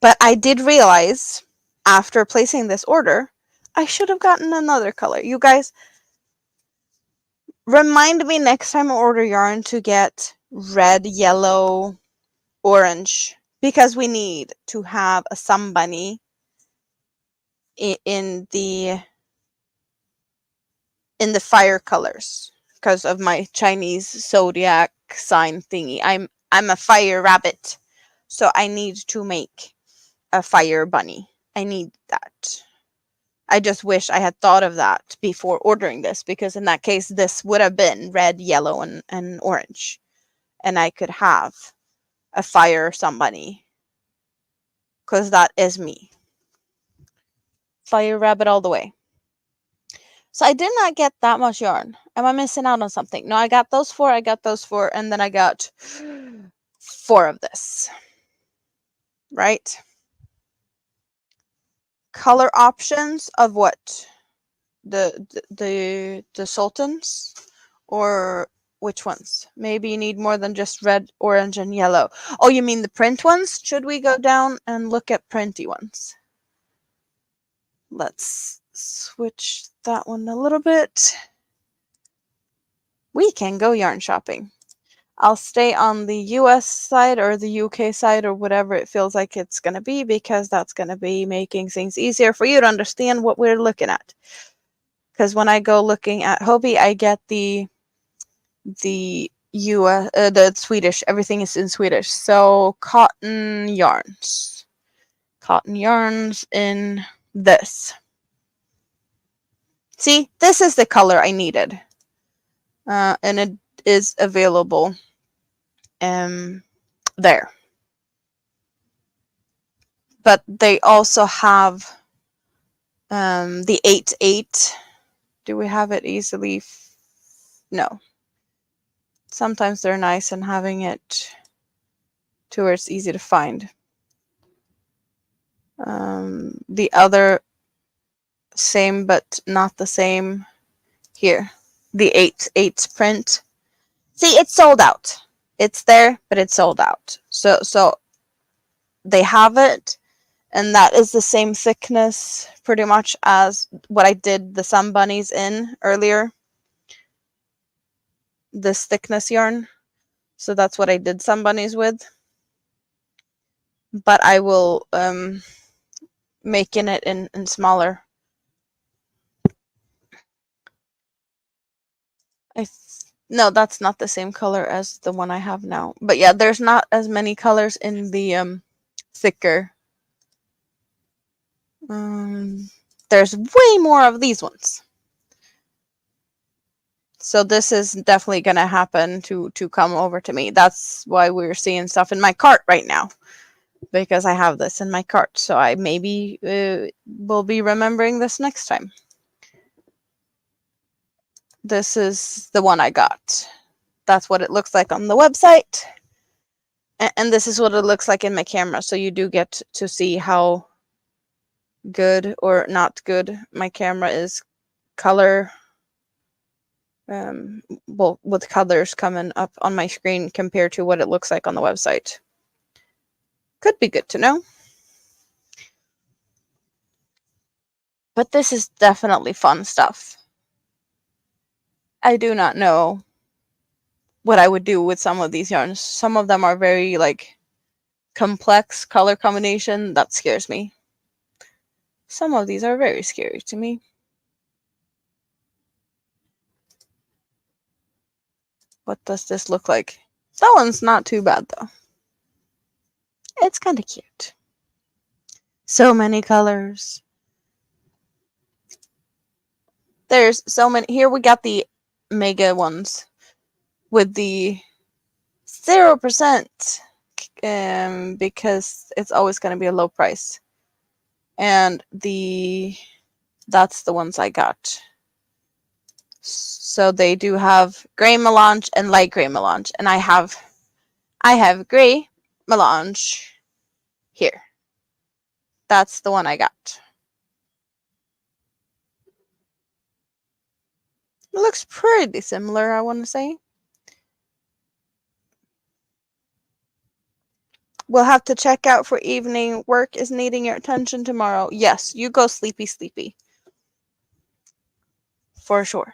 But I did realize after placing this order, I should have gotten another color. You guys, remind me next time I order yarn to get red, yellow, orange, because we need to have a sun bunny in the fire colors because of my Chinese zodiac sign thingy. I'm a fire rabbit, so I need to make a fire bunny. I need that. I just wish I had thought of that before ordering this, because in that case, this would have been red, yellow, and orange. And I could have a fire somebody, because that is me. Fire rabbit all the way. So I did not get that much yarn. Am I missing out on something? No, I got those 4, and then I got 4 of this. Right? Color options of what? The sultans? Or which ones? Maybe you need more than just red, orange, and yellow. Oh, you mean the print ones? Should we go down and look at printy ones? Let's switch that one a little bit. We can go yarn shopping. I'll stay on the US side or the UK side or whatever it feels like it's going to be, because that's going to be making things easier for you to understand what we're looking at. Because when I go looking at Hobbii, I get the US, the Swedish. Everything is in Swedish. So cotton yarns in this. See, this is the color I needed, and it is available there. But they also have the 8/8. Do we have it easily? No. Sometimes they're nice and having it to where it's easy to find. The other same but not the same here. The 8/8 print. See, it's sold out. It's there, but it's sold out. So they have it, and that is the same thickness pretty much as what I did the Sun Bunnies in earlier. This thickness yarn. So that's what I did Sun Bunnies with. But I will making it in smaller. No, that's not the same color as the one I have now. But yeah, there's not as many colors in the thicker. There's way more of these ones. So this is definitely going to happen to come over to me. That's why we're seeing stuff in my cart right now, because I have this in my cart. So I maybe will be remembering this next time. This is the one I got. That's what it looks like on the website. And this is what it looks like in my camera. So you do get to see how good or not good my camera is color. Well, with colors coming up on my screen compared to what it looks like on the website. Could be good to know. But this is definitely fun stuff. I do not know what I would do with some of these yarns. Some of them are very complex color combination. That scares me. Some of these are very scary to me. What does this look like? That one's not too bad though. It's kind of cute. So many colors. There's so many. Here we got the mega ones with the 0%, because it's always going to be a low price. And that's the ones I got. So they do have gray melange and light gray melange, and I have gray melange here. That's the one I got. It looks pretty similar, I want to say. We'll have to check out for evening. Work is needing your attention tomorrow. Yes, you go sleepy, sleepy. For sure.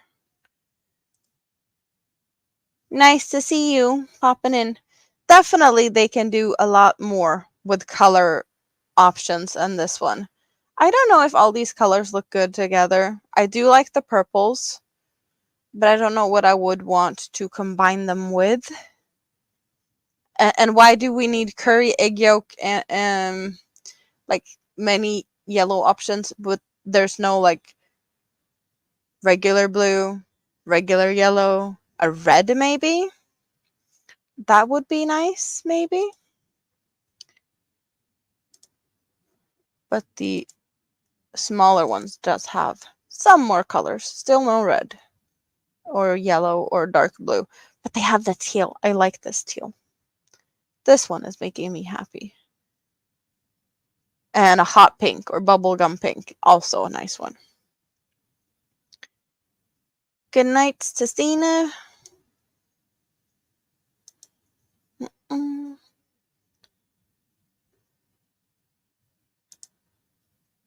Nice to see you popping in. Definitely they can do a lot more with color options on this one. I don't know if all these colors look good together. I do like the purples, but I don't know what I would want to combine them with. And why do we need curry, egg yolk, and like many yellow options, but there's no like regular blue, regular yellow, a red maybe. That would be nice, maybe. But the smaller ones does have some more colors. Still no red or yellow or dark blue. But they have the teal. I like this teal. This one is making me happy. And a hot pink or bubblegum pink. Also a nice one. Good night, Stina.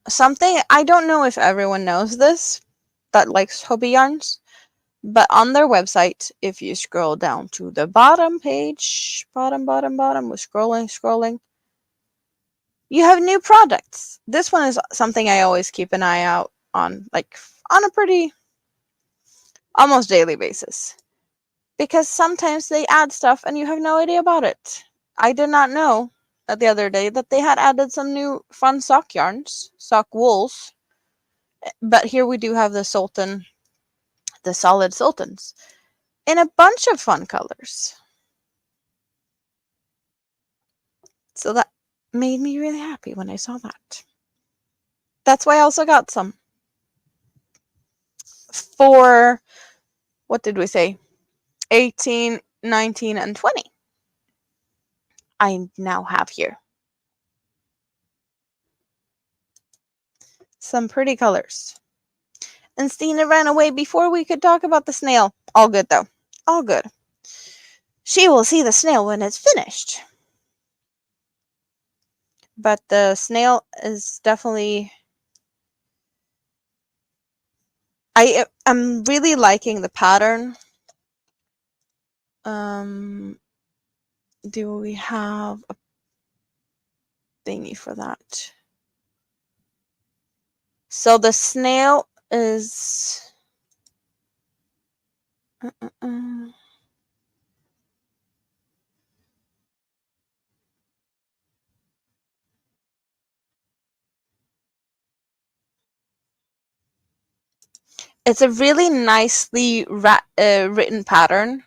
Something, I don't know if everyone knows this that likes Hobbii Yarns, but on their website, if you scroll down to the bottom page, bottom, we're scrolling, you have new products. This one is something I always keep an eye out on, like on a pretty almost daily basis. Because sometimes they add stuff and you have no idea about it. I did not know the other day that they had added some new fun sock yarns, sock wools. But here we do have the Sultan, the solid Sultans, in a bunch of fun colors. So that made me really happy when I saw that. That's why I also got some. For, what did we say? 18, 19, and 20. I now have here. Some pretty colors. And Stina ran away before we could talk about the snail. All good, though. All good. She will see the snail when it's finished. But the snail is definitely... I'm really liking the pattern. Do we have a thingy for that? So the snail is... It's a really nicely written pattern.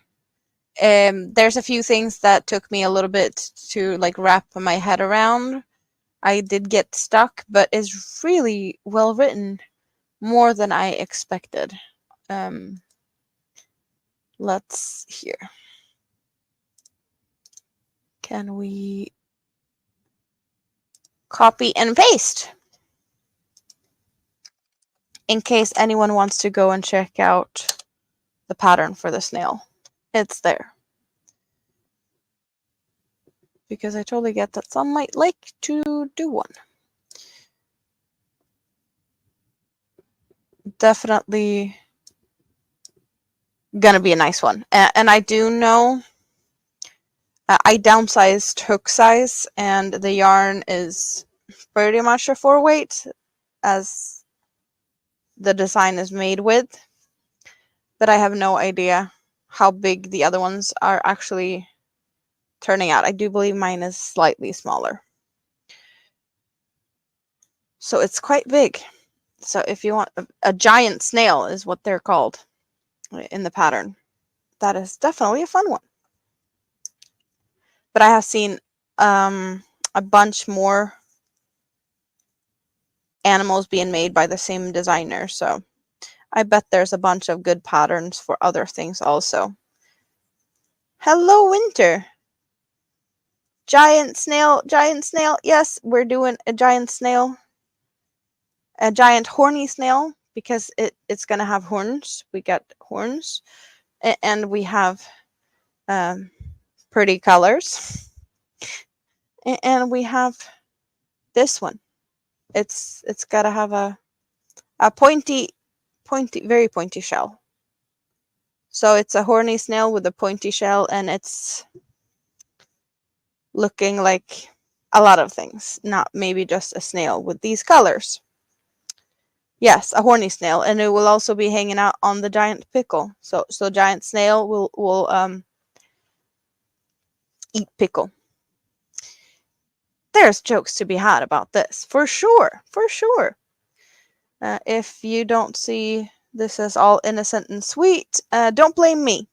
There's a few things that took me a little bit to like wrap my head around. I did get stuck, but it's really well written, more than I expected. Let's here. Can we copy and paste? In case anyone wants to go and check out the pattern for the snail. It's there. Because I totally get that some might like to do one. Definitely gonna be a nice one. And I do know I downsized hook size, and the yarn is pretty much a 4-weight as the design is made with. But I have no idea how big the other ones are actually turning out. I do believe mine is slightly smaller. So it's quite big. So if you want a giant snail is what they're called in the pattern. That is definitely a fun one. But I have seen a bunch more animals being made by the same designer. So I bet there's a bunch of good patterns for other things also. Hello, Winter. Giant snail, giant snail. Yes, we're doing a giant snail. A giant horny snail, because it's going to have horns. We got horns. And we have pretty colors. And we have this one. It's got to have a pointy, very pointy shell. So it's a horny snail with a pointy shell, and it's looking like a lot of things, not maybe just a snail with these colors. Yes, a horny snail, and it will also be hanging out on the giant pickle. So giant snail will eat pickle. There's jokes to be had about this, for sure, for sure. If you don't see this as all innocent and sweet, don't blame me.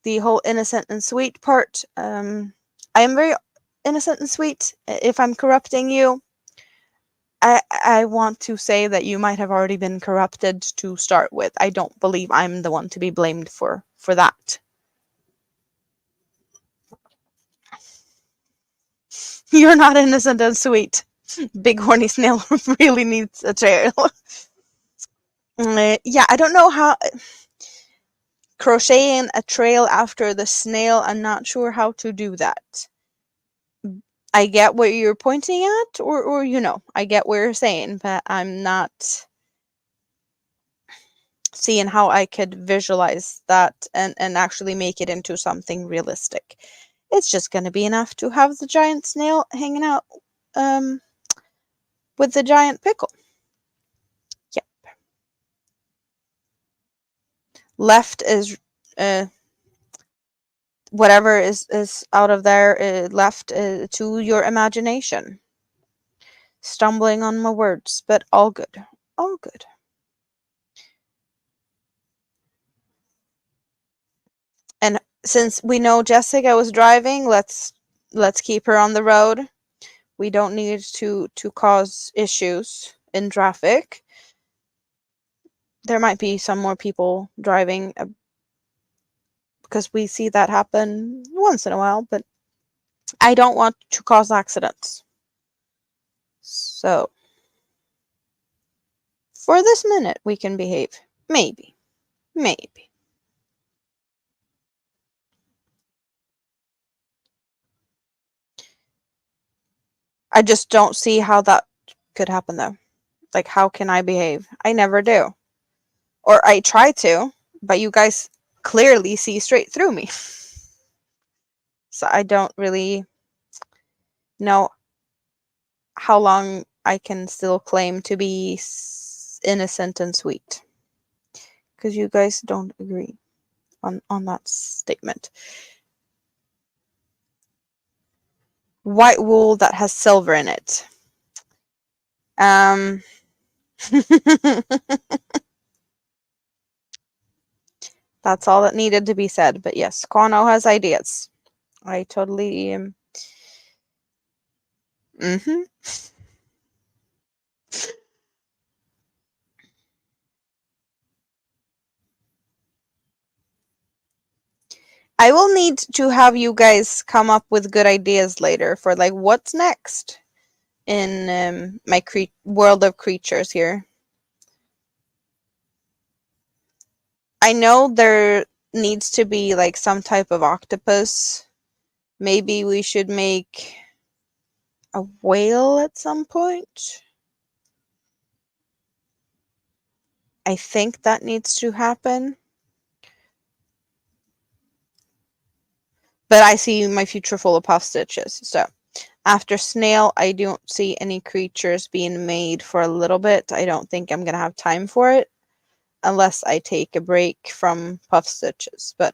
The whole innocent and sweet part, I am very innocent and sweet. If I'm corrupting you, I want to say that you might have already been corrupted to start with. I don't believe I'm the one to be blamed for that. You're not innocent and sweet. Big horny snail really needs a trail. Yeah, I don't know how crocheting a trail after the snail. I'm not sure how to do that. I get what you're pointing at, or I get what you're saying, but I'm not seeing how I could visualize that and actually make it into something realistic. It's just going to be enough to have the giant snail hanging out with the giant pickle. Yep. Left is whatever is out of there, left to your imagination. Stumbling on my words, but all good. All good. And since we know Jessica was driving, let's keep her on the road. We don't need to cause issues in traffic. There might be some more people driving because we see that happen once in a while, but I don't want to cause accidents. So, for this minute, we can behave. Maybe. Maybe. I just don't see how that could happen, though. Like, how can I behave? I never do. Or I try to, but you guys clearly see straight through me. So I don't really know how long I can still claim to be innocent and sweet. Because you guys don't agree on that statement. White wool that has silver in it. That's all that needed to be said. But yes, Kwano has ideas. I totally I will need to have you guys come up with good ideas later for like what's next in my world of creatures here. I know there needs to be like some type of octopus. Maybe we should make a whale at some point. I think that needs to happen. But I see my future full of puff stitches. So after snail, I don't see any creatures being made for a little bit. I don't think I'm going to have time for it unless I take a break from puff stitches. But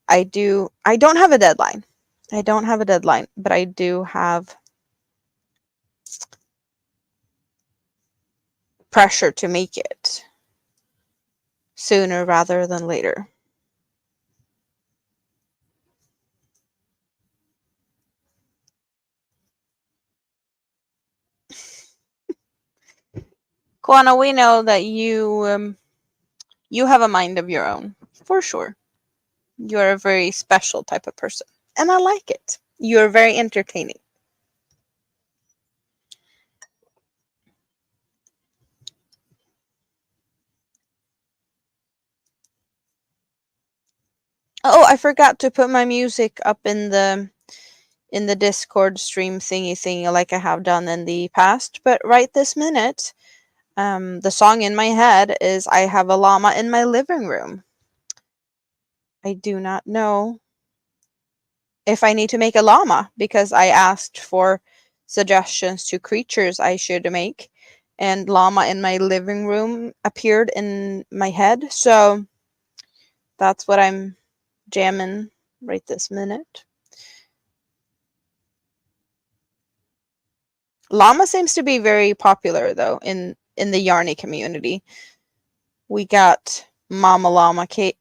I don't have a deadline. I don't have a deadline, but I do have pressure to make it sooner rather than later. Kwana, we know that you have a mind of your own, for sure. You're a very special type of person, and I like it. You're very entertaining. Oh, I forgot to put my music up in the Discord stream thingy like I have done in the past, but right this minute, the song in my head is I Have a Llama in My Living Room. I do not know if I need to make a llama because I asked for suggestions to creatures I should make, and llama in my living room appeared in my head, so that's what I'm jamming right this minute. Llama seems to be very popular though in the Yarny community. We got Mama Llama Kate.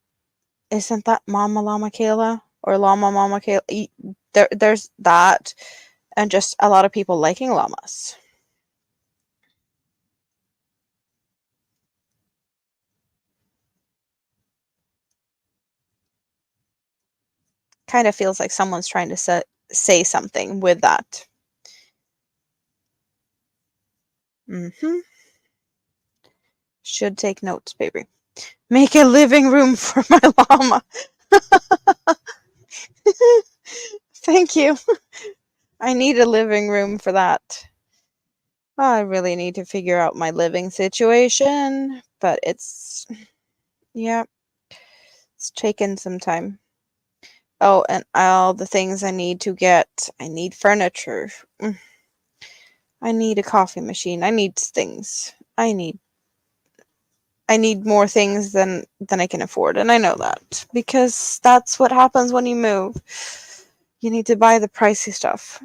Isn't that Mama Llama Kayla or Llama Mama Kayla? There's that, and just a lot of people liking llamas. Kind of feels like someone's trying to say something with that. Should take notes, baby. Make a living room for my llama. Thank you. I need a living room for that. I really need to figure out my living situation, but it's taken some time. Oh, and all the things I need to get. I need furniture. I need a coffee machine. I need things. I need more things than I can afford, and I know that because that's what happens when you move. You need to buy the pricey stuff.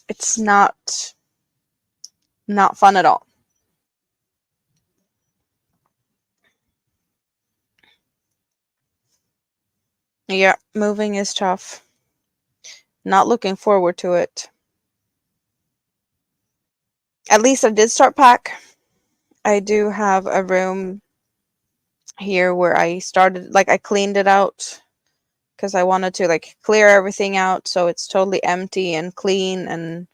It's not fun at all. Yeah, moving is tough. Not looking forward to it. At least I did start pack. I do have a room here where I started, like I cleaned it out because I wanted to like clear everything out so it's totally empty and clean and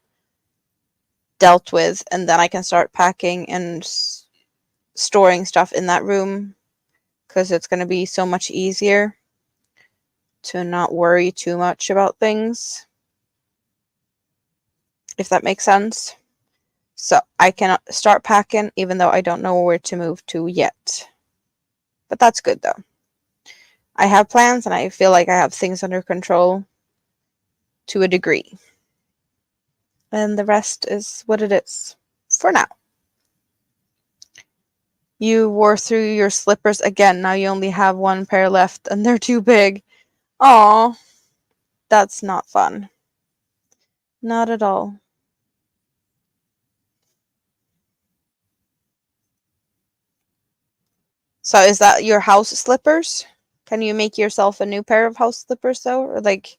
dealt with, and then I can start packing and storing stuff in that room because it's going to be so much easier to not worry too much about things, if that makes sense. So I can start packing even though I don't know where to move to yet. But that's good though. I have plans and I feel like I have things under control to a degree. And the rest is what it is for now. You wore through your slippers again. Now you only have one pair left and they're too big. Aw, that's not fun. Not at all. So is that your house slippers? Can you make yourself a new pair of house slippers though? Or like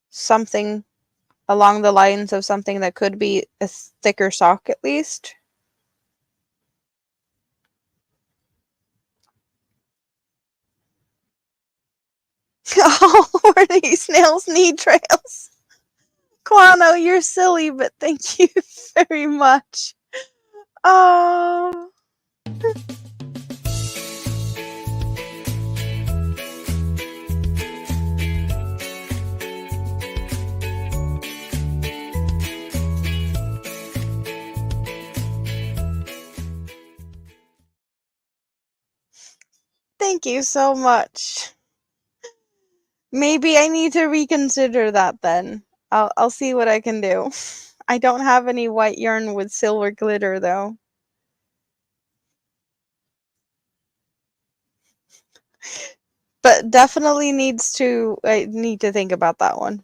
something along the lines of something that could be a thicker sock at least? Oh, where these snails need trails. Quano, you're silly, but thank you very much. Oh. Thank you so much. Maybe I need to reconsider that then. I'll see what I can do. I don't have any white yarn with silver glitter though. But definitely I need to think about that one.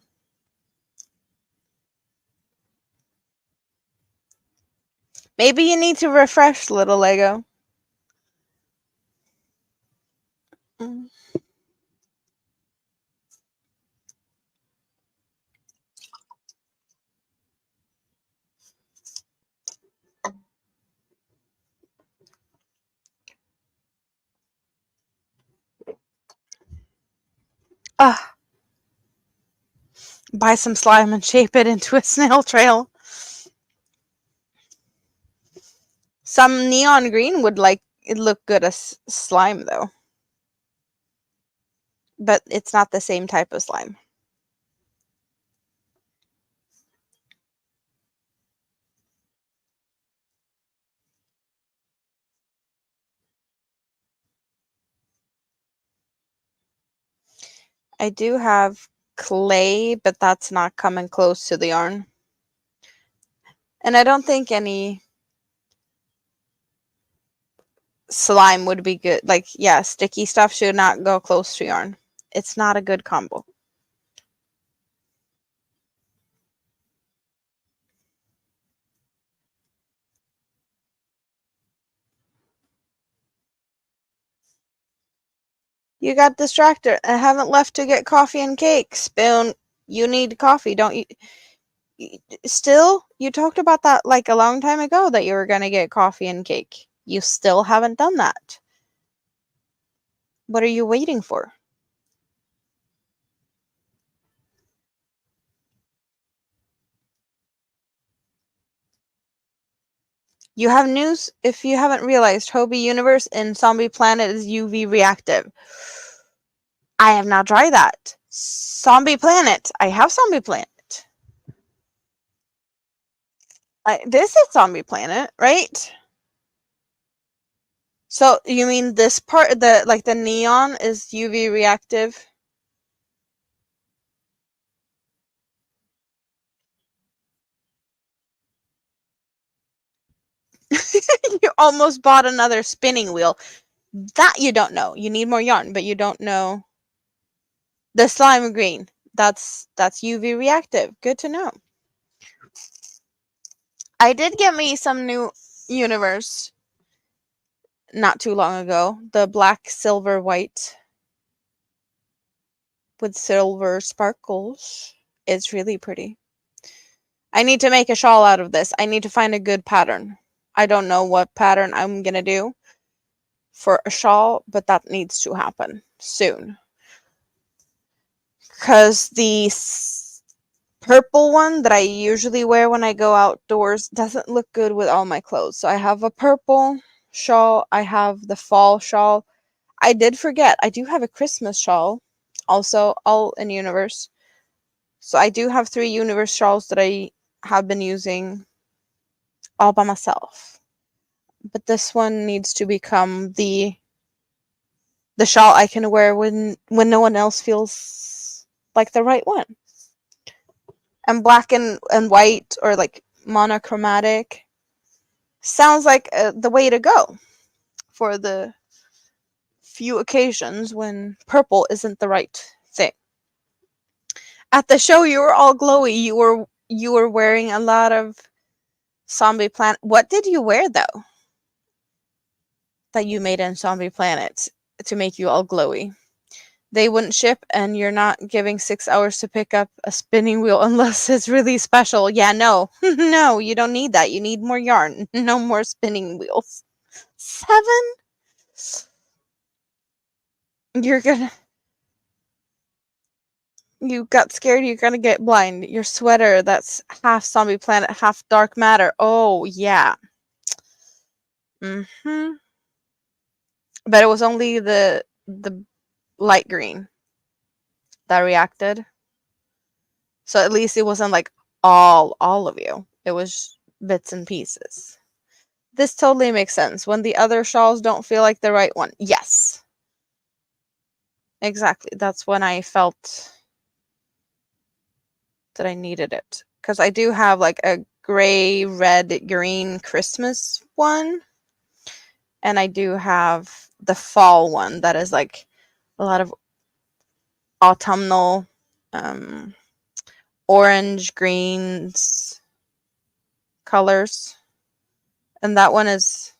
Maybe you need to refresh, little Lego. Mm. Ah, buy some slime and shape it into a snail trail. Some neon green would like it look good as slime though. But it's not the same type of slime. I do have clay, but that's not coming close to the yarn. And I don't think any slime would be good. Like, yeah, sticky stuff should not go close to yarn. It's not a good combo. You got distracted. I haven't left to get coffee and cake. Spoon, you need coffee, don't you? Still, you talked about that like a long time ago that you were going to get coffee and cake. You still haven't done that. What are you waiting for? You have news? If you haven't realized, Hobbii Universe in Zombie Planet is UV reactive. I have not tried that. Zombie Planet. I have Zombie Planet. This is Zombie Planet, right? So you mean this part, the neon is UV reactive? You almost bought another spinning wheel. That you don't know. You need more yarn, but you don't know the slime green. That's UV reactive. Good to know. I did get me some new universe not too long ago. The black, silver, white with silver sparkles. It's really pretty. I need to make a shawl out of this. I need to find a good pattern. I don't know what pattern I'm gonna do for a shawl, but that needs to happen soon. Because the purple one that I usually wear when I go outdoors doesn't look good with all my clothes. So I have a purple shawl. I have the fall shawl. I did forget. I do have a Christmas shawl. Also, all in universe. So I do have 3 universe shawls that I have been using all by myself. But this one needs to become the shawl I can wear when no one else feels like the right one. And black and white, or like monochromatic, sounds like the way to go for the few occasions when purple isn't the right thing. At the show, you were all glowy. You were wearing a lot of Zombie Planet. What did you wear though? That you made in Zombie Planet to make you all glowy. They wouldn't ship, and you're not giving 6 hours to pick up a spinning wheel unless it's really special. Yeah, no. No, you don't need that. You need more yarn. No more spinning wheels. 7? You're gonna... You got scared you're gonna get blind. Your sweater, that's half Zombie Planet, half dark matter. Oh, yeah. Mm-hmm. But it was only the light green that reacted. So at least it wasn't like all of you. It was bits and pieces. This totally makes sense. When the other shawls don't feel like the right one. Yes. Exactly. That's when I felt that I needed it. Because I do have like a gray, red, green Christmas one. And I do have the fall one that is like a lot of autumnal orange, greens colors. And that one is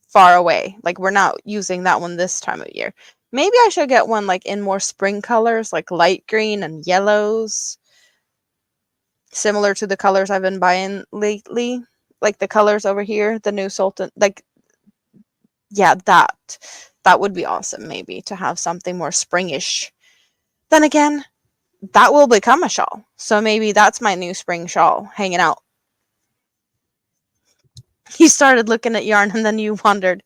far away. Like, we're not using that one this time of year. Maybe I should get one like in more spring colors, like light green and yellows. Similar to the colors I've been buying lately. Like the colors over here, the new Sultan. Like, yeah, that would be awesome, maybe, to have something more springish. Then again, that will become a shawl. So maybe that's my new spring shawl, hanging out. You started looking at yarn and then you wondered.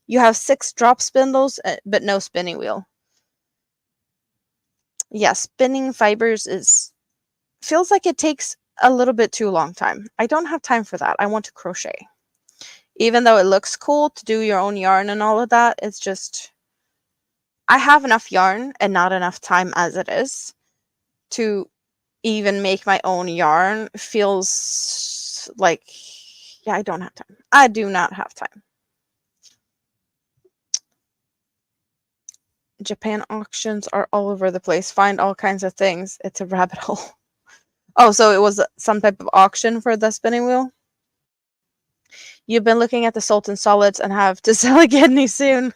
You have 6 drop spindles, but no spinning wheel. Yeah, spinning fibers feels like it takes a little bit too long time. I don't have time for that. I want to crochet. Even though it looks cool to do your own yarn and all of that, it's just... I have enough yarn and not enough time as it is to even make my own yarn. Feels like... Yeah, I don't have time. I do not have time. Japan auctions are all over the place. Find all kinds of things. It's a rabbit hole. Oh, so it was some type of auction for the spinning wheel? You've been looking at the Sultan solids and have to sell again soon.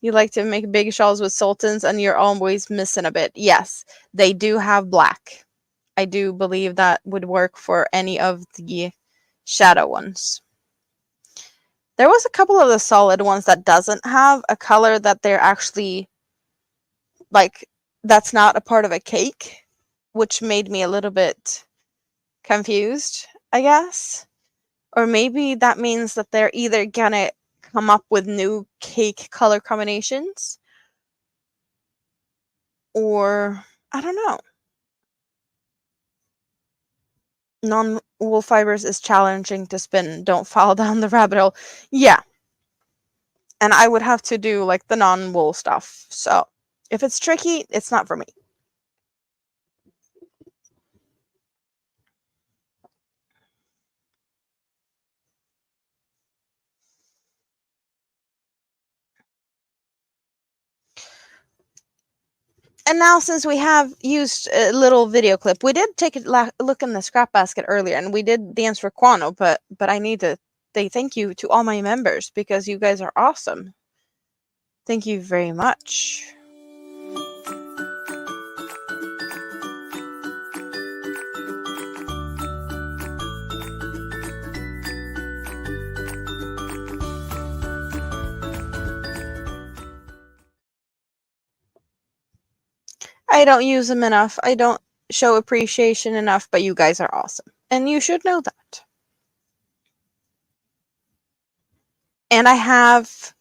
You like to make big shawls with sultans and you're always missing a bit. Yes, they do have black. I do believe that would work for any of the shadow ones. There was a couple of the solid ones that doesn't have a color that they're actually like that's not a part of a cake, which made me a little bit confused, I guess. Or maybe that means that they're either gonna come up with new cake color combinations, or I don't know. Non-wool fibers is challenging to spin. Don't fall down the rabbit hole. Yeah. And I would have to do like the non-wool stuff. So if it's tricky, it's not for me. And now, since we have used a little video clip, we did take a look in the scrap basket earlier, and we did dance for Quano, but I need to say thank you to all my members because you guys are awesome. Thank you very much. I don't use them enough. I don't show appreciation enough, but you guys are awesome. And you should know that. And I have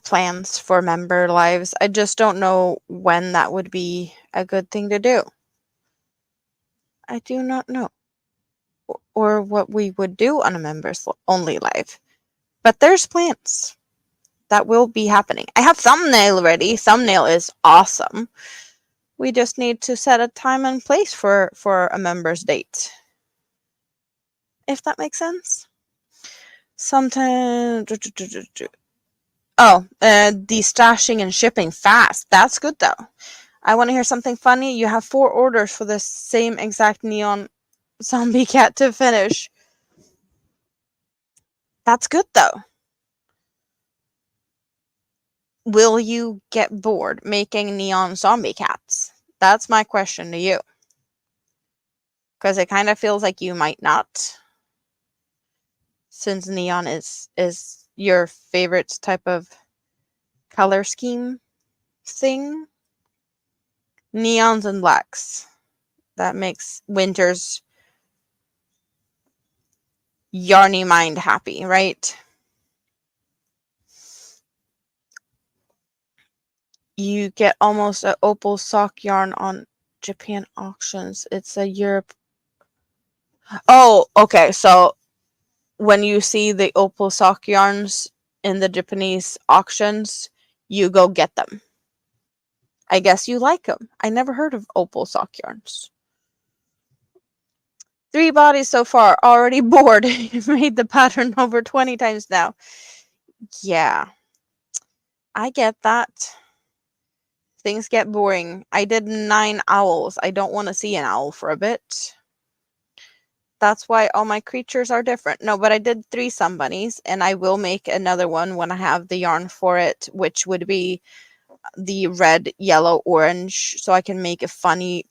plans for member lives. I just don't know when that would be a good thing to do. I do not know. Or what we would do on a members only live. But there's plans. That will be happening. I have thumbnail ready. Thumbnail is awesome. We just need to set a time and place for a member's date. If that makes sense. Sometimes destashing and shipping fast. That's good though. I want to hear something funny. You have 4 orders for the same exact neon zombie cat to finish. That's good though. Will you get bored making neon zombie cats? That's my question to you. Because it kind of feels like you might not. Since neon is your favorite type of color scheme thing. Neons and blacks. That makes Winter's yarny mind happy, right? You get almost an opal sock yarn on Japan auctions. It's a Europe. Oh, okay. So when you see the opal sock yarns in the Japanese auctions, you go get them. I guess you like them. I never heard of opal sock yarns. 3 bodies so far, already bored. You've made the pattern over 20 times now. Yeah. I get that. Things get boring. I did 9 owls. I don't want to see an owl for a bit. That's why all my creatures are different. No, but I did 3 sunbunnies, and I will make another one when I have the yarn for it, which would be the red, yellow, orange, so I can make a fire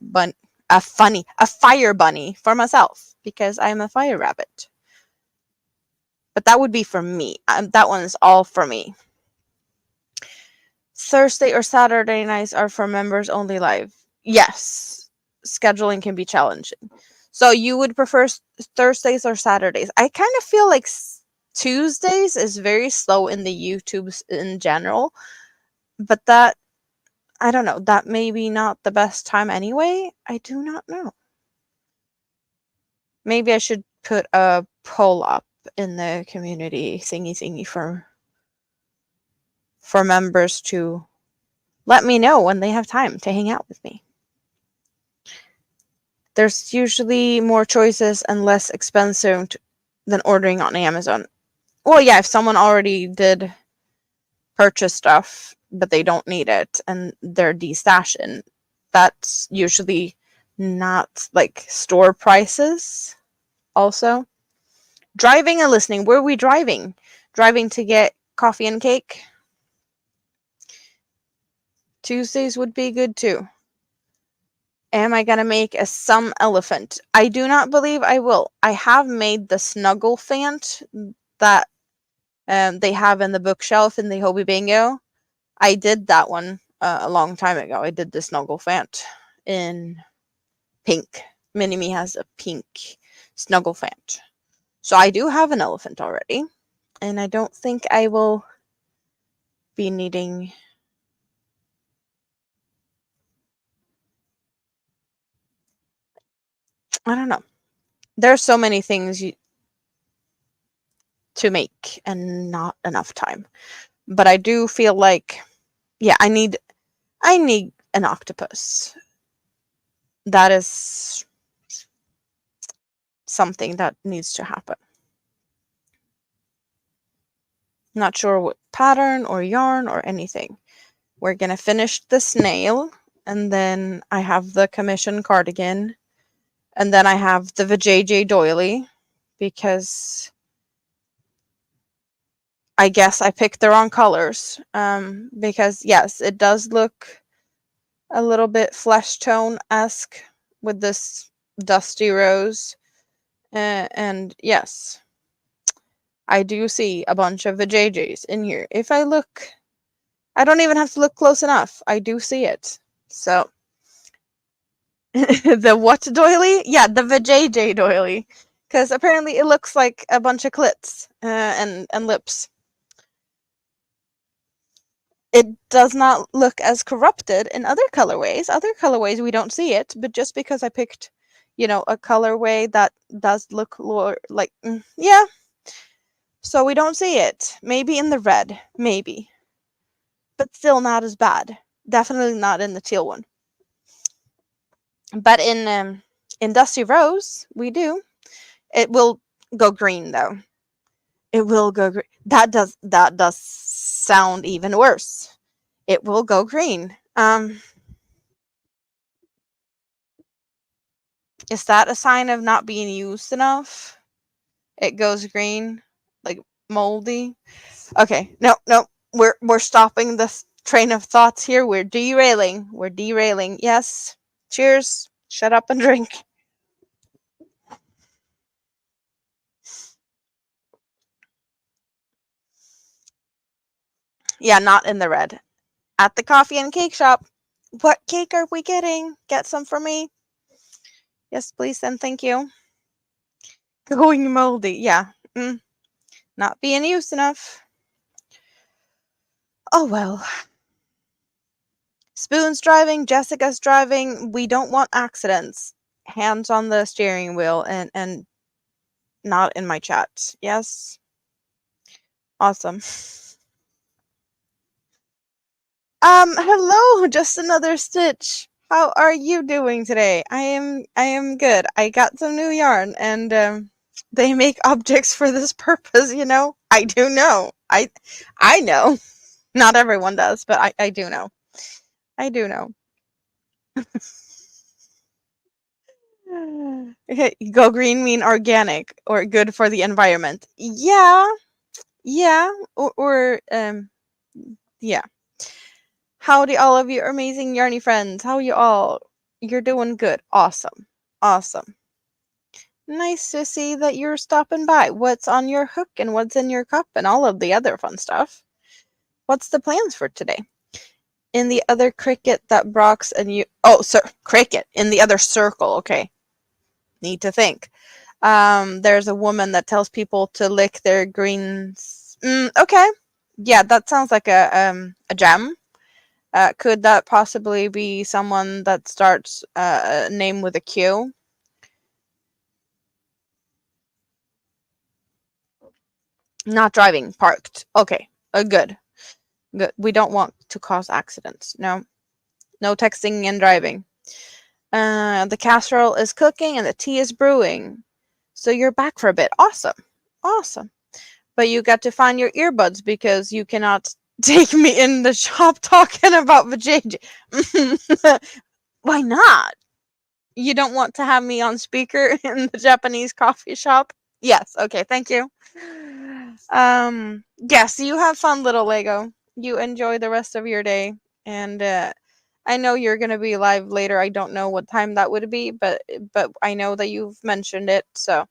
bunny for myself because I'm a fire rabbit. But that would be for me. That one is all for me. Thursday or Saturday nights are for members only live. Yes, scheduling can be challenging. So you would prefer Thursdays or Saturdays? I kind of feel like Tuesdays is very slow in the YouTubes in general, but that, I don't know, that may be not the best time anyway. I do not know. Maybe I should put a poll up in the community thingy for members to let me know when they have time to hang out with me. There's usually more choices and less expensive than ordering on Amazon. Well, yeah, if someone already did purchase stuff, but they don't need it and they're destashing, that's usually not like store prices. Also, driving and listening. Where are we driving? Driving to get coffee and cake? Tuesdays would be good too. Am I gonna make some elephant? I do not believe I will. I have made the snuggle fant that they have in the bookshelf in the Hobbii Bingo. I did that one a long time ago. I did the snuggle fant in pink. Mini-Me has a pink snuggle fant. So I do have an elephant already. And I don't think I will be needing... I don't know. There's so many things to make and not enough time. But I do feel like, yeah, I need an octopus. That is something that needs to happen. Not sure what pattern or yarn or anything. We're gonna finish the snail, and then I have the commission cardigan, and then I have the VJJ doily, because I guess I picked the wrong colors. Because yes, it does look a little bit flesh tone-esque with this dusty rose. And yes, I do see a bunch of VJJs in here. If I look, I don't even have to look close enough. I do see it. So, the what doily? Yeah, the VJJ doily. Because apparently it looks like a bunch of clits and lips. It does not look as corrupted in other colorways. Other colorways, we don't see it. But just because I picked, a colorway that does look like, yeah. So we don't see it. Maybe in the red. Maybe. But still not as bad. Definitely not in the teal one. But in Dusty Rose, we do. It will go green, though. It will go green. That does sound even worse. It will go green. Is that a sign of not being used enough? It goes green, like moldy. Okay, no. We're stopping the train of thoughts here. We're derailing. Yes. Cheers. Shut up and drink. Yeah, not in the red. At the coffee and cake shop. What cake are we getting? Get some for me. Yes, please, and thank you. Going moldy. Yeah. Not being used enough. Oh well. Spoon's driving. Jessica's driving. We don't want accidents. Hands on the steering wheel and not in my chat. Yes. Awesome. Hello, just another stitch. How are you doing today? I am good. I got some new yarn, and they make objects for this purpose, I do know. I know. Not everyone does, but I do know. I do know. Okay, go green mean organic or good for the environment. Yeah. Or yeah. Howdy, all of you amazing yarny friends. How you all? You're doing good. Awesome. Nice to see that you're stopping by. What's on your hook and what's in your cup and all of the other fun stuff. What's the plans for today? In the other cricket that Brox and you... Oh, sir, cricket. In the other circle. Okay. Need to think. There's a woman that tells people to lick their greens. Okay. Yeah, that sounds like a gem. Could that possibly be someone that starts a name with a Q? Not driving, parked. Okay, good. We don't want to cause accidents. No texting and driving. The casserole is cooking and the tea is brewing. So you're back for a bit. Awesome. But you got to find your earbuds because you cannot take me in the shop talking about vajayjay. Why not? You don't want to have me on speaker in the Japanese coffee shop? Yes. Okay. Thank you. Yes. You have fun, little Lego. You enjoy the rest of your day. And I know you're going to be live later. I don't know what time that would be, but I know that you've mentioned it. So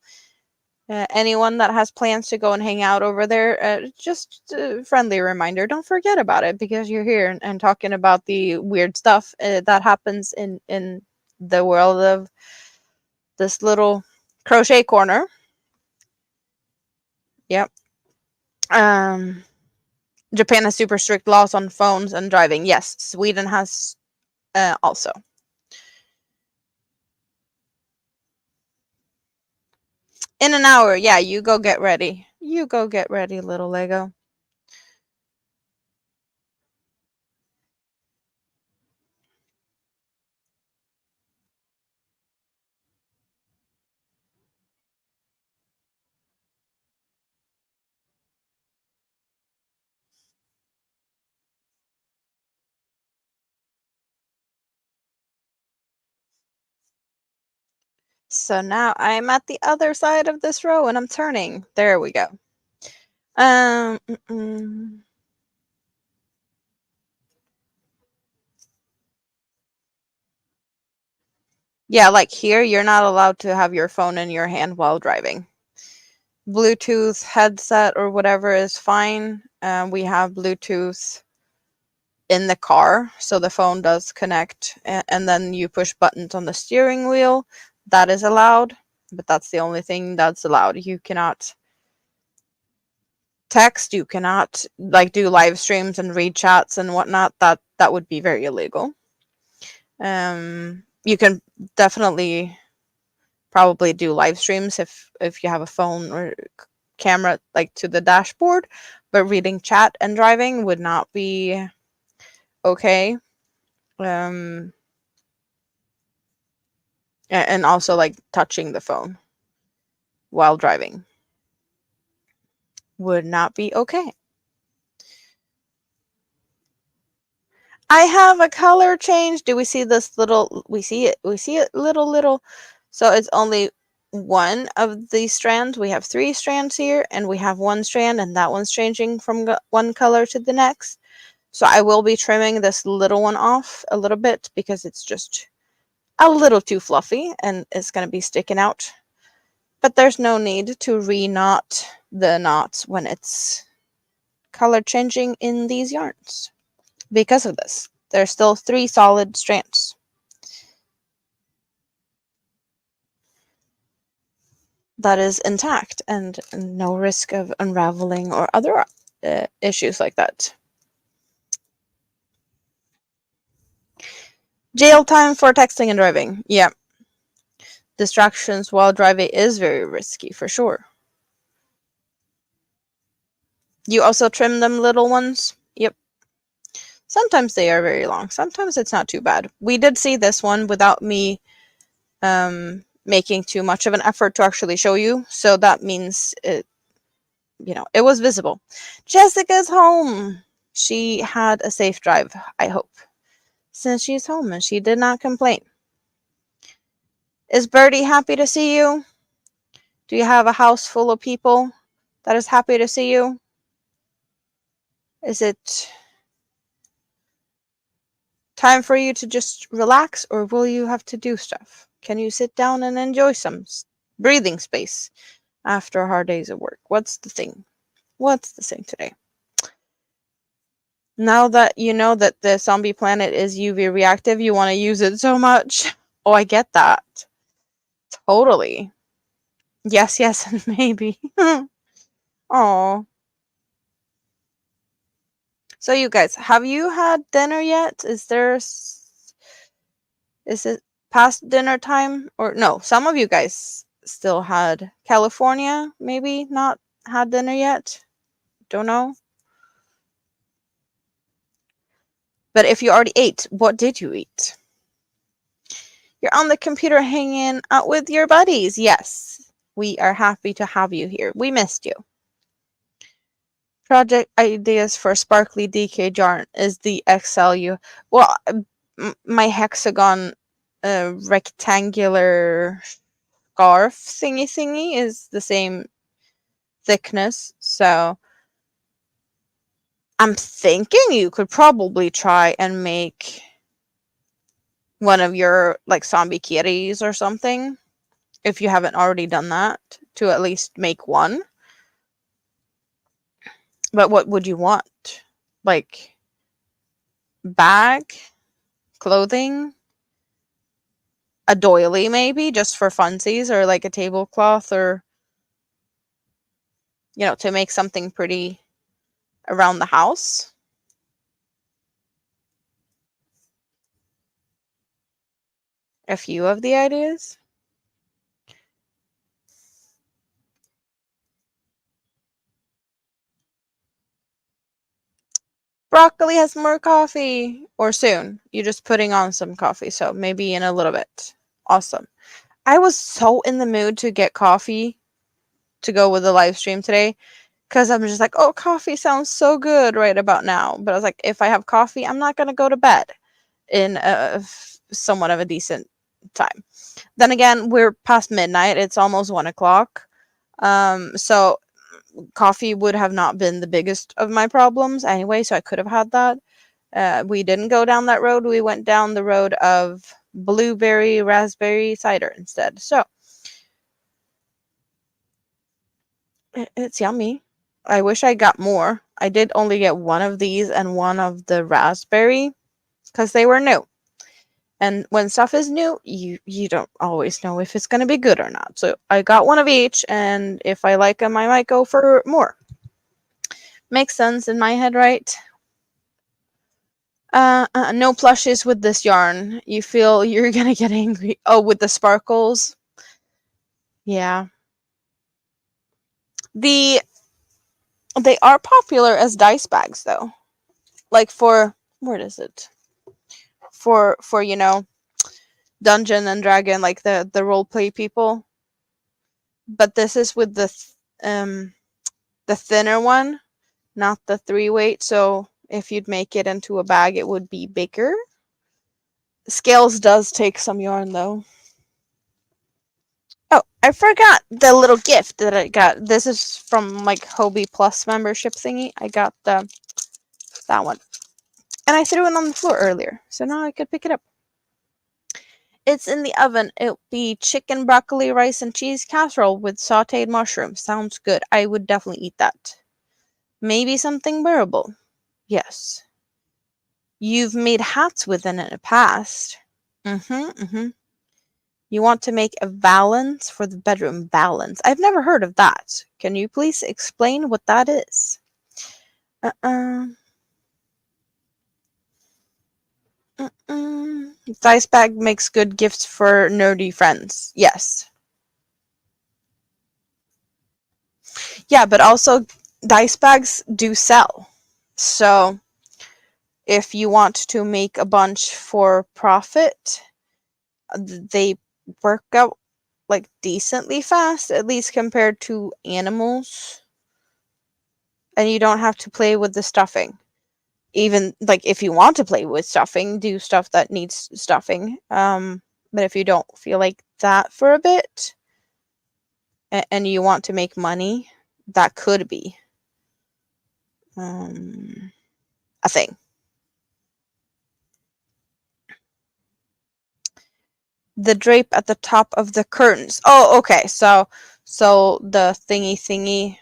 anyone that has plans to go and hang out over there, just a friendly reminder, don't forget about it because you're here and talking about the weird stuff that happens in the world of this little crochet corner. Yep. Um, Japan has super strict laws on phones and driving. Yes, Sweden has also. In an hour, yeah, you go get ready. You go get ready, little Lego. So now I'm at the other side of this row and I'm turning. There we go. Um, mm, mm. Yeah, like here, you're not allowed to have your phone in your hand while driving. Bluetooth headset or whatever is fine. We have Bluetooth in the car, so the phone does connect, and then you push buttons on the steering wheel. That is allowed, but that's the only thing that's allowed. You cannot text, you cannot like do live streams and read chats and whatnot. That would be very illegal. You can definitely probably do live streams if you have a phone or camera like to the dashboard, but reading chat and driving would not be okay. Um, and also like touching the phone while driving would not be okay. I have a color change. Do we see this little? We see it. We see it little. So it's only one of these strands. We have 3 strands here, and we have 1 strand, and that one's changing from one color to the next. So I will be trimming this little one off a little bit because it's just a little too fluffy and it's going to be sticking out. But there's no need to re-knot the knots when it's color changing in these yarns. Because of this, there's still 3 solid strands. That is intact and no risk of unraveling or other issues like that. Jail time for texting and driving. Yeah. Distractions while driving is very risky for sure. You also trim them little ones? Yep. Sometimes they are very long. Sometimes it's not too bad. We did see this one without me making too much of an effort to actually show you. So that means it, it was visible. Jessica's home. She had a safe drive, I hope, since she's home and she did not complain. Is Birdie happy to see you? Do you have a house full of people that is happy to see you? Is it time for you to just relax, or will you have to do stuff? Can you sit down and enjoy some breathing space after a hard days of work? What's the thing? What's the thing today? Now that you know that the zombie planet is UV reactive, you want to use it so much. Oh, I get that. Totally. Yes, yes, and maybe. Oh. So you guys, have you had dinner yet? Is it past dinner time? Or no, some of you guys still had California, maybe not had dinner yet. Don't know. But if you already ate, what did you eat? You're on the computer hanging out with your buddies. Yes, we are happy to have you here. We missed you. Project ideas for sparkly DK yarn is the XLU. Well, my hexagon rectangular scarf thingy is the same thickness, so I'm thinking you could probably try and make one of your like zombie kitties or something, if you haven't already done that, to at least make one. But what would you want? Like bag, clothing, a doily maybe just for funsies, or like a tablecloth, or to make something pretty around the house. A few of the ideas. Broccoli has more coffee, or soon. You're just putting on some coffee, so maybe in a little bit. Awesome. I was so in the mood to get coffee to go with the live stream today, because I'm just like, oh, coffee sounds so good right about now. But I was like, if I have coffee, I'm not going to go to bed in somewhat of a decent time. Then again, we're past midnight. It's almost 1 o'clock. So coffee would have not been the biggest of my problems anyway, so I could have had that. We didn't go down that road. We went down the road of blueberry raspberry cider instead. So it's yummy. I wish I got more. I did only get one of these and one of the raspberry because they were new. And when stuff is new, you don't always know if it's going to be good or not. So I got one of each, and if I like them, I might go for more. Makes sense in my head, right? No plushes with this yarn. You feel you're gonna get angry. Oh, with the sparkles? Yeah. They are popular as dice bags though. Like for, where is it? For Dungeon and Dragon, like the role play people. But this is with the thinner one, not the 3-weight. So if you'd make it into a bag, it would be bigger. Scales does take some yarn though. Oh, I forgot the little gift that I got. This is from like Hobbii Plus membership thingy. I got that one. And I threw it on the floor earlier, so now I could pick it up. It's in the oven. It'll be chicken, broccoli, rice, and cheese casserole with sauteed mushrooms. Sounds good. I would definitely eat that. Maybe something bearable. Yes. You've made hats with it in the past. You want to make a valance for the bedroom. Valance. I've never heard of that. Can you please explain what that is? Dice bag makes good gifts for nerdy friends. Yes. Yeah, but also dice bags do sell. So if you want to make a bunch for profit, they work out like decently fast, at least compared to animals. And you don't have to play with the stuffing. Even like if you want to play with stuffing, do stuff that needs stuffing. But if you don't feel like that for a bit, and you want to make money, that could be a thing. The drape at the top of the curtains. Oh, okay. So the thingy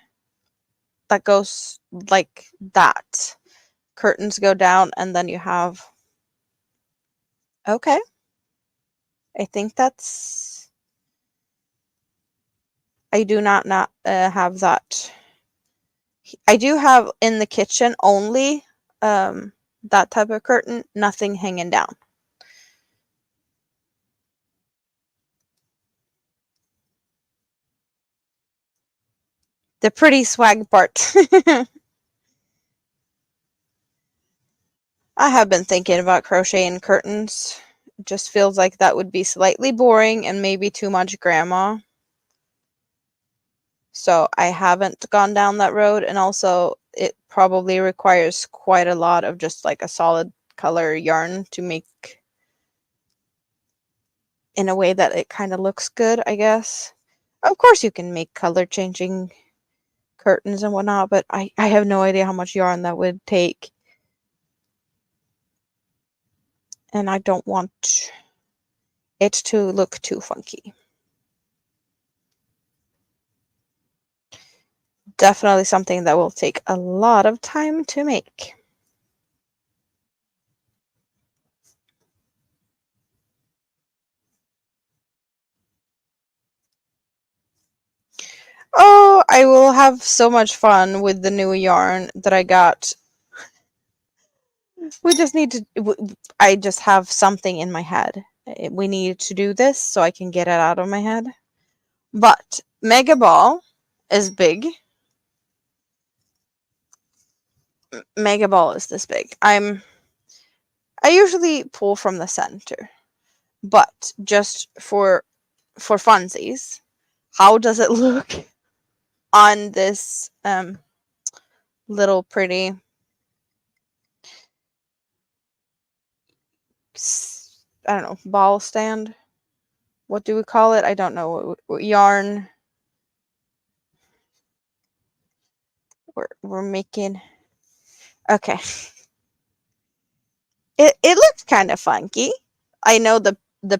that goes like that. Curtains go down, and then you have. Okay. I think that's. I do not have that. I do have in the kitchen only that type of curtain, nothing hanging down. The pretty swag part. I have been thinking about crocheting curtains. It just feels like that would be slightly boring and maybe too much grandma. So I haven't gone down that road, and also it probably requires quite a lot of just like a solid color yarn to make in a way that it kind of looks good, I guess. Of course you can make color changing curtains and whatnot, but I have no idea how much yarn that would take. And I don't want it to look too funky. Definitely something that will take a lot of time to make. Oh, I will have so much fun with the new yarn that I got. We just need to, I just have something in my head. We need to do this so I can get it out of my head. But Mega Ball is big. Mega Ball is this big. I usually pull from the center, but just for funsies, how does it look on this little pretty I don't know, ball stand? What do we call it? I don't know. What yarn we're making. Okay. It looks kind of funky. I know the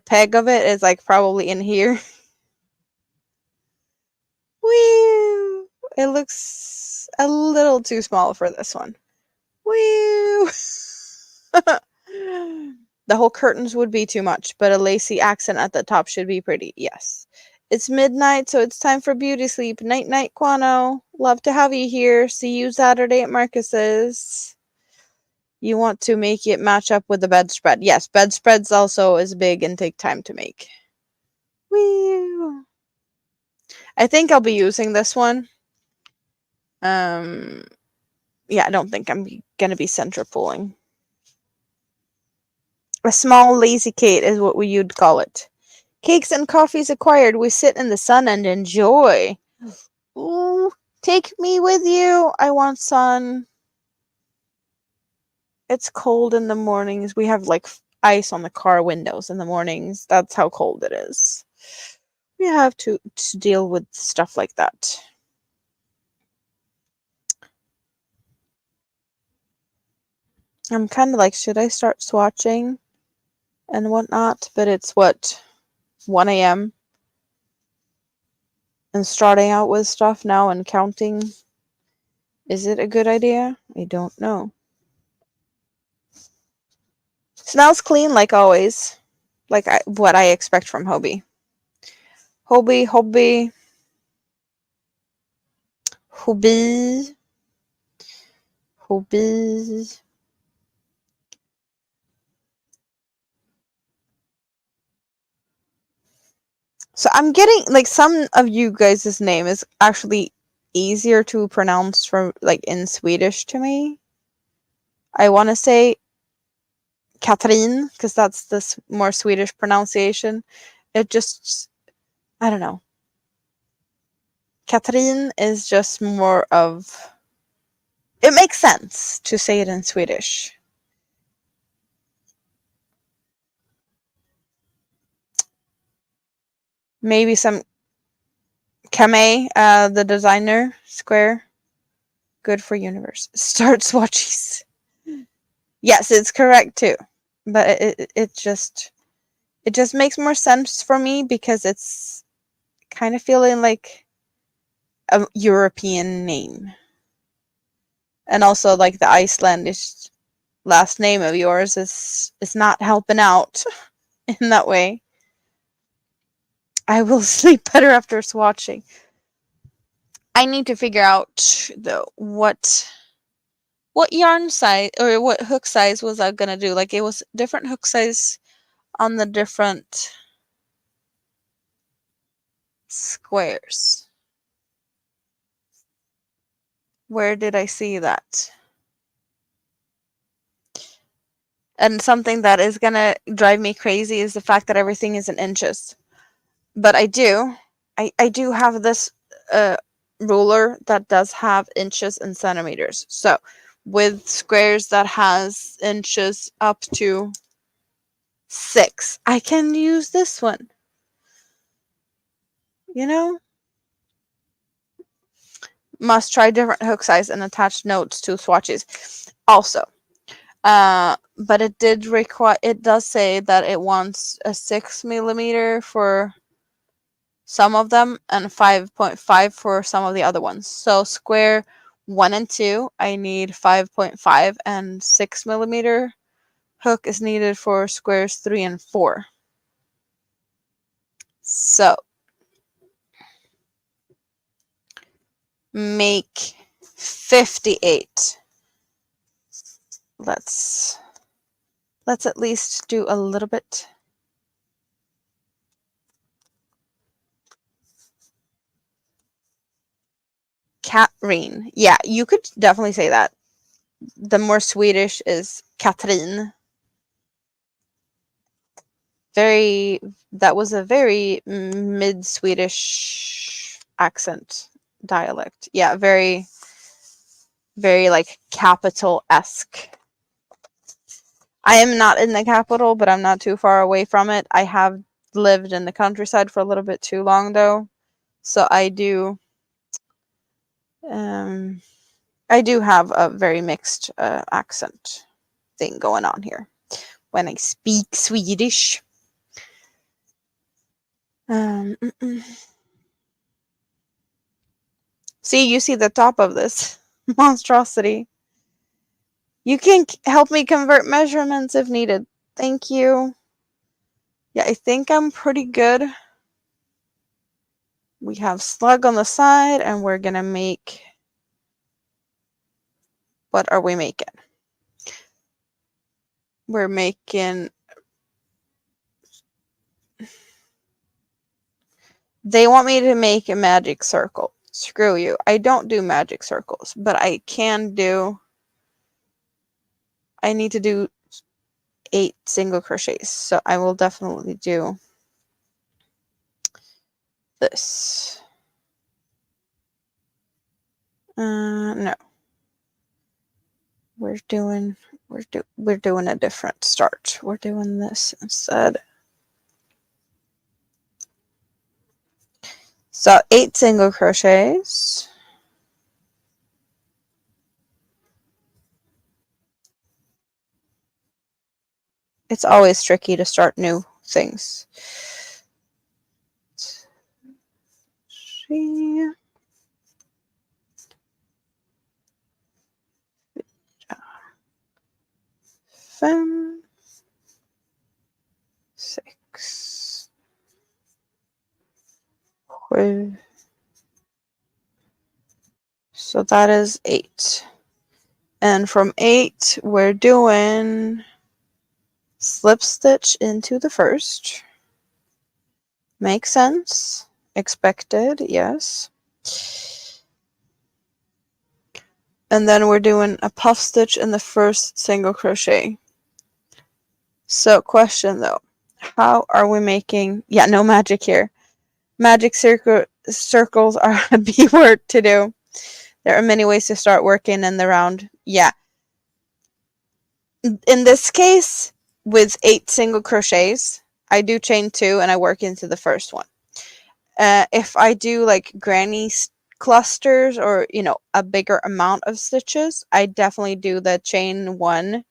peg of it is like probably in here. Woo! It looks a little too small for this one. Woo! The whole curtains would be too much, but a lacy accent at the top should be pretty. Yes. It's midnight, so it's time for beauty sleep. Night night, Quano. Love to have you here. See you Saturday at Marcus's. You want to make it match up with the bedspread. Yes, bedspreads also is big and take time to make. Woo! I think I'll be using this one. Yeah, I don't think I'm gonna be center pulling. A small lazy Kate is what you'd call it. Cakes and coffees acquired. We sit in the sun and enjoy. Ooh, take me with you. I want sun. It's cold in the mornings. We have like ice on the car windows in the mornings. That's how cold it is. We have to deal with stuff like that. I'm kind of like, should I start swatching and whatnot? But it's what, 1 a.m. and starting out with stuff now and counting. Is it a good idea? I don't know. Smells clean like always. Like what I expect from Hobbii. Hobbii. So I'm getting like some of you guys' name is actually easier to pronounce from like in Swedish to me. I want to say Katrin because that's the more Swedish pronunciation. It just, I don't know. Katrin is just more of, it makes sense to say it in Swedish. Maybe some Kame, the designer, square. Good for universe. Start swatches. Yes, it's correct too. But it just makes more sense for me because it's kind of feeling like a European name. And also like the Icelandish last name of yours is not helping out in that way. I will sleep better after swatching. I need to figure out though what yarn size or what hook size was I gonna do. Like it was different hook size on the different squares. Where did I see that? And something that is gonna drive me crazy is the fact that everything is in inches. But I do have this ruler that does have inches and centimeters. So with squares that has inches up to 6, I can use this one. You know? Must try different hook size and attach notes to swatches. Also, but it does say that it wants a 6mm for some of them and 5.5 for some of the other ones. So square 1 and 2, I need 5.5, and 6mm hook is needed for squares 3 and 4. So make 58. Let's at least do a little bit. Katrine. Yeah, you could definitely say that. The more Swedish is Katrin. That was a very mid-Swedish accent dialect. Yeah, very, very like capital-esque. I am not in the capital, but I'm not too far away from it. I have lived in the countryside for a little bit too long, though. So I do have a very mixed accent thing going on here when I speak Swedish. See, you see the top of this monstrosity. You can help me convert measurements if needed. Thank you. Yeah, I think I'm pretty good. We have slug on the side, and we're gonna make... What are we making? We're making... They want me to make a magic circle. Screw you. I don't do magic circles, but I can do... I need to do 8 single crochets, so I will definitely do this. No. We're doing a different start. We're doing this instead. So 8 single crochets. It's always tricky to start new things. 3, 5, 6, 7. So that is 8. And from 8, we're doing slip stitch into the first. Makes sense. Expected, yes. And then we're doing a puff stitch in the first single crochet. So question though, how are we making... Yeah, no magic here. Magic circles are a B word to do. There are many ways to start working in the round. Yeah. In this case, with 8 single crochets, I do chain 2 and I work into the first one. If I do like granny clusters or, a bigger amount of stitches, I definitely do the chain 1.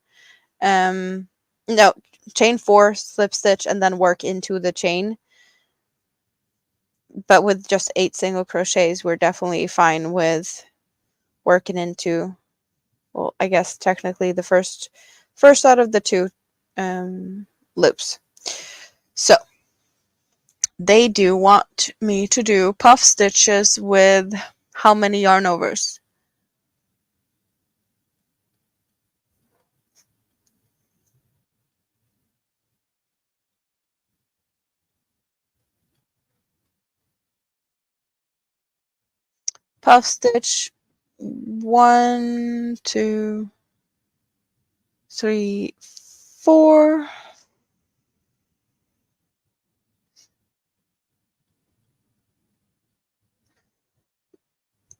No, chain 4, slip stitch, and then work into the chain. But with just 8 single crochets, we're definitely fine with working into, well, I guess technically the first out of the 2 loops. So they do want me to do puff stitches with how many yarn overs? Puff stitch 1, 2, 3, 4.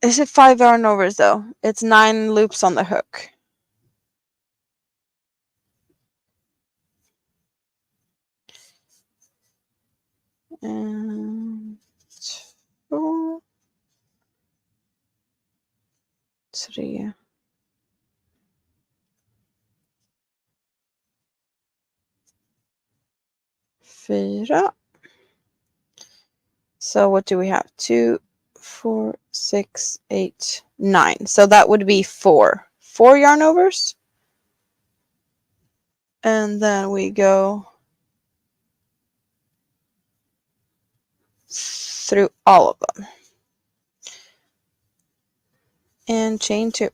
Is it 5 yarn overs though? It's 9 loops on the hook. And 4. 4. So what do we have? 2, 4, 6, 8, 9. So that would be 4. 4 yarn overs. And then we go through all of them. And chain 2.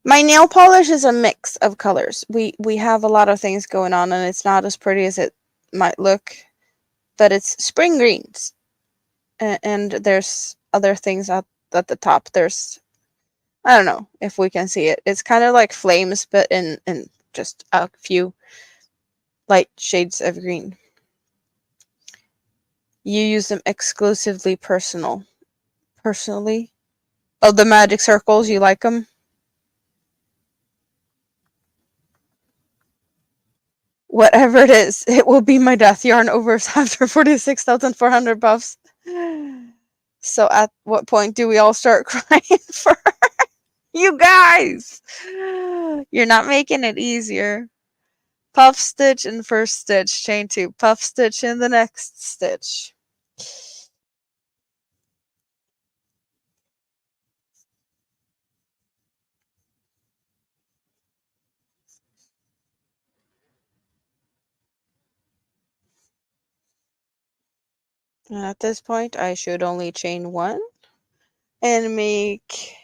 My nail polish is a mix of colors. We have a lot of things going on, and it's not as pretty as it might look, but it's spring greens. And there's other things at the top. There's, I don't know if we can see it. It's kind of like flames, but in just a few light shades of green. You use them exclusively personally. Oh, the magic circles, you like them? Whatever it is, it will be my death yarn overs after 46,400 buffs. So at what point do we all start crying for her? You guys? You're not making it easier. Puff stitch in first stitch, chain 2. Puff stitch in the next stitch. And at this point, I should only chain 1 and make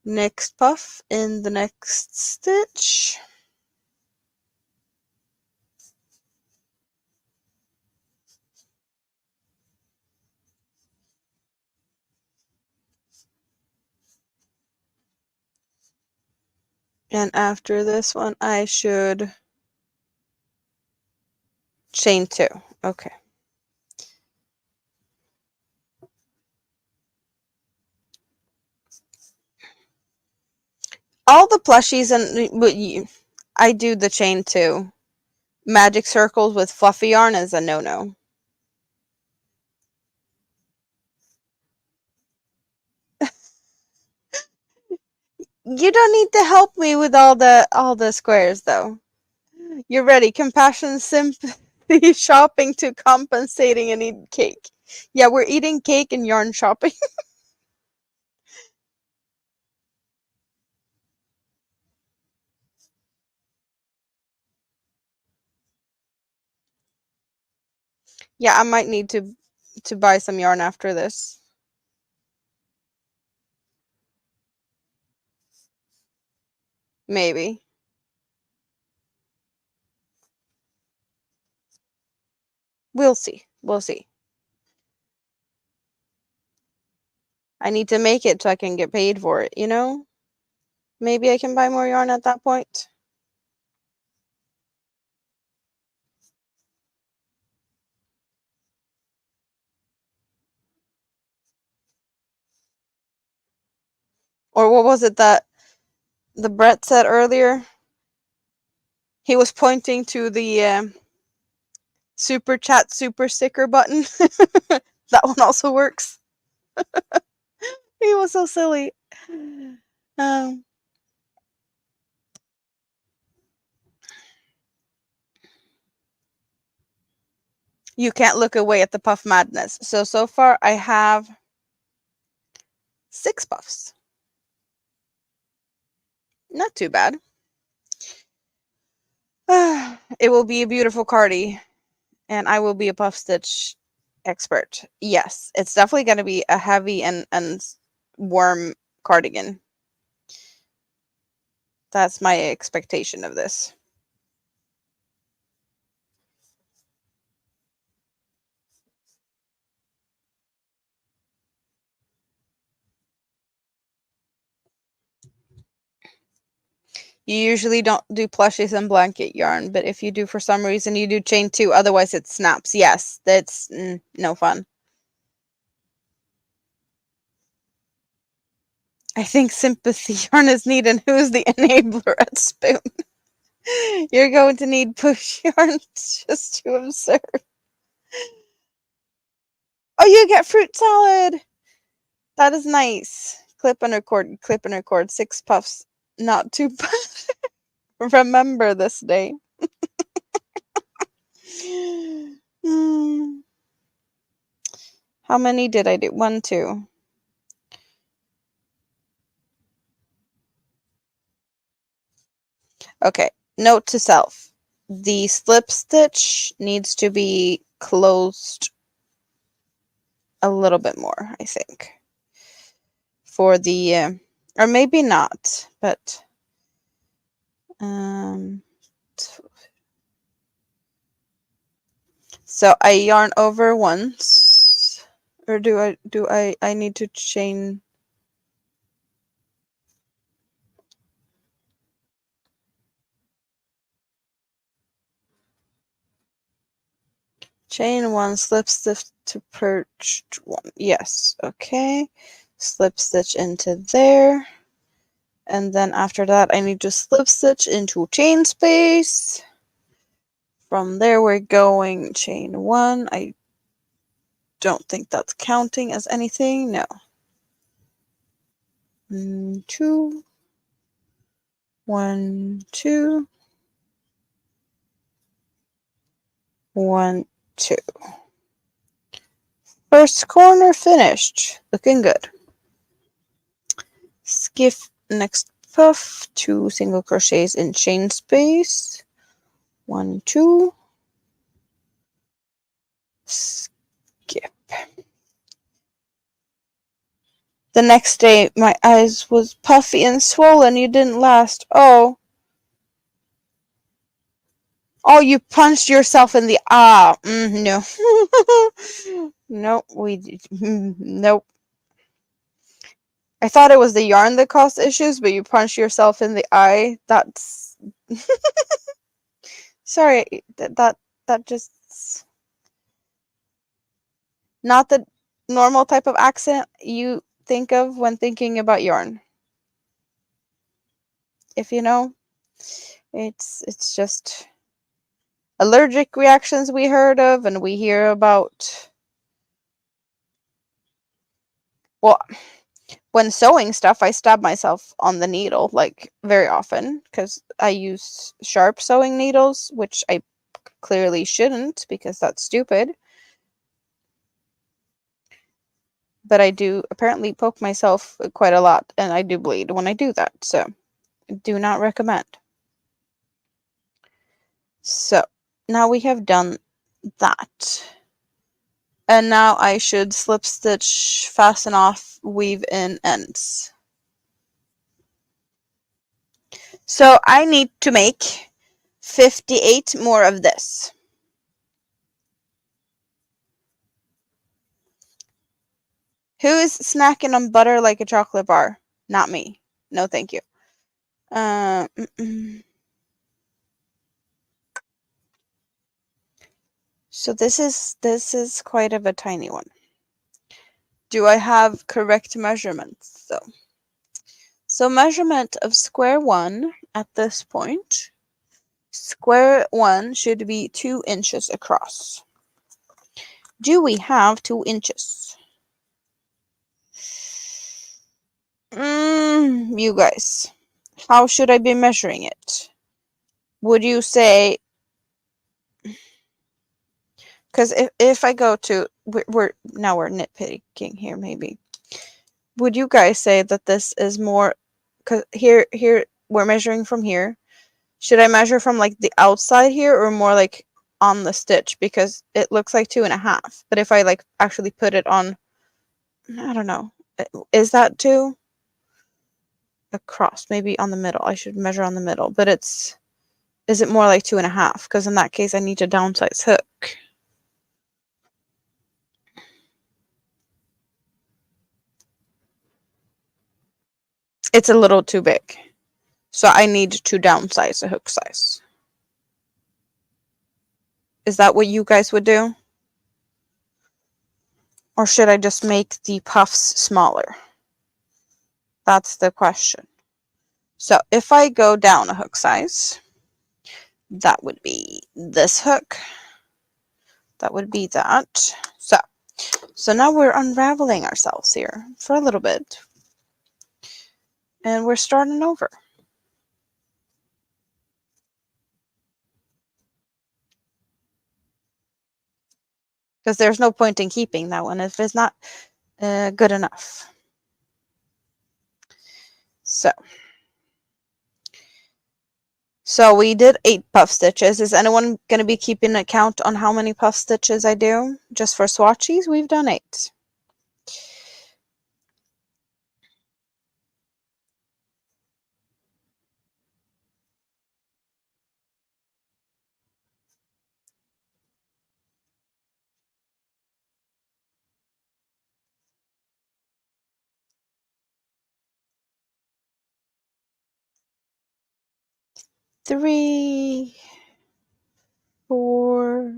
next puff in the next stitch. And after this one, I should chain 2. Okay. All the plushies, and I do the chain 2. Magic circles with fluffy yarn is a no-no. You don't need to help me with all the squares, though. You're ready. Compassion, sympathy, shopping to compensating and eat cake. Yeah, we're eating cake and yarn shopping. Yeah, I might need to buy some yarn after this. Maybe. We'll see. We'll see. I need to make it so I can get paid for it, you know? Maybe I can buy more yarn at that point. Or what was it that the Brett said earlier? He was pointing to the super chat super sticker button. That one also works. He was so silly. You can't look away at the puff madness. So far I have 6 puffs. Not too bad. It will be a beautiful cardi, and I will be a puff stitch expert. Yes, it's definitely going to be a heavy and warm cardigan. That's my expectation of this. You usually don't do plushies and blanket yarn, but if you do for some reason, you do chain 2, otherwise it snaps. Yes, that's no fun. I think sympathy yarn is needed. Who's the enabler at Spoon? You're going to need push yarn. It's just too absurd. Oh, you get fruit salad. That is nice. Clip and record. Clip and record. 6 puffs. Not too bad. remember this day. Hmm. How many did I do? 1, 2. Okay, note to self. The slip stitch needs to be closed a little bit more, I think. For the, or maybe not, but, so I yarn over once, or I need to chain one, slip stitch to perched one. Yes, okay. Slip stitch into there. And then after that, I need to slip stitch into chain space. From there, we're going chain 1. I don't think that's counting as anything. No. 2, 1, 2, 1, 2. First corner finished. Looking good. Skip next puff, 2 single crochets in chain space. 1, 2. Skip. The next day, my eyes was puffy and swollen. You didn't last. Oh. Oh, you punched yourself in the no. Nope, nope. I thought it was the yarn that caused issues, but you punched yourself in the eye. That's sorry. That just not the normal type of accent you think of when thinking about yarn. If you know, it's just allergic reactions we heard of and we hear about. Well, when sewing stuff, I stab myself on the needle, like, very often, because I use sharp sewing needles, which I clearly shouldn't, because that's stupid. But I do apparently poke myself quite a lot, and I do bleed when I do that, so do not recommend. So, now we have done that. And now I should slip stitch, fasten off, weave in ends. So I need to make 58 more of this. Who is snacking on butter like a chocolate bar? Not me. No, thank you. So this is quite of a tiny one. Do I have correct measurements though? So measurement of square 1 at this point. Square 1 should be 2 inches across. Do we have 2 inches? You guys, how should I be measuring it? Would you say, because if I go to, we're nitpicking here maybe. Would you guys say that this is more, because here we're measuring from here. Should I measure from like the outside here or more like on the stitch? Because it looks like 2.5. But if I like actually put it on, I don't know. Is that 2? Across, maybe on the middle. I should measure on the middle, but is it more like 2.5? Because in that case, I need to downsize hook. It's a little too big. So I need to downsize the hook size. Is that what you guys would do? Or should I just make the puffs smaller? That's the question. So if I go down a hook size, that would be this hook. That would be that. So now we're unraveling ourselves here for a little bit. And we're starting over. because there's no point in keeping that one if it's not good enough. So we did 8 puff stitches. Is anyone going to be keeping a count on how many puff stitches I do? Just for swatchies, we've done 8. Three, 4,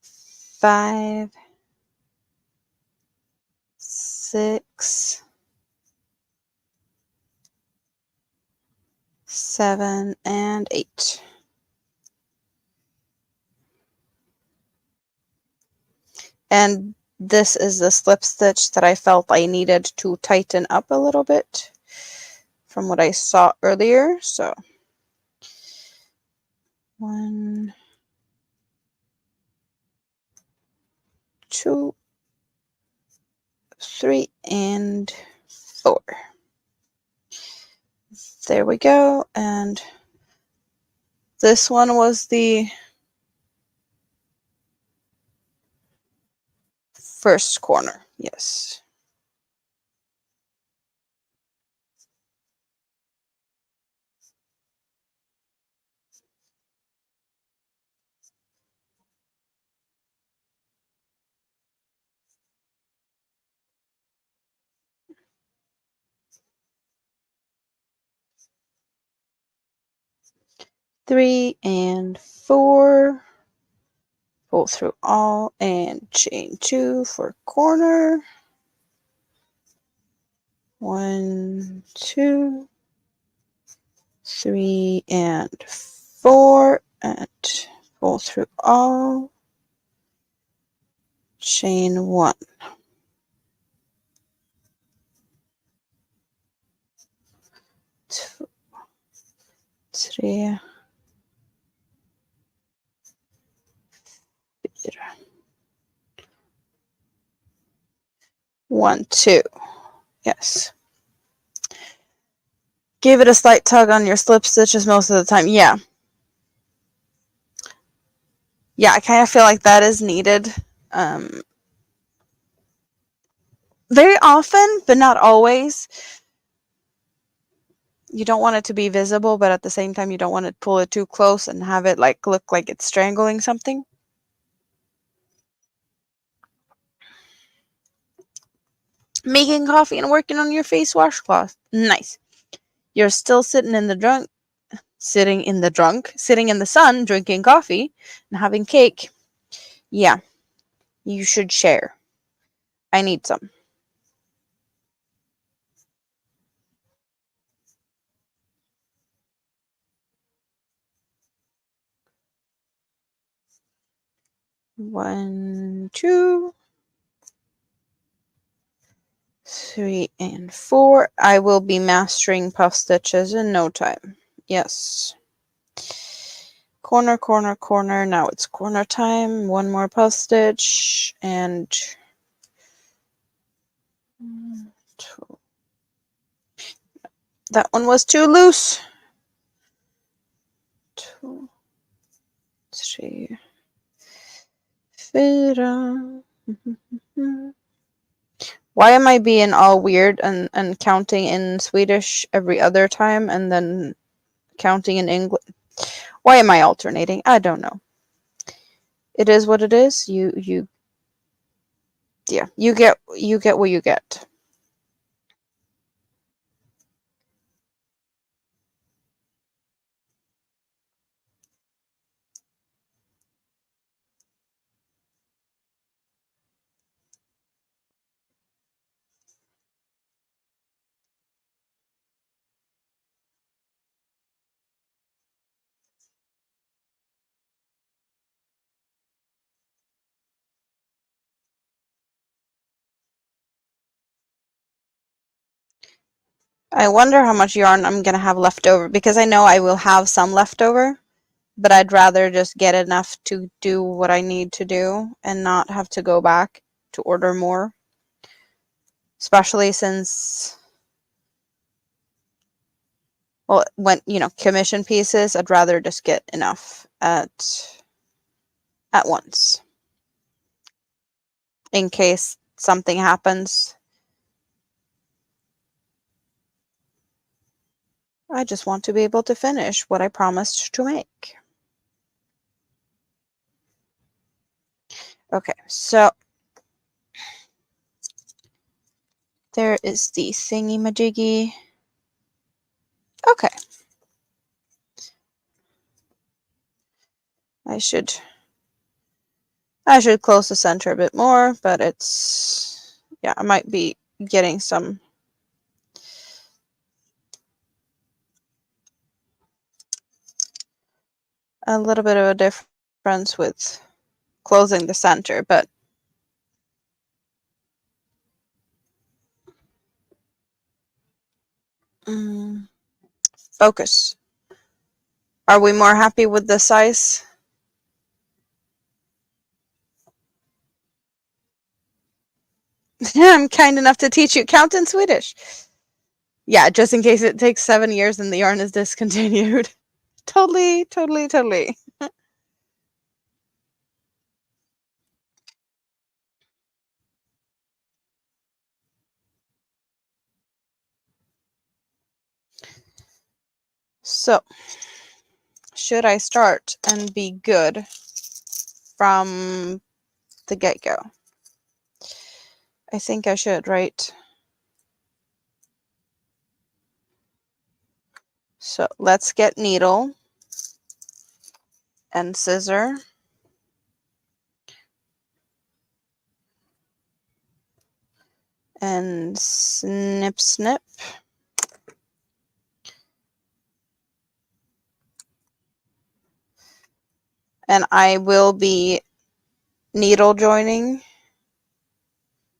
5, 6, 7, and 8. And this is the slip stitch that I felt I needed to tighten up a little bit from what I saw earlier. So 1, 2, 3, and 4. There we go. And this one was the first corner. Yes. Three and 4. Pull through all and chain 2 for corner. 1, 2, 3, and 4, and pull through all, chain 1. 2, 3, 4. 1, 2. Yes. Give it a slight tug on your slip stitches most of the time. Yeah. Yeah, I kind of feel like that is needed. Very often, but not always. You don't want it to be visible, but at the same time, you don't want to pull it too close and have it like look like it's strangling something. Making coffee and working on your face washcloth. Nice. You're still sitting in the sun, drinking coffee and having cake. Yeah, you should share. I need some. One, 2, 3, and 4. I will be mastering puff stitches in no time. Yes. Corner, corner, corner. Now it's corner time. One more puff stitch and 2. That one was too loose. 2, 3, 4. Why am I being all weird and counting in Swedish every other time and then counting in English? Why am I alternating? I don't know. It is what it is. You get what you get. I wonder how much yarn I'm gonna have left over because I know I will have some left over. but I'd rather just get enough to do what I need to do and not have to go back to order more. Especially since, well, when, commission pieces, I'd rather just get enough at once in case something happens. I just want to be able to finish what I promised to make. Okay, so there is the thingy-majiggy. Okay. I should close the center a bit more, but it's, yeah, I might be getting a little bit of a difference with closing the center, but focus. Are we more happy with the size? I'm kind enough to teach you count in Swedish. Yeah, just in case it takes 7 years and the yarn is discontinued. Totally. So, should I start and be good from the get-go? I think I should, right? So let's get needle and scissor. And snip, snip. And I will be needle joining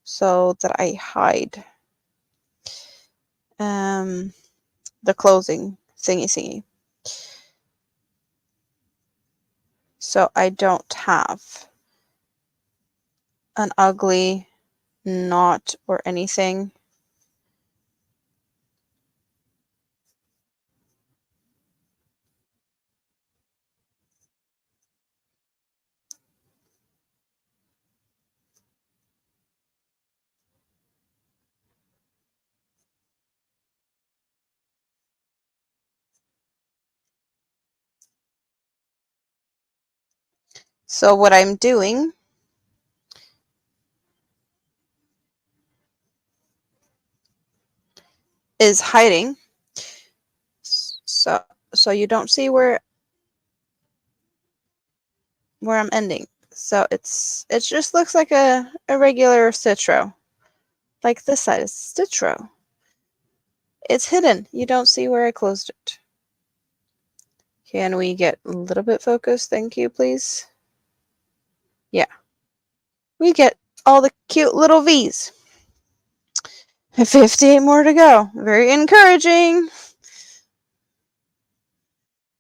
so that I hide the closing thingy. So I don't have an ugly knot or anything. So what I'm doing is hiding. So you don't see where I'm ending. So it just looks like a regular stitch row. Like this side is stitch row. It's hidden. You don't see where I closed it. Can we get a little bit focused? Thank you, please. Yeah. We get all the cute little V's. 58 more to go. Very encouraging.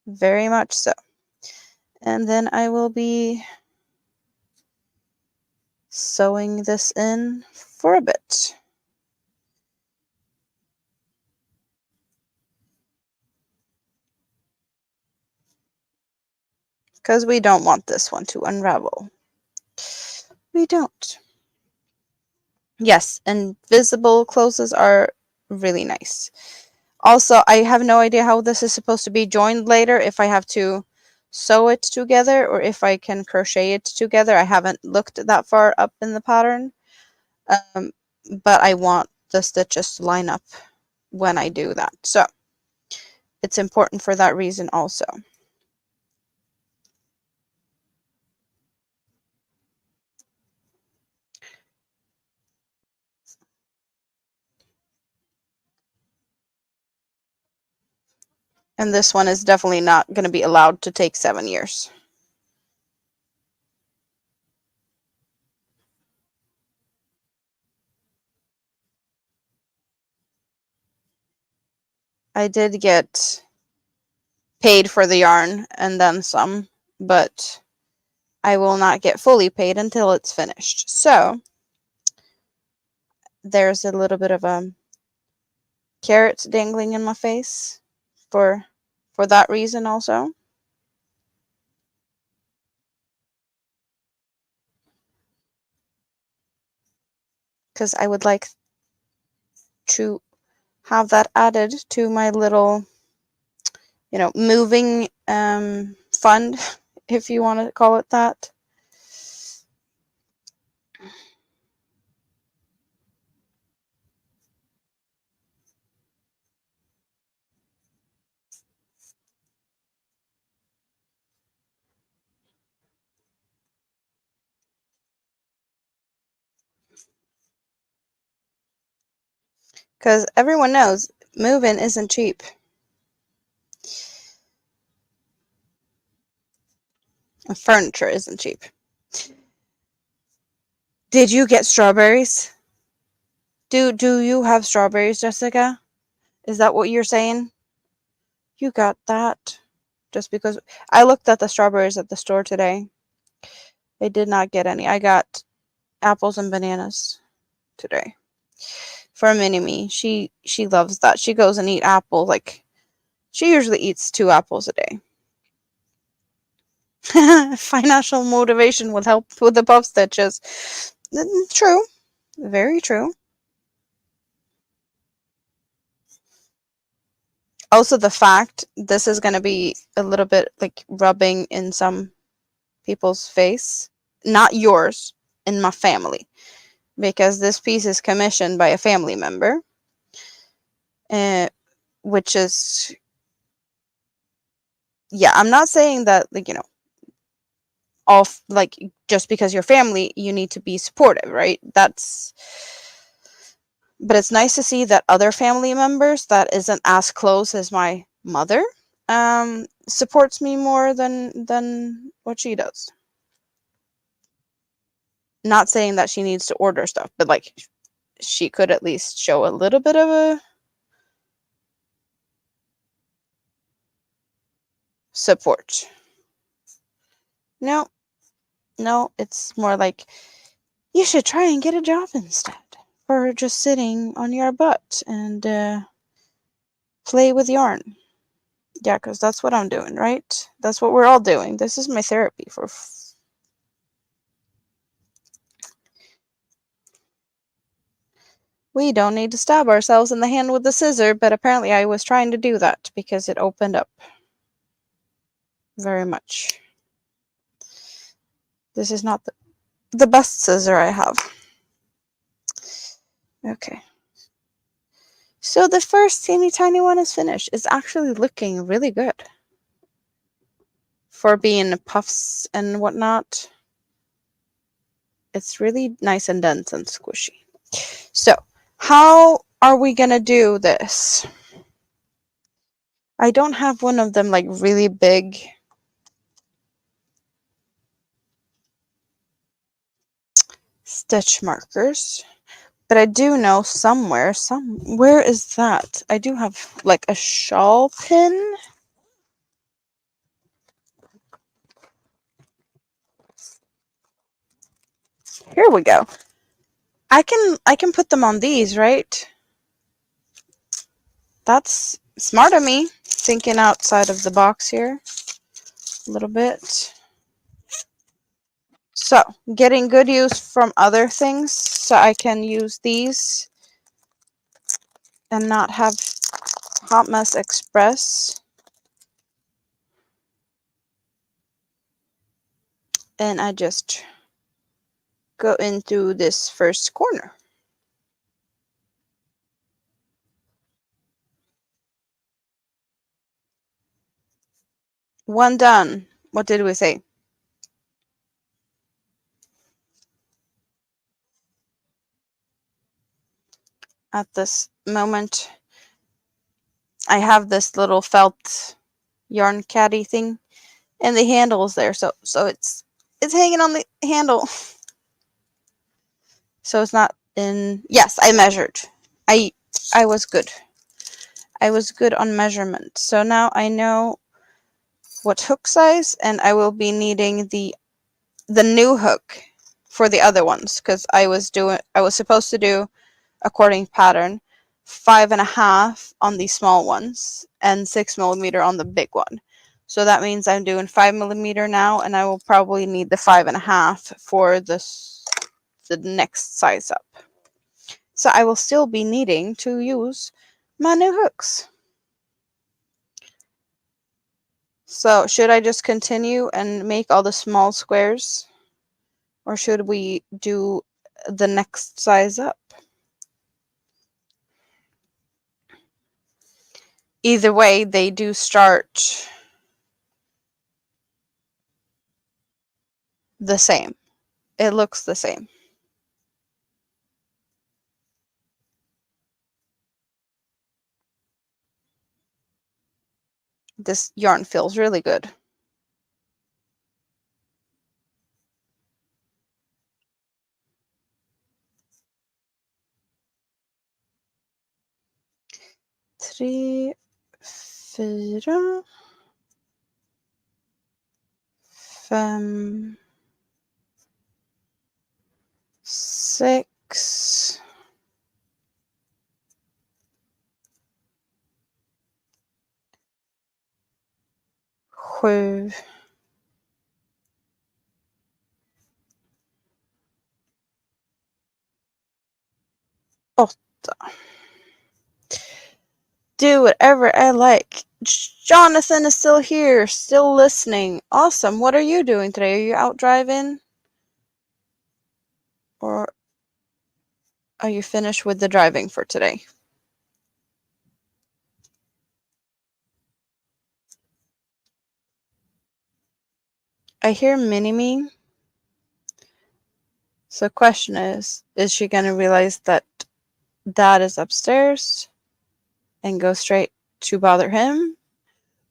Very much so. And then I will be sewing this in for a bit. Because we don't want this one to unravel. We don't. Yes, invisible closes are really nice. Also, I have no idea how this is supposed to be joined later, if I have to sew it together or if I can crochet it together. I haven't looked that far up in the pattern, but I want the stitches to line up when I do that. So it's important for that reason also. And this one is definitely not going to be allowed to take 7 years. I did get paid for the yarn and then some, but I will not get fully paid until it's finished. So there's a little bit of a carrot dangling in my face for that reason also. Because I would like to have that added to my little, moving fund, if you want to call it that. Because everyone knows moving isn't cheap. And furniture isn't cheap. Did you get strawberries? Do you have strawberries, Jessica? Is that what you're saying? You got that just because I looked at the strawberries at the store today. I did not get any. I got apples and bananas today for mini-me. She loves that. She goes and eat apples. Like, she usually eats 2 apples a day. Financial motivation would help with the puff stitches. True. Very true. Also, the fact this is going to be a little bit like rubbing in some people's face. Not yours, in my family. Because this piece is commissioned by a family member. Which is, yeah, I'm not saying that, like, like, just because you're family, you need to be supportive, right? But it's nice to see that other family members that isn't as close as my mother supports me more than what she does. Not saying that she needs to order stuff, but like, she could at least show a little bit of a support. No, it's more like, you should try and get a job instead for just sitting on your butt and play with yarn. Yeah, because that's what I'm doing, right? That's what we're all doing. This is my therapy for. We don't need to stab ourselves in the hand with the scissor, but apparently I was trying to do that because it opened up very much. This is not the best scissor I have. Okay. So the first teeny tiny one is finished. It's actually looking really good for being puffs and whatnot. It's really nice and dense and squishy. So how are we gonna do this? I don't have one of them like really big stitch markers, but I do know somewhere is that? I do have like a shawl pin. Here we go. I can put them on these, right? That's smart of me, thinking outside of the box here a little bit. So, getting good use from other things so I can use these and not have Hot Mess Express. And I just go into this first corner. One done. What did we say? At this moment, I have this little felt yarn caddy thing, and the handle is there, so it's hanging on the handle. So it's not in. Yes, I measured. I was good. I was good on measurement. So now I know what hook size, and I will be needing the new hook for the other ones, because I was supposed to do, according pattern, 5.5 on the small ones and 6mm on the big one. So that means I'm doing 5mm now, and I will probably need the 5.5 for the next size up. So I will still be needing to use my new hooks. So should I just continue and make all the small squares? Or should we do the next size up? Either way, they do start the same. It looks the same. This yarn feels really good. Tre, fyra, fem, sex, sju, åtta. Do whatever I like. Jonathan is still here, still listening. Awesome. What are you doing today? Are you out driving? Or are you finished with the driving for today? I hear Mini-Me. So question is she going to realize that Dad is upstairs and go straight to bother him?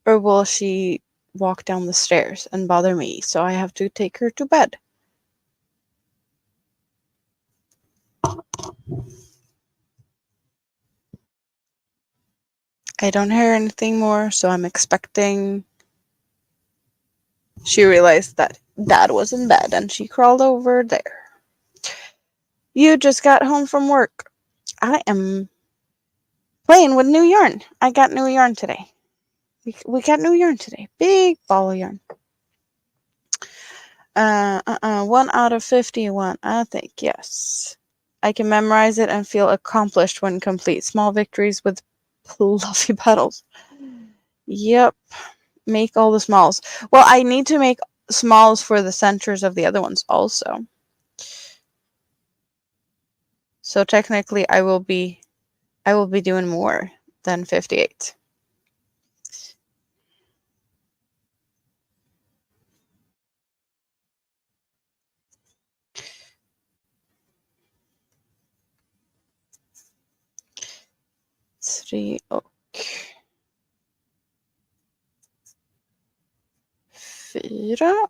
Or will she walk down the stairs and bother me, so I have to take her to bed? I don't hear anything more, so I'm expecting she realized that Dad was in bed and she crawled over there. You just got home from work. I am playing with new yarn. I got new yarn today. We got new yarn today. Big ball of yarn. 1 out of 51, I think, yes. I can memorize it and feel accomplished when complete. Small victories with fluffy petals. Yep. Make all the smalls. Well, I need to make smalls for the centers of the other ones also. So technically I will be doing more than 58. Tre och 4.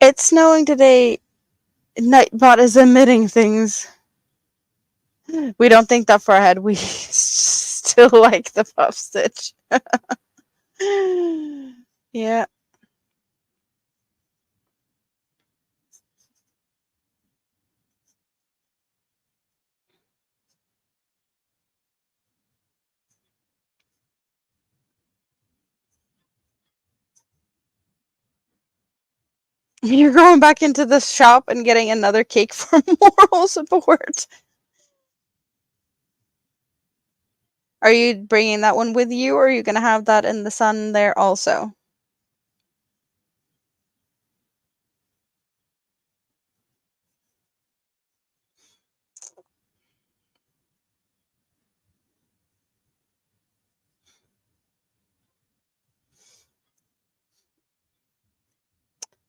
It's snowing today. Nightbot is emitting things. We don't think that far ahead. We still like the puff stitch. Yeah. You're going back into the shop and getting another cake for moral support. Are you bringing that one with you, or are you going to have that in the sun there also?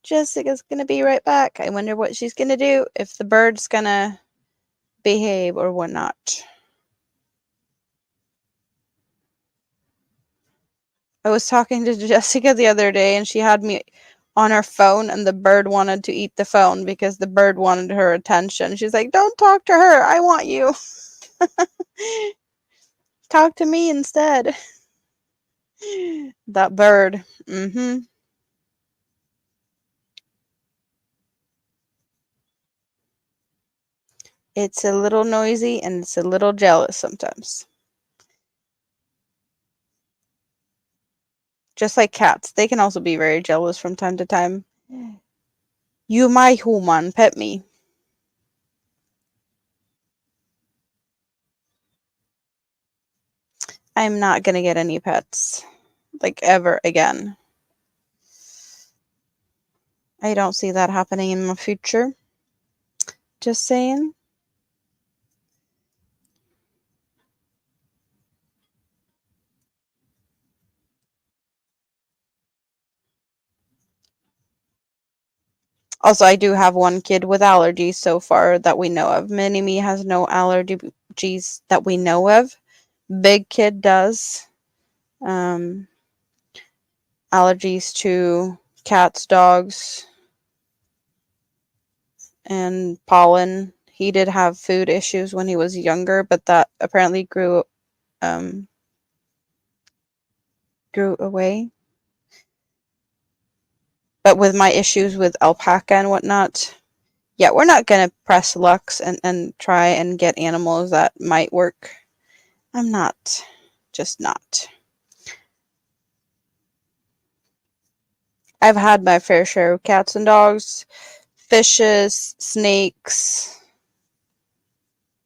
Jessica's gonna be right back. I wonder what she's gonna do, if the bird's gonna behave or whatnot. I was talking to Jessica the other day and she had me on her phone and the bird wanted to eat the phone because the bird wanted her attention. She's like, don't talk to her. I want you. Talk to me instead. That bird. It's a little noisy and it's a little jealous sometimes. Just like cats. They can also be very jealous from time to time. You my human, pet me. I'm not gonna get any pets. Like, ever again. I don't see that happening in my future. Just saying. Also, I do have one kid with allergies so far that we know of. Mini-Me has no allergies that we know of. Big kid does. Allergies to cats, dogs, and pollen. He did have food issues when he was younger, but that apparently grew away. But with my issues with alpaca and whatnot, yeah, we're not gonna press lucks and try and get animals that might work. I'm not. Just not. I've had my fair share of cats and dogs, fishes, snakes.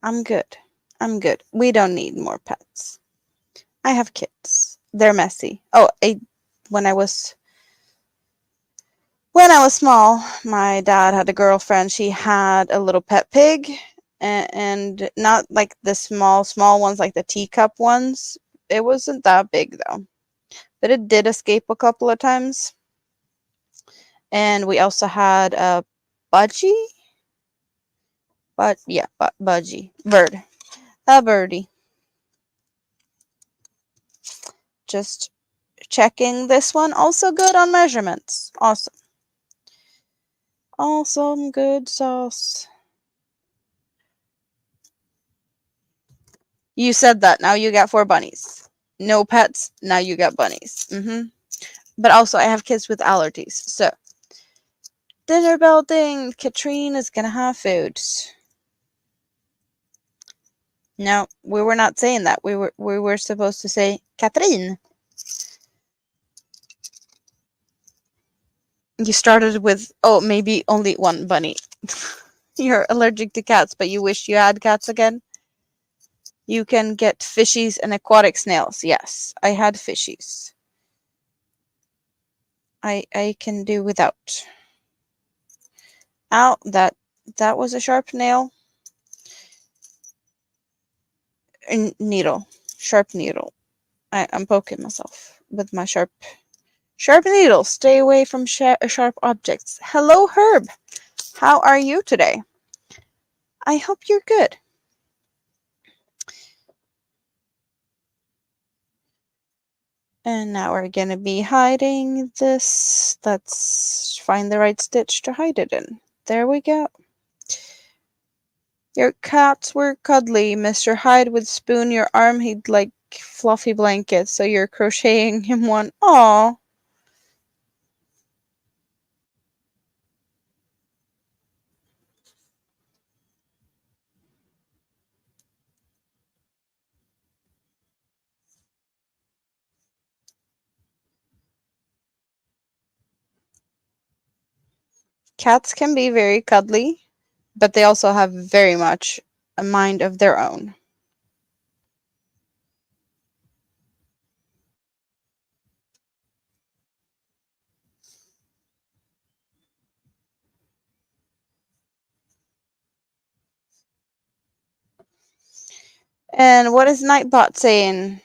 I'm good. I'm good. We don't need more pets. I have kids. They're messy. Oh, when I was small, my dad had a girlfriend. She had a little pet pig, and not like the small ones, like the teacup ones. It wasn't that big though, but it did escape a couple of times. And we also had a budgie, but yeah, budgie bird, a birdie. Just checking this one. Also good on measurements. Awesome. Awesome, good sauce. You said that. Now you got 4 bunnies. No pets. Now you got bunnies. But also, I have kids with allergies. So, dinner bell ding. Katrine is going to have food. No, we were not saying that. We were supposed to say Katrine. You started with, oh, maybe only one bunny. You're allergic to cats, but you wish you had cats again? You can get fishies and aquatic snails. Yes, I had fishies. I can do without. Ow, that was a sharp nail. Needle. Sharp needle. I'm poking myself with my sharp needle. Stay away from sharp objects. Hello, Herb. How are you today? I hope you're good. And now we're going to be hiding this. Let's find the right stitch to hide it in. There we go. Your cats were cuddly. Mr. Hyde would spoon your arm. He'd like fluffy blankets, so you're crocheting him one. Aw. Cats can be very cuddly, but they also have very much a mind of their own. And what is Nightbot saying?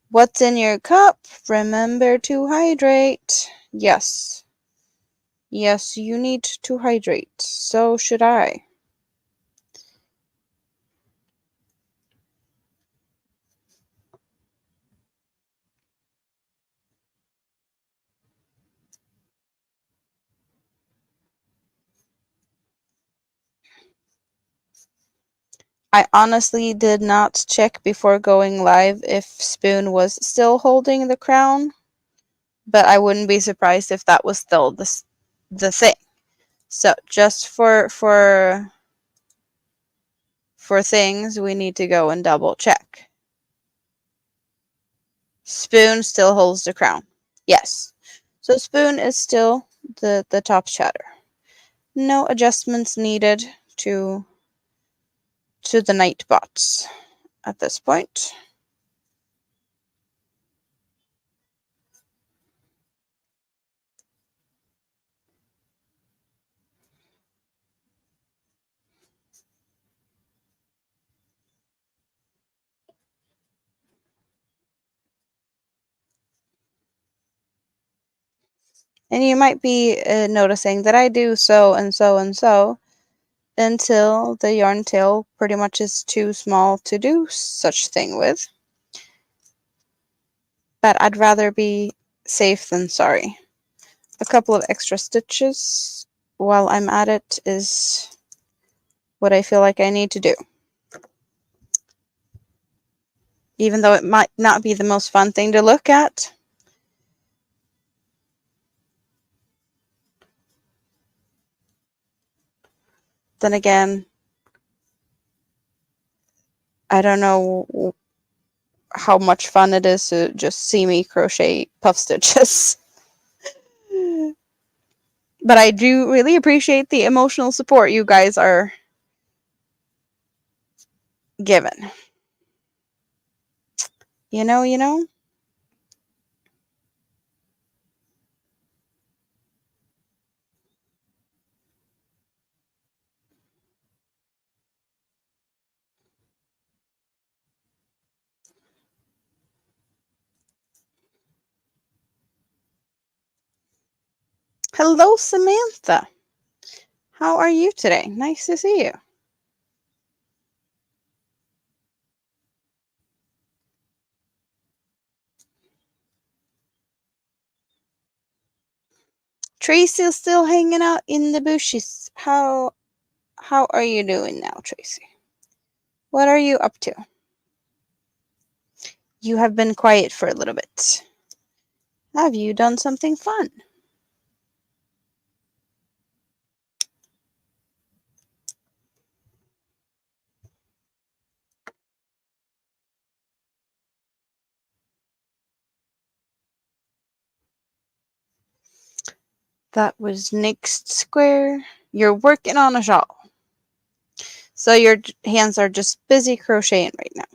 What's in your cup? Remember to hydrate. Yes. Yes, you need to hydrate. So should I. I honestly did not check before going live if Spoon was still holding the crown, but I wouldn't be surprised if that was still the thing. So just for things, we need to go and double check. Spoon still holds the crown. Yes. So Spoon is still the top chatter. No adjustments needed to the night bots at this point. And you might be noticing that I do so and so and so until the yarn tail pretty much is too small to do such thing with. But I'd rather be safe than sorry. A couple of extra stitches while I'm at it is what I feel like I need to do. Even though it might not be the most fun thing to look at. Then again, I don't know how much fun it is to just see me crochet puff stitches. But I do really appreciate the emotional support you guys are given. You know? Hello, Samantha. How are you today? Nice to see you. Tracy's still hanging out in the bushes. How are you doing now, Tracy? What are you up to? You have been quiet for a little bit. Have you done something fun? That was next square. You're working on a shawl. So your hands are just busy crocheting right now.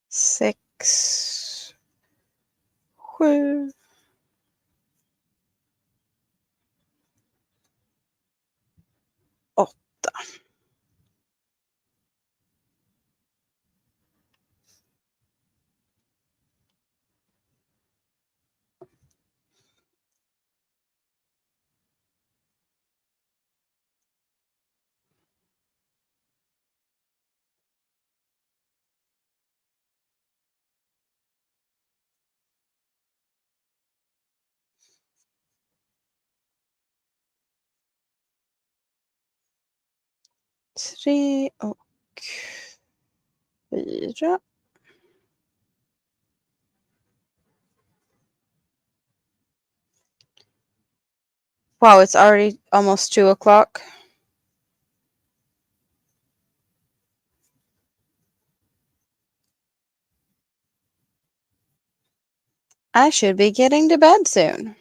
Six. 7. 8. 3 och 4. Wow, it's already almost 2 o'clock. I should be getting to bed soon.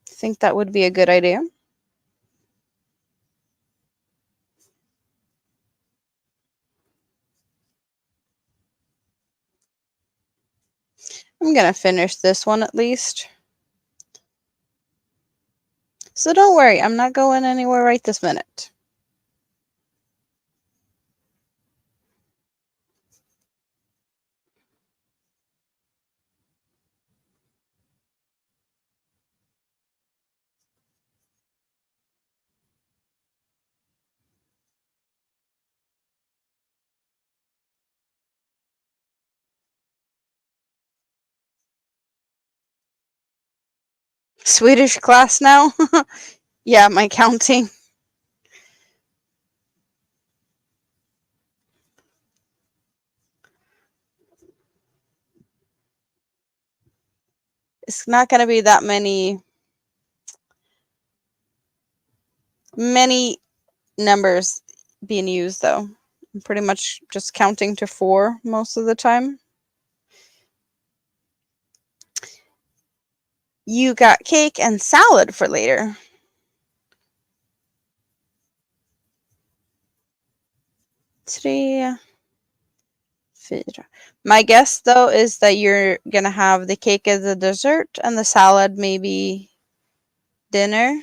Think that would be a good idea. I'm gonna finish this one at least. So don't worry, I'm not going anywhere right this minute. Swedish class now? Yeah, my counting. It's not going to be that many numbers being used though. I'm pretty much just counting to 4 most of the time. You got cake and salad for later. Tre, fyra. My guess though is that you're gonna have the cake as a dessert and the salad maybe dinner.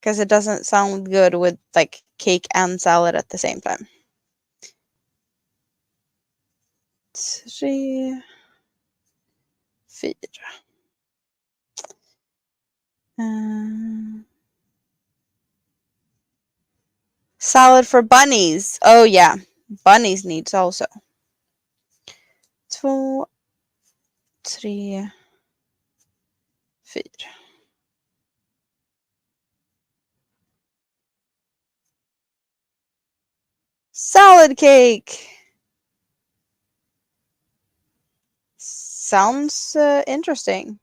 Because it doesn't sound good with like cake and salad at the same time. 3, 4. Salad for bunnies. Oh yeah, bunnies needs also. 2, 3, 4. Salad cake. Sounds interesting.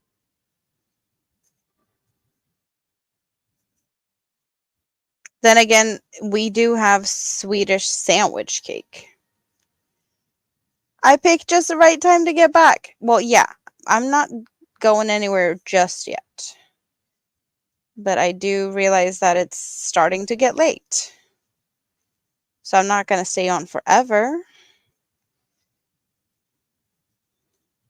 Then again, we do have Swedish sandwich cake. I picked just the right time to get back. Well, yeah, I'm not going anywhere just yet. But I do realize that it's starting to get late. So I'm not going to stay on forever.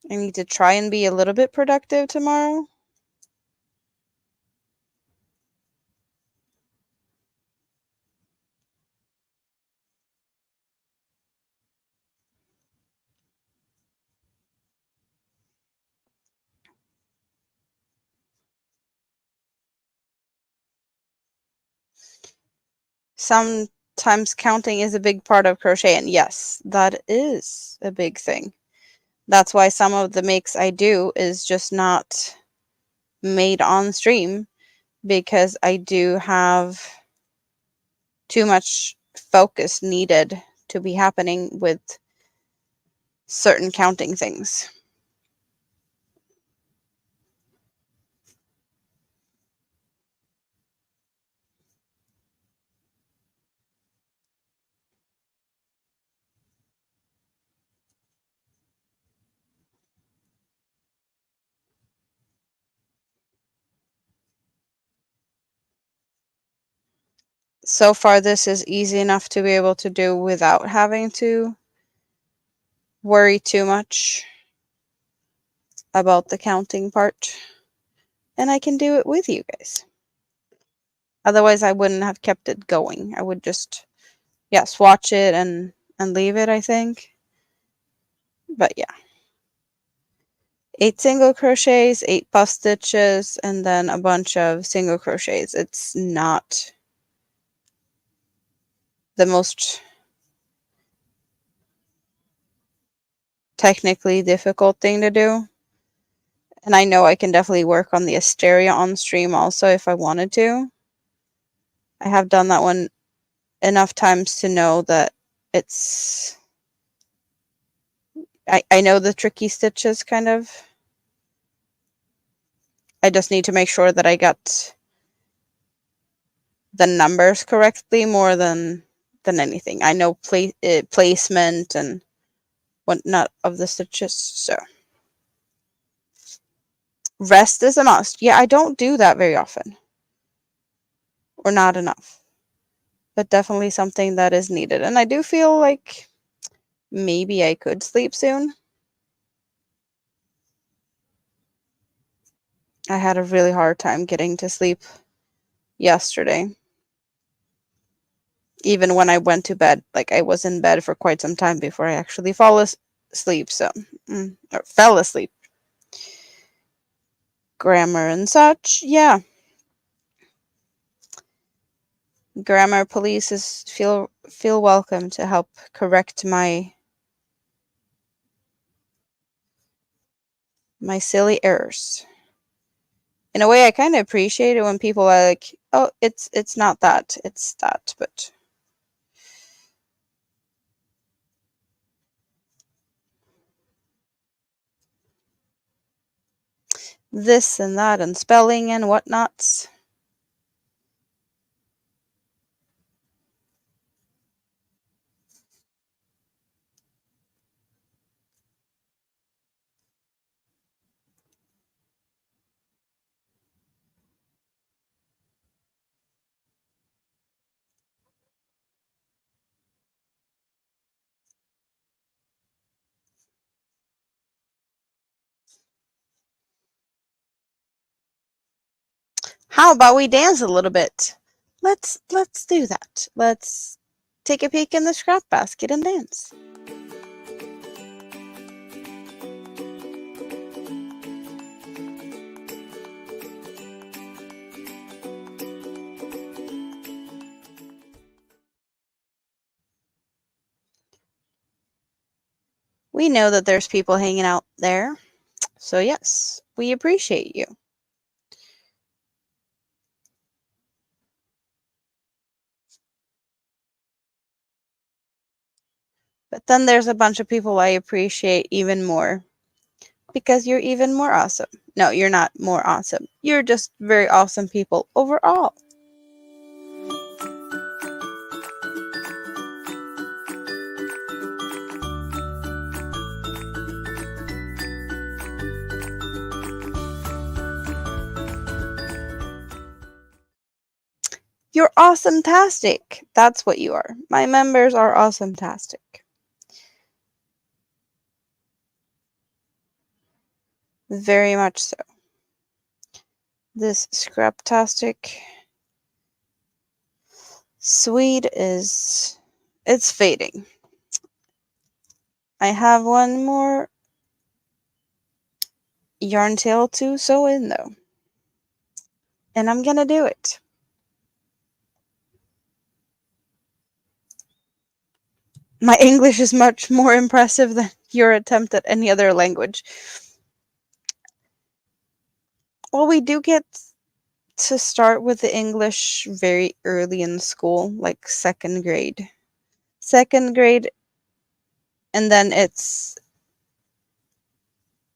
I need to try and be a little bit productive tomorrow. Sometimes counting is a big part of crochet, and yes, that is a big thing. That's why some of the makes I do is just not made on stream, because I do have too much focus needed to be happening with certain counting things. So far, this is easy enough to be able to do without having to worry too much about the counting part. And I can do it with you guys. Otherwise, I wouldn't have kept it going. I would just, yes, watch it and leave it, I think. But yeah. 8 single crochets, 8 puff stitches, and then a bunch of single crochets. It's not the most technically difficult thing to do. And I know I can definitely work on the Asteria on stream also if I wanted to. I have done that one enough times to know that it's... I know the tricky stitches, kind of. I just need to make sure that I got the numbers correctly more than anything. I know placement and whatnot of the stitches, so... Rest is a must. Yeah, I don't do that very often. Or not enough. But definitely something that is needed. And I do feel like maybe I could sleep soon. I had a really hard time getting to sleep yesterday. Even when I went to bed, like I was in bed for quite some time before I actually fall asleep. So, or fell asleep. Grammar and such, yeah. Grammar police feel welcome to help correct my silly errors. In a way, I kind of appreciate it when people are like, "Oh, it's not that, it's that," but this and that and spelling and whatnots. How about we dance a little bit? Let's do that. Let's take a peek in the scrap basket and dance. We know that there's people hanging out there, so yes, we appreciate you. But then there's a bunch of people I appreciate even more because you're even more awesome. No, you're not more awesome. You're just very awesome people overall. You're awesome-tastic. That's what you are. My members are awesome-tastic. Very much so. This scraptastic Swede it's fading. I have one more yarn tail to sew in though. And I'm gonna do it. My English is much more impressive than your attempt at any other language. Well, we do get to start with the English very early in school, like second grade. Second grade, and then it's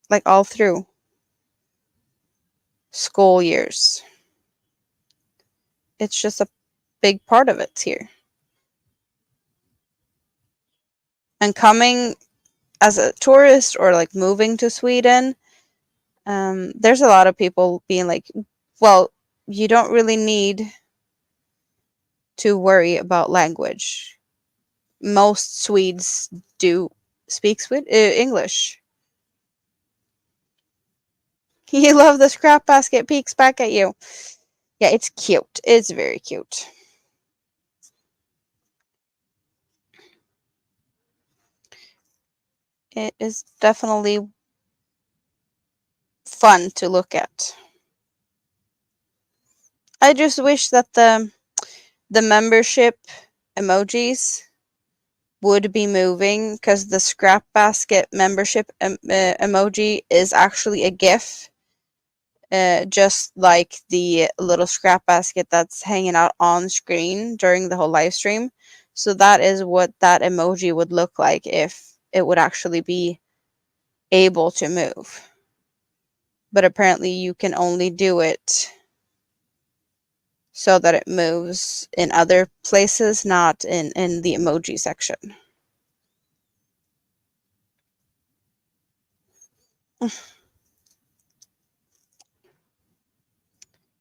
like all through school years. It's just a big part of it here. And coming as a tourist or like moving to Sweden, there's a lot of people being like, well, you don't really need to worry about language. Most Swedes do speak English. You love the scrap basket peeks back at you. Yeah, it's cute. It's very cute. It is definitely fun to look at. I just wish that the membership emojis would be moving because the scrap basket membership emoji is actually a GIF just like the little scrap basket that's hanging out on screen during the whole live stream. So that is what that emoji would look like if it would actually be able to move. But apparently you can only do it so that it moves in other places, not in the emoji section.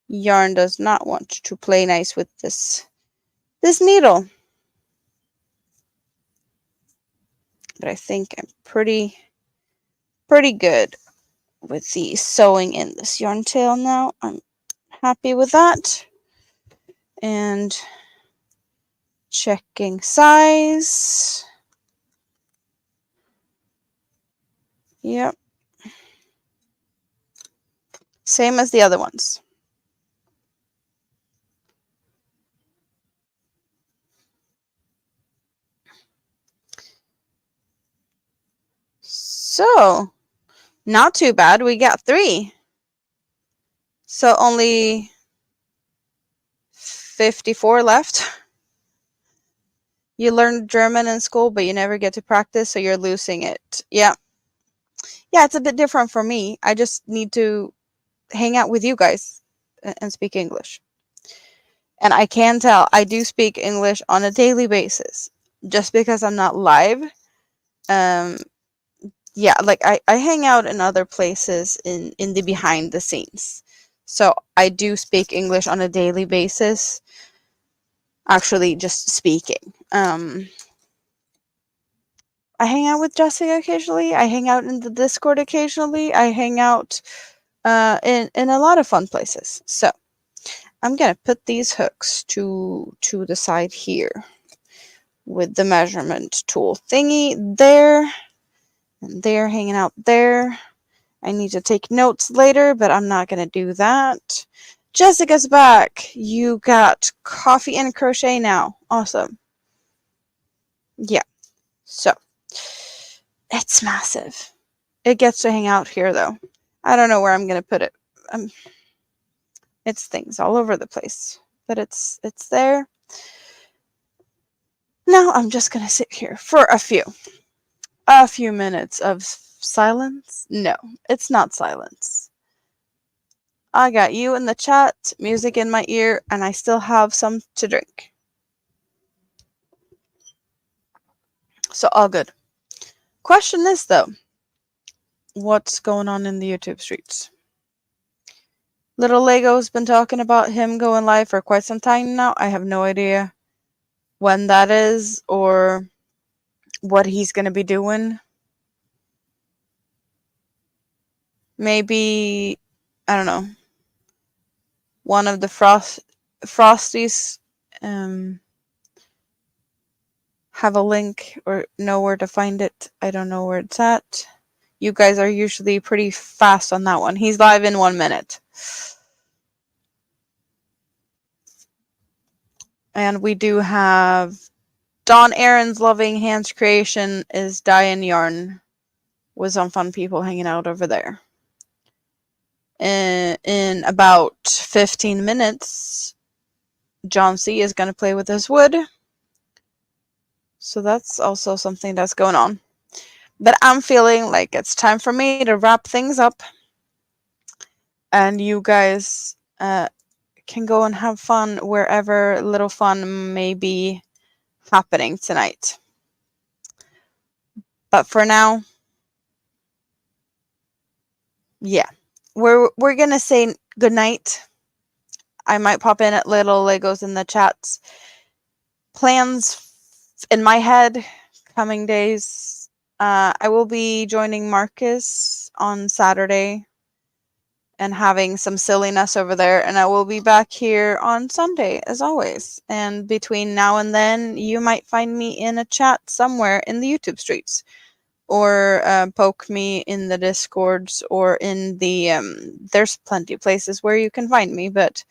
Yarn does not want to play nice with this needle. But I think I'm pretty good with the sewing in this yarn tail now. I'm happy with that. And checking size. Yep. Same as the other ones. So, not too bad. We got 3. So only 54 left. You learned German in school, but you never get to practice, so you're losing it. Yeah. Yeah, it's a bit different for me. I just need to hang out with you guys and speak English. And I can tell I do speak English on a daily basis. Just because I'm not live. Yeah, like I hang out in other places in the behind the scenes. So I do speak English on a daily basis. Actually, just speaking. I hang out with Jessica occasionally. I hang out in the Discord occasionally. I hang out in a lot of fun places. So I'm gonna put these hooks to the side here with the measurement tool thingy there, and they're hanging out there. I need to take notes later, but I'm not gonna do that. Jessica's back. You got coffee and crochet now. Awesome. Yeah. So it's massive. It gets to hang out here though. I don't know where I'm gonna put it. It's things all over the place, but it's there. Now I'm just gonna sit here for a few minutes of silence. No, it's not silence. I got you in the chat, music in my ear, and I still have some to drink. So all good. Question is though, what's going on in the YouTube streets? Little Lego's been talking about him going live for quite some time now. I have no idea when that is or what he's going to be doing. Maybe, I don't know, one of the Frosties have a link or know where to find it. I don't know where it's at. You guys are usually pretty fast on that one. He's live in 1 minute. And we do have Dawn Aaron's Loving Hands Creation is Diane Yarn with some fun people hanging out over there. In about 15 minutes, John C is going to play with his wood. So that's also something that's going on. But I'm feeling like it's time for me to wrap things up. And you guys can go and have fun wherever little fun may be happening tonight. But for now, yeah, we're gonna say good night. I might pop in at Little Legos in the chats. Plans in my head, coming days. I will be joining Marcus on Saturday and having some silliness over there, and I will be back here on Sunday as always. And between now and then, you might find me in a chat somewhere in the YouTube streets, or poke me in the Discords, or in the there's plenty of places where you can find me, but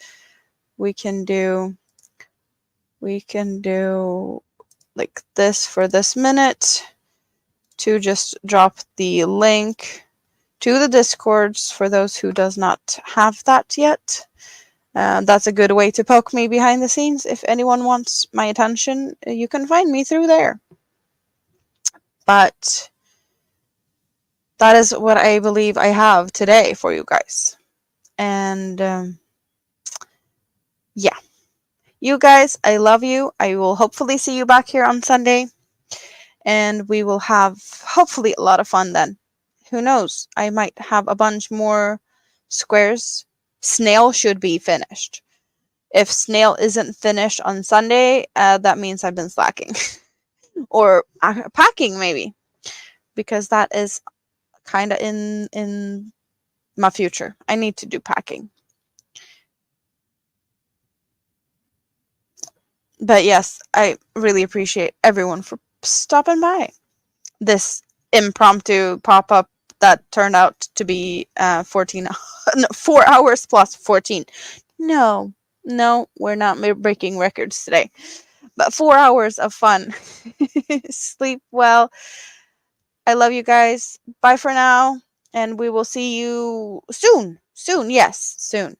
we can do like this for this minute to just drop the link to the Discords for those who does not have that yet. That's a good way to poke me behind the scenes. If anyone wants my attention, you can find me through there. But that is what I believe I have today for you guys. And yeah, you guys, I love you. I will hopefully see you back here on Sunday. And we will have hopefully a lot of fun then. Who knows? I might have a bunch more squares. Snail should be finished. If Snail isn't finished on Sunday, that means I've been slacking. Or packing maybe. Because that is kind of in my future. I need to do packing. But yes, I really appreciate everyone for stopping by. This impromptu pop-up that turned out to be 14 no, 4 hours plus 14. No, we're not breaking records today. But 4 hours of fun. Sleep well. I love you guys. Bye for now. And we will see you soon. Soon, yes, soon.